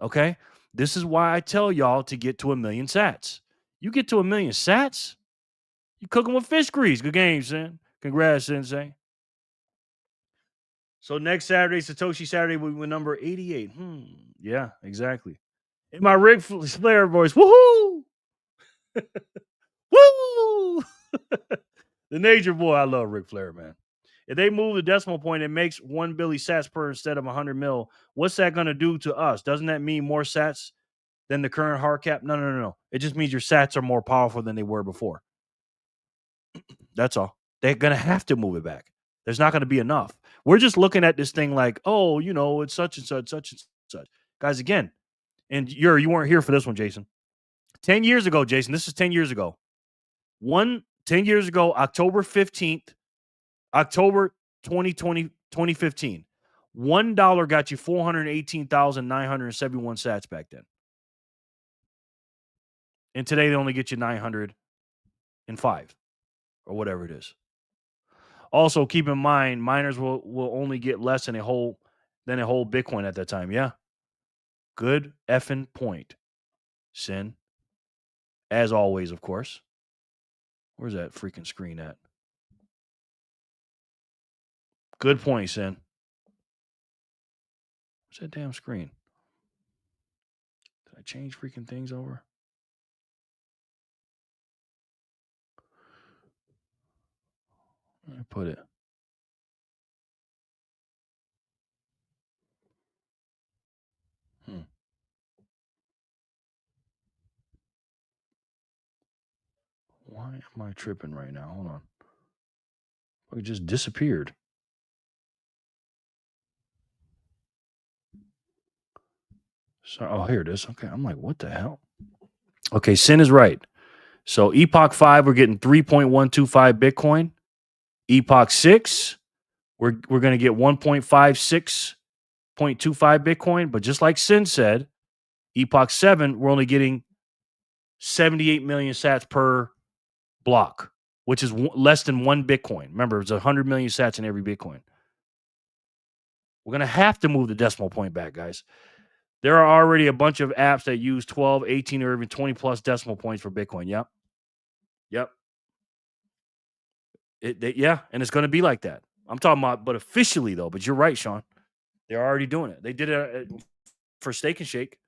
okay. This is why I tell y'all to get to 1 million sats. You get to 1 million sats, you cooking with fish grease. Good game, Sin. Congrats, Sensei. So next Saturday, Satoshi Saturday, we win number 88. Yeah, exactly. In my Ric Flair voice, woohoo! Woo! The Nature Boy, I love Ric Flair, man. If they move the decimal point, it makes 1 billion sats per instead of 100 mil. What's that going to do to us? Doesn't that mean more sats than the current hard cap? No. It just means your sats are more powerful than they were before. That's all. They're going to have to move it back. There's not going to be enough. We're just looking at this thing like, oh, you know, it's such and such. Guys, again, and you weren't here for this one, Jason. 10 years ago, Jason, this is 10 years ago. 10 years ago, October 15th, October 2015. $1 got you 418,971 sats back then. And today they only get you 905 or whatever it is. Also, keep in mind, miners will only get less than a whole Bitcoin at that time. Yeah. Good effing point, Sin. As always, of course. Where's that freaking screen at? Good point, Sin. Where's that damn screen? Did I change freaking things over? Where did I put it? Why am I tripping right now? Hold on. It just disappeared. So, here it is. Okay, I'm like, what the hell? Okay, Sin is right. So Epoch 5, we're getting 3.125 Bitcoin. Epoch 6, we're going to get 1.56.25 Bitcoin. But just like Sin said, Epoch 7, we're only getting 78 million sats per block, which is less than 1 Bitcoin. Remember, it's 100 million sats in every Bitcoin. We're going to have to move the decimal point back, guys. There are already a bunch of apps that use 12, 18, or even 20 plus decimal points for Bitcoin. Yep. Yeah, and it's going to be like that. I'm talking about, but officially, though. But you're right, Sean. They're already doing it. They did it for Steak and Shake.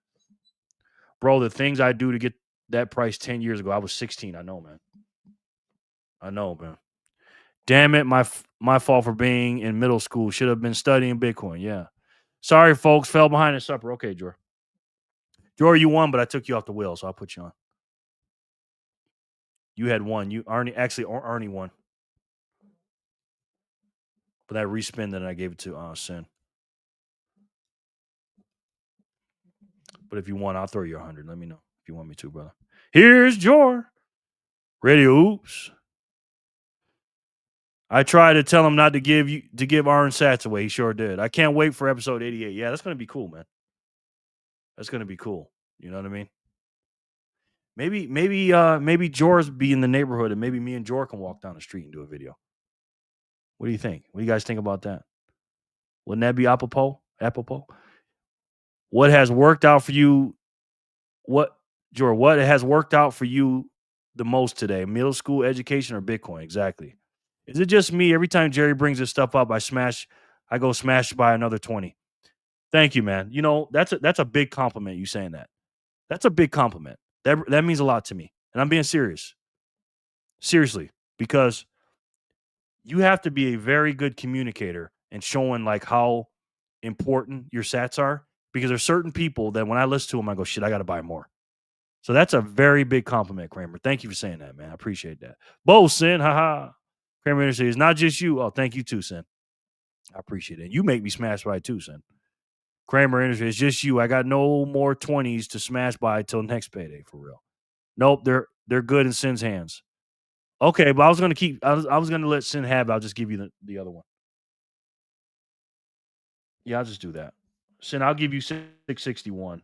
Bro, the things I do to get that price 10 years ago, I was 16. I know, man. Damn it, my fault for being in middle school. Should have been studying Bitcoin. Yeah. Sorry, folks. Fell behind in supper. Okay, Jor. Jor, you won, but I took you off the wheel, so I'll put you on. You had one. Arnie won. But that respin that I gave it to Sin. But if you want, I'll throw you 100. Let me know if you want me to, brother. Here's Jor. Radio Oops. I tried to tell him not to give orange sats away. He sure did. I can't wait for episode 88. Yeah, that's gonna be cool, man. That's gonna be cool. You know what I mean? Maybe Jor's be in the neighborhood, and maybe me and Jor can walk down the street and do a video. What do you think? What do you guys think about that? Wouldn't that be apropos? What has worked out for you? What has worked out for you the most today? Middle school education or Bitcoin? Exactly. Is it just me? Every time Jerry brings this stuff up, I go smash by another 20. Thank you, man. You know, that's a big compliment, you saying that. That's a big compliment. That means a lot to me. And I'm being serious. Seriously, because you have to be a very good communicator and showing like how important your sats are, because there's certain people that when I listen to them, I go, shit, I got to buy more. So that's a very big compliment, Kramer. Thank you for saying that, man. I appreciate that. Bo, Sin, haha. Kramer Energy, it's not just you. Oh, thank you too, Sin. I appreciate it. You make me smash by too, Sin. Kramer Energy, it's just you. I got no more 20s to smash by till next payday, for real. Nope, they're good in Sin's hands. Okay, but I was gonna let Sin have it. I'll just give you the other one. Yeah, I'll just do that. Sin, I'll give you 661.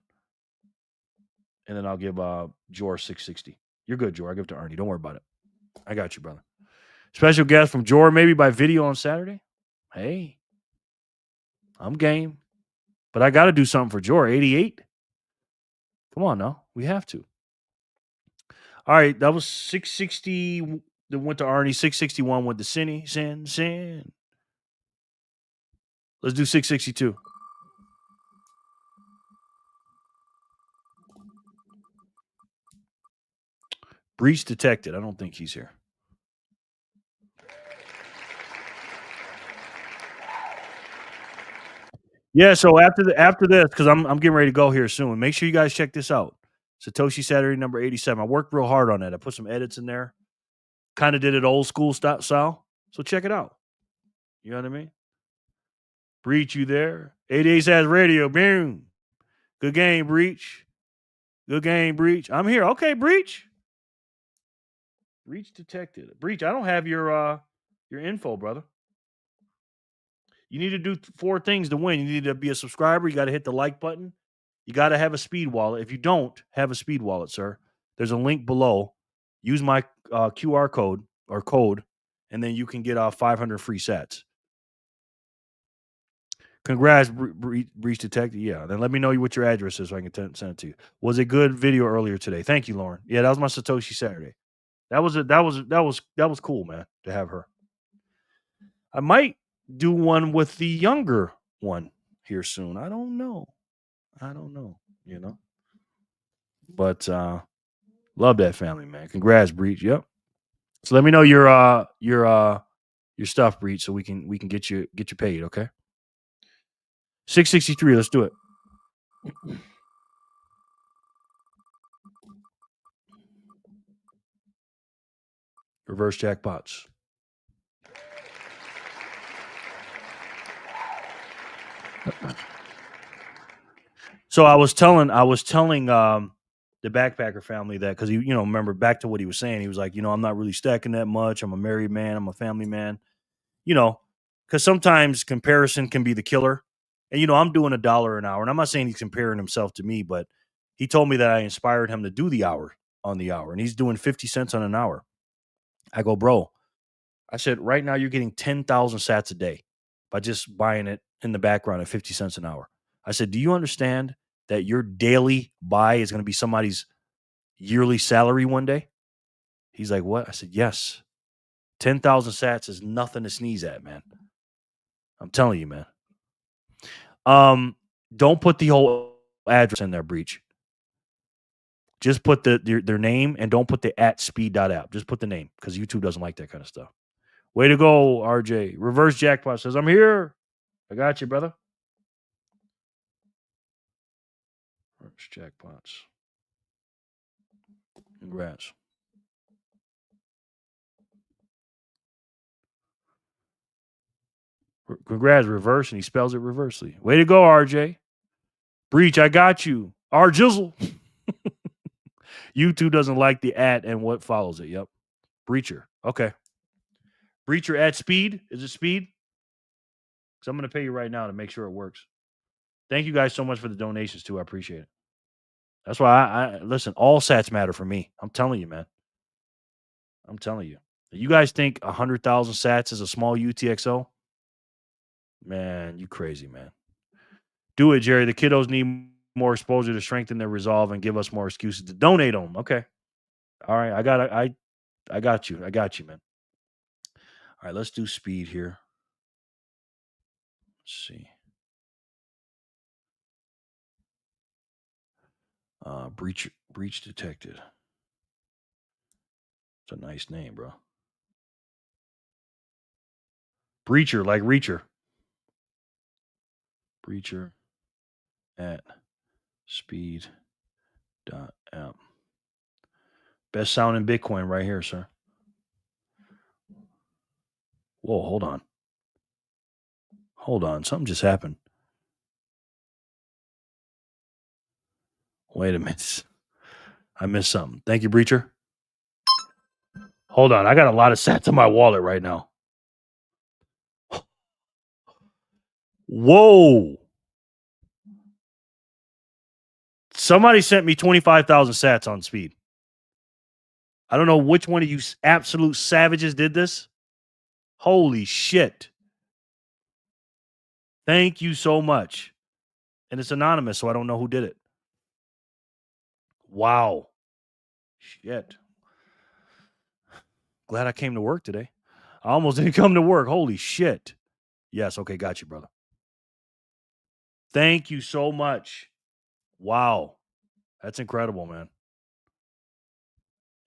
And then I'll give Jor 660. You're good, Jor. I'll give it to Ernie. Don't worry about it. I got you, brother. Special guest from Jor, maybe by video on Saturday. Hey, I'm game. But I got to do something for Jor. 88. Come on now. We have to. All right. That was 660 that went to Arnie. 661 went to Sin. Let's do 662. Breach detected. I don't think he's here. Yeah, so after this, because I'm getting ready to go here soon. Make sure you guys check this out. Satoshi Saturday number 87. I worked real hard on that. I put some edits in there. Kind of did it old school style. So check it out. You know what I mean? Breach, you there? 88 Sass Radio. Boom. Good game, Breach. Good game, Breach. I'm here. Okay, Breach. Breach detected. Breach, I don't have your info, brother. You need to do 4 things to win. You need to be a subscriber. You got to hit the like button. You got to have a speed wallet. If you don't have a speed wallet, sir, there's a link below. Use my QR code or code, and then you can get 500 free sats. Congrats, Breach Detective. Yeah, then let me know what your address is so I can send it to you. Was a good video earlier today. Thank you, Lauren. Yeah, that was my Satoshi Saturday. That was cool, man, to have her. I might do one with the younger one here soon. I don't know, you know. But love that family, man. Congrats, Breach. Yep. So let me know your stuff, Breach, so we can get you paid, okay? 663, let's do it. Reverse jackpots. So I was telling the backpacker family that, because he, remember back to what he was saying. He was like, I'm not really stacking that much. I'm a married man. I'm a family man. Because sometimes comparison can be the killer. And I'm doing $1 an hour, and I'm not saying he's comparing himself to me, but he told me that I inspired him to do the hour on the hour, and he's doing 50 cents on an hour. I go, bro. I said, right now you're getting 10,000 sats a day by just buying it in the background at 50 cents an hour. I said, do you understand that your daily buy is going to be somebody's yearly salary one day? He's like, what? I said, yes. 10,000 sats is nothing to sneeze at, man. I'm telling you, man. Don't put the whole address in there, Breach. Just put their name, and don't put the @speed.app. Just put the name, because YouTube doesn't like that kind of stuff. Way to go, RJ. Reverse Jackpot says, I'm here. I got you, brother. Reverse Jackpots. Congrats. Congrats, reverse, and he spells it reversely. Way to go, RJ. Breach, I got you. R Jizzle. YouTube doesn't like the and what follows it. Yep. Breacher. Okay. Breacher @speed. Is it speed? Because I'm going to pay you right now to make sure it works. Thank you guys so much for the donations, too. I appreciate it. That's why I listen, all sats matter for me. I'm telling you, man. I'm telling you. You guys think 100,000 sats is a small UTXO? Man, you crazy, man. Do it, Jerry. The kiddos need more exposure to strengthen their resolve and give us more excuses to donate them. Okay. All right. I got you. I got you, man. All right, let's do speed here. Let's see. Breach detected. It's a nice name, bro. Breacher, like Reacher. Breacher at speed.app. Best sounding Bitcoin right here, sir. Whoa, hold on. Hold on. Something just happened. Wait a minute. I missed something. Thank you, Breacher. Hold on. I got a lot of sats in my wallet right now. Whoa. Somebody sent me 25,000 sats on speed. I don't know which one of you absolute savages did this. Holy shit. Thank you so much. And it's anonymous, so I don't know who did it. Wow. Shit. Glad I came to work today. I almost didn't come to work. Holy shit. Yes, okay, got you, brother. Thank you so much. Wow. That's incredible, man.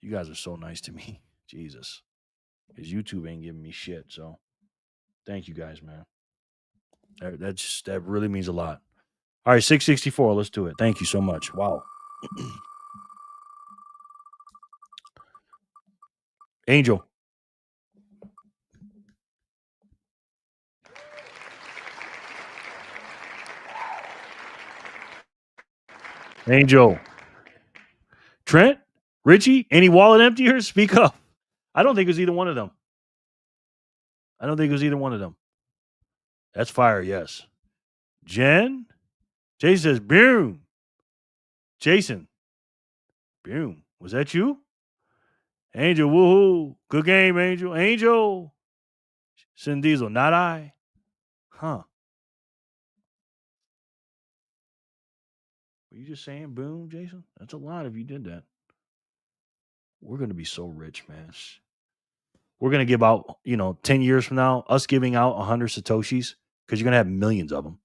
You guys are so nice to me. Jesus. Because YouTube ain't giving me shit, so thank you guys, man. That really means a lot. All right, 664. Let's do it. Thank you so much. Wow. Angel. Angel. Trent? Richie? Any wallet empty here? Speak up. I don't think it was either one of them. That's fire, yes. Jen? Jason says, boom. Jason. Boom. Was that you? Angel, woohoo. Good game, Angel. Angel. Sin Diesel, not I. Huh. Were you just saying boom, Jason? That's a lot if you did that. We're going to be so rich, man. We're going to give out, 10 years from now, us giving out 100 Satoshis, because you're going to have millions of them.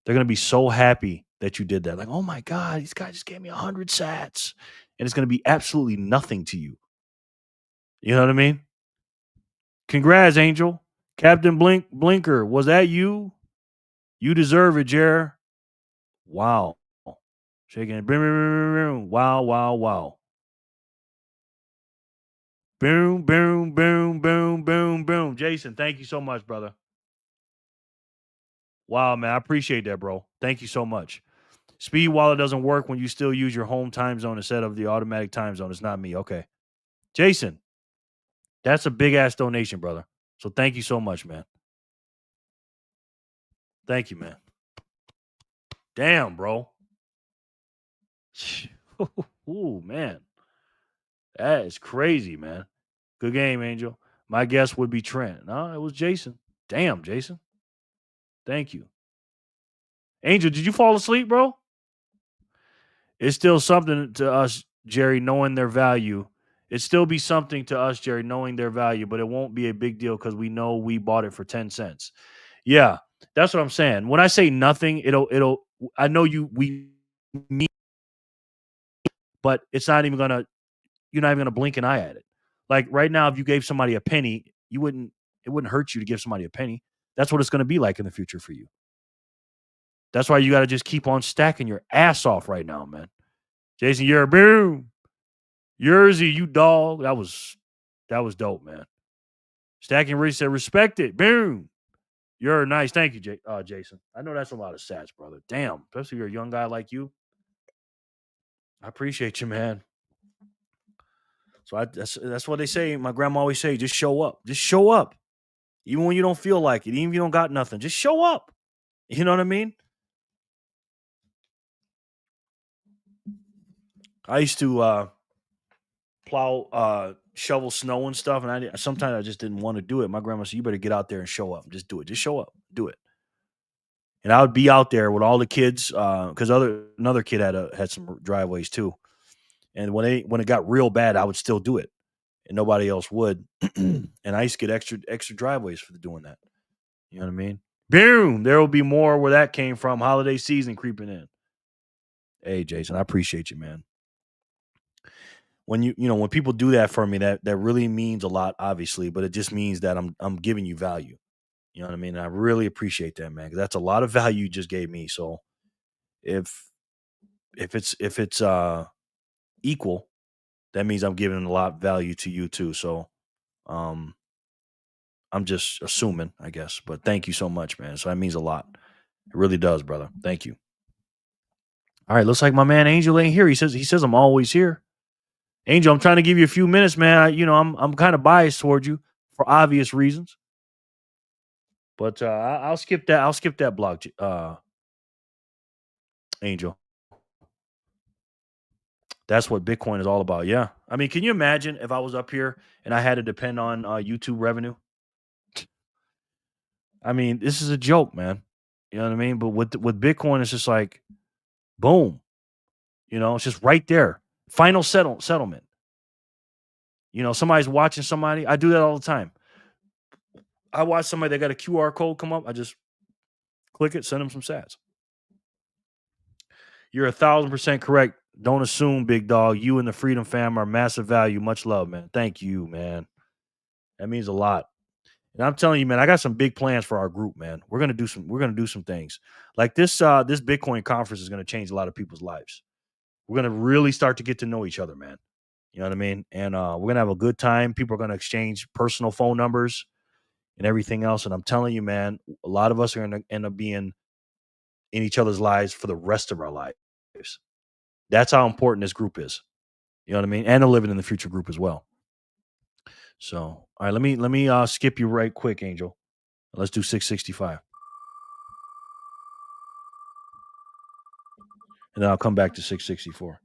They're going to be so happy that you did that. Like, oh my God, these guys just gave me 100 sats. And it's going to be absolutely nothing to you. You know what I mean? Congrats, Angel. Captain Blinker, was that you? You deserve it, Jer. Wow. Shaking it. Wow, wow, wow. Boom, boom, boom, boom, boom, boom. Jason, thank you so much, brother. Wow, man. I appreciate that, bro. Thank you so much. Speed wallet doesn't work when you still use your home time zone instead of the automatic time zone. It's not me. Okay. Jason, that's a big ass donation, brother. So thank you so much, man. Thank you, man. Damn, bro. Ooh, man. That is crazy, man. Good game, Angel. My guess would be Trent. No, it was Jason. Damn, Jason. Thank you. Angel, did you fall asleep, bro? It's still something to us, Jerry, knowing their value. It'd still be something to us, Jerry, knowing their value, but it won't be a big deal because we know we bought it for 10 cents. Yeah, that's what I'm saying. When I say nothing, I know we mean, but it's not even gonna, you're not even gonna blink an eye at it. Like right now, if you gave somebody a penny, it wouldn't hurt you to give somebody a penny. That's what it's gonna be like in the future for you. That's why you got to just keep on stacking your ass off right now, man. Jason, you're a boom. Yerzy, you dog. That was dope, man. Stacking Rich said, respect it. Boom. You're nice. Thank you, Jason. I know that's a lot of sats, brother. Damn. Especially if you're a young guy like you. I appreciate you, man. So that's what they say. My grandma always say, just show up. Just show up. Even when you don't feel like it. Even if you don't got nothing. Just show up. You know what I mean? I used to plow, shovel snow and stuff, and sometimes I just didn't want to do it. My grandma said, "You better get out there and show up. Just do it. Just show up. Do it." And I would be out there with all the kids because another kid had some driveways too. And when it got real bad, I would still do it, and nobody else would. And I used to get extra driveways for doing that. You know what I mean? Boom! There will be more where that came from. Holiday season creeping in. Hey, Jason, I appreciate you, man. When when people do that for me, that really means a lot, obviously, but it just means that I'm giving you value. You know what I mean? And I really appreciate that, man, because that's a lot of value you just gave me. So if it's equal, that means I'm giving a lot of value to you too. So um I'm just assuming, I guess. But thank you so much, man. So that means a lot. It really does, brother. Thank you. All right, looks like my man Angel ain't here. He says I'm always here. Angel, I'm trying to give you a few minutes, man. I'm kind of biased towards you for obvious reasons. But I'll skip that. I'll skip that block, Angel. That's what Bitcoin is all about. Yeah. I mean, can you imagine if I was up here and I had to depend on YouTube revenue? I mean, this is a joke, man. You know what I mean? But with Bitcoin, it's just like, boom. It's just right there. Final settlement. Somebody's watching somebody. I do that all the time. I watch somebody that got a QR code come up. I just click it, send them some sats. You're 1,000% correct. Don't assume, big dog. You and the Freedom fam are massive value. Much love, man. Thank you, man. That means a lot. And I'm telling you, man, I got some big plans for our group, man. We're gonna do some things. Like this Bitcoin conference is gonna change a lot of people's lives. We're gonna really start to get to know each other, man. You know what I mean? And we're gonna have a good time. People are gonna exchange personal phone numbers and everything else. And I'm telling you, man, a lot of us are gonna end up being in each other's lives for the rest of our lives. That's how important this group is. You know what I mean? And a living in the future group as well. So, all right, let me skip you right quick, Angel. Let's do 665. And then I'll come back to 664.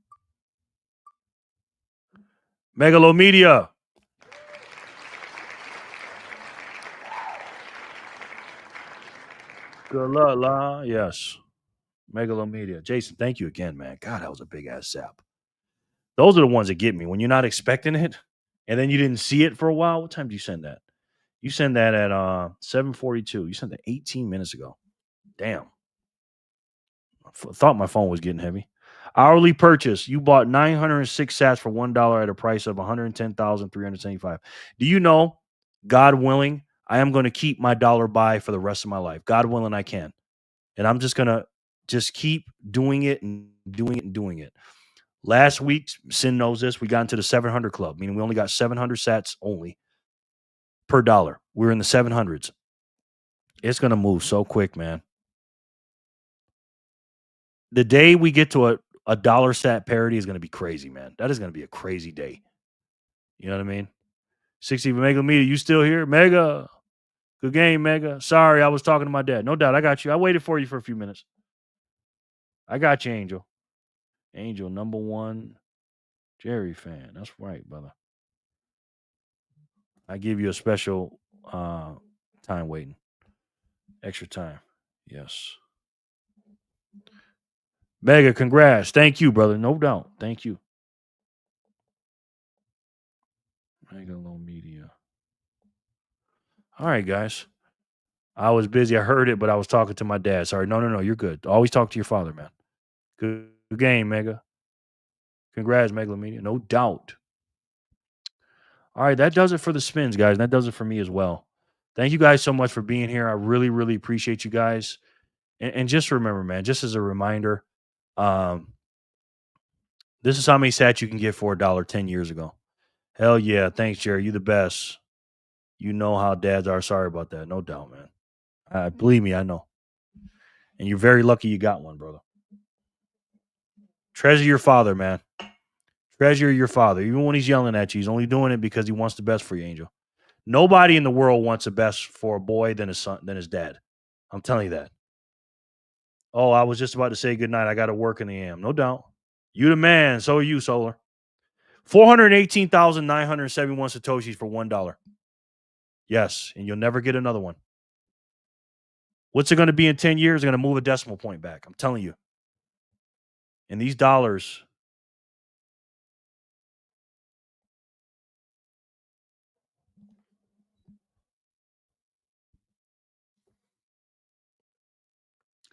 Megalomedia. Good luck, la. Yes. Megalomedia. Jason, thank you again, man. God, that was a big ass zap. Those are the ones that get me when you're not expecting it and then you didn't see it for a while. What time did you send that? You sent that at 7:42. You sent that 18 minutes ago. Damn. Thought my phone was getting heavy. Hourly purchase. You bought 906 sats for $1 at a price of 110,375. Do you know, God willing, I am going to keep my dollar buy for the rest of my life. God willing, I can. And I'm just going to just keep doing it and doing it and doing it. Last week, Sin knows this, we got into the 700 club, meaning we only got 700 sats only per dollar. We're in the 700s. It's going to move so quick, man. The day we get to a dollar sat parity is going to be crazy, man. That is going to be a crazy day. You know what I mean? 60 Mega Media, you still here? Mega. Good game, Mega. Sorry, I was talking to my dad. No doubt, I got you. I waited for you for a few minutes. I got you, Angel. Angel, number one Jerry fan. That's right, brother. I give you a special time waiting. Extra time. Yes. Mega, congrats. Thank you, brother. No doubt. Thank you. Megalo Media. All right, guys. I was busy. I heard it, but I was talking to my dad. Sorry. No. You're good. Always talk to your father, man. Good game, Mega. Congrats, Megalo Media. No doubt. All right, that does it for the spins, guys. And that does it for me as well. Thank you guys so much for being here. I really, really appreciate you guys. And just remember, man, just as a reminder, this is how many sats you can get for $1 10 years ago. Hell yeah. Thanks, Jerry. You the best. You know how dads are. Sorry about that. No doubt, man. Believe me, I know. And you're very lucky you got one, brother. Treasure your father, man. Treasure your father. Even when he's yelling at you, he's only doing it because he wants the best for you, Angel. Nobody in the world wants the best for a boy than his son, than his dad. I'm telling you that. Oh, I was just about to say goodnight. I got to work in the AM. No doubt. You the man. So are you, Solar. 418,971 Satoshis for $1. Yes, and you'll never get another one. What's it going to be in 10 years? They're going to move a decimal point back. I'm telling you. And these dollars.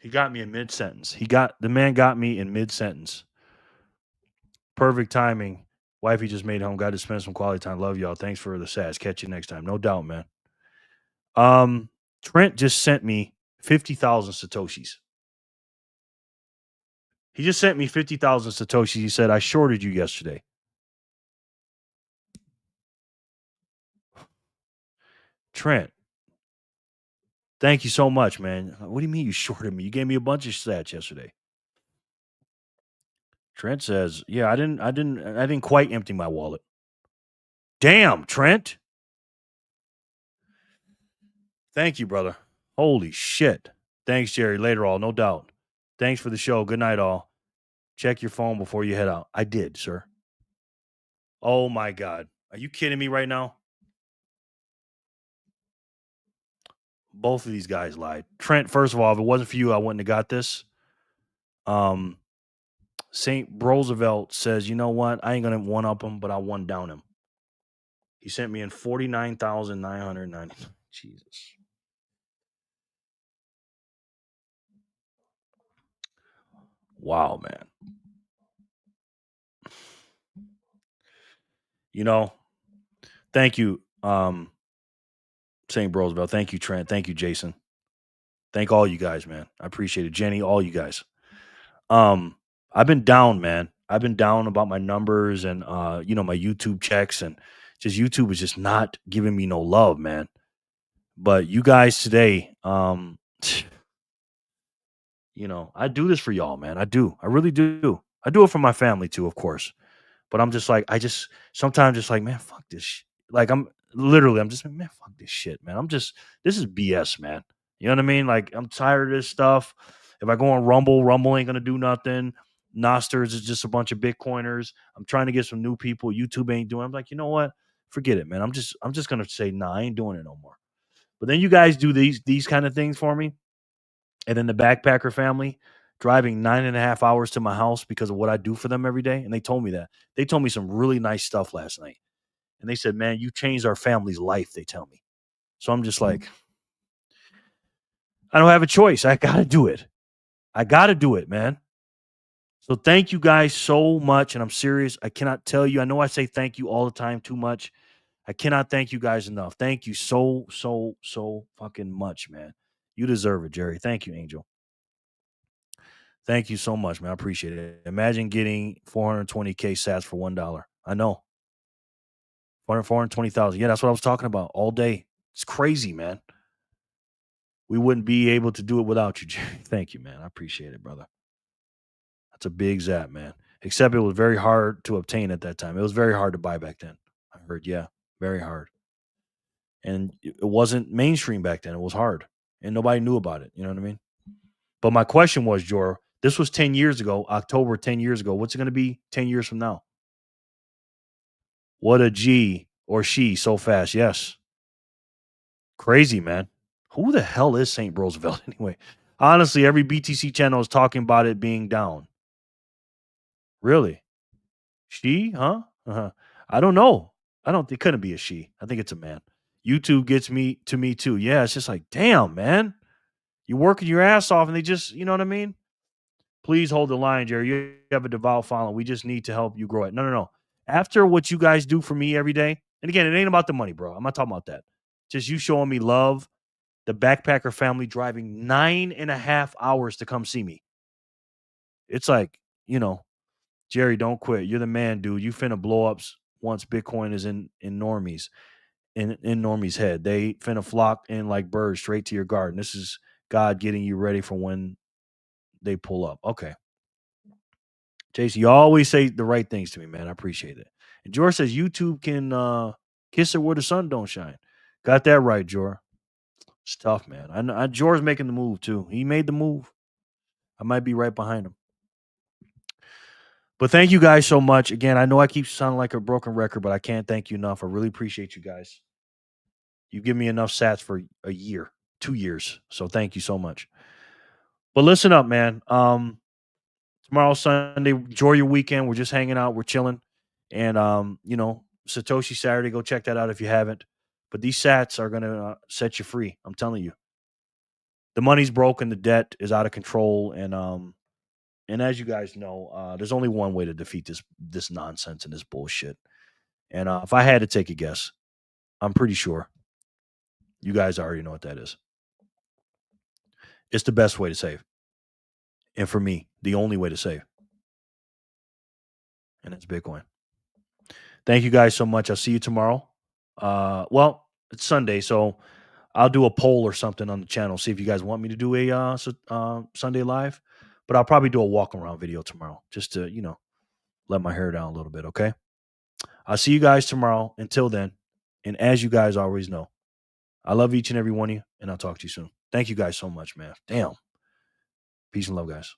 He got me in mid-sentence. The man got me in mid-sentence. Perfect timing. Wifey just made home. Got to spend some quality time. Love y'all. Thanks for the sats. Catch you next time. No doubt, man. Trent just sent me 50,000 Satoshis. He just sent me 50,000 Satoshis. He said, I shorted you yesterday. Trent, thank you so much, man. What do you mean you shorted me? You gave me a bunch of sats yesterday. Trent says, yeah, I didn't quite empty my wallet. Damn, Trent. Thank you, brother. Holy shit. Thanks, Jerry. Later, all, no doubt. Thanks for the show. Good night, all. Check your phone before you head out. I did, sir. Oh my God. Are you kidding me right now? Both of these guys lied. Trent, first of all, if it wasn't for you, I wouldn't have got this. St. Roosevelt says, you know what? I ain't going to one up him, but I one down him. He sent me in 49,990. Jesus. Wow, man. You know, thank you, St. Roosevelt. Thank you, Trent. Thank you, Jason. Thank all you guys, man. I appreciate it. Jenny, all you guys. I've been down, man. I've been down about my numbers and my YouTube checks, and just YouTube is just not giving me no love, man. But you guys today, I do this for y'all, man. I do. I really do. I do it for my family too, of course. But I'm just like, sometimes just like, man, fuck this shit. Like I'm just like, man, fuck this shit, man. This is BS, man. You know what I mean? Like I'm tired of this stuff. If I go on Rumble ain't gonna do nothing. Nosters is just a bunch of Bitcoiners. I'm trying to get some new people. YouTube ain't doing. I'm like, you know what? Forget it, man. I'm just gonna say, nah, I ain't doing it no more. But then you guys do these kind of things for me. And then the backpacker family driving 9.5 hours to my house because of what I do for them every day. And they told me that. They told me some really nice stuff last night. And they said, man, you changed our family's life, they tell me. So I'm just like, I don't have a choice. I got to do it. I got to do it, man. So thank you guys so much. And I'm serious. I cannot tell you. I know I say thank you all the time too much. I cannot thank you guys enough. Thank you so fucking much, man. You deserve it, Jerry. Thank you, Angel. Thank you so much, man. I appreciate it. Imagine getting 420K sats for $1. I know. 420,000. Yeah, that's what I was talking about all day. It's crazy, man. We wouldn't be able to do it without you, Jerry. Thank you, man. I appreciate it, brother. That's a big zap, man. Except it was very hard to obtain at that time. It was very hard to buy back then. I heard, yeah, very hard. And it wasn't mainstream back then. It was hard. And nobody knew about it. You know what I mean? But my question was, Jor, this was 10 years ago, October 10 years ago. What's it going to be 10 years from now? What a G or she so fast. Yes. Crazy, man. Who the hell is St. Roosevelt anyway? Honestly, every BTC channel is talking about it being down. Really? She? Huh? Uh-huh. I don't know. It couldn't be a she. I think it's a man. YouTube gets me too. Yeah, it's just like, damn, man. You're working your ass off and they just, you know what I mean? Please hold the line, Jerry. You have a devout following. We just need to help you grow it. No. After what you guys do for me every day, and again, it ain't about the money, bro. I'm not talking about that. Just you showing me love, the backpacker family driving 9.5 hours to come see me. It's like, Jerry, don't quit. You're the man, dude. You finna blow up once Bitcoin is in normies, in normies' head. They finna flock in like birds straight to your garden. This is God getting you ready for when they pull up. Okay. Jason, you always say the right things to me, man. I appreciate it. And George says YouTube can kiss her where the sun don't shine. Got that right, George. It's tough, man. I know George's making the move too. He made the move. I might be right behind him. But thank you guys so much. Again, I know I keep sounding like a broken record, but I can't thank you enough. I really appreciate you guys. You give me enough sats for a year, 2 years. So thank you so much. But listen up, man. Tomorrow, Sunday, enjoy your weekend. We're just hanging out. We're chilling. And, Satoshi Saturday, go check that out if you haven't. But these sats are going to set you free. I'm telling you. The money's broken. The debt is out of control. And as you guys know, there's only one way to defeat this nonsense and this bullshit. And if I had to take a guess, I'm pretty sure you guys already know what that is. It's the best way to save. And for me, the only way to save. And it's Bitcoin. Thank you guys so much. I'll see you tomorrow. Well, it's Sunday, so I'll do a poll or something on the channel. See if you guys want me to do a Sunday live. But I'll probably do a walk around video tomorrow just to, let my hair down a little bit, okay? I'll see you guys tomorrow. Until then, and as you guys always know, I love each and every one of you, and I'll talk to you soon. Thank you guys so much, man. Damn. Peace and love, guys.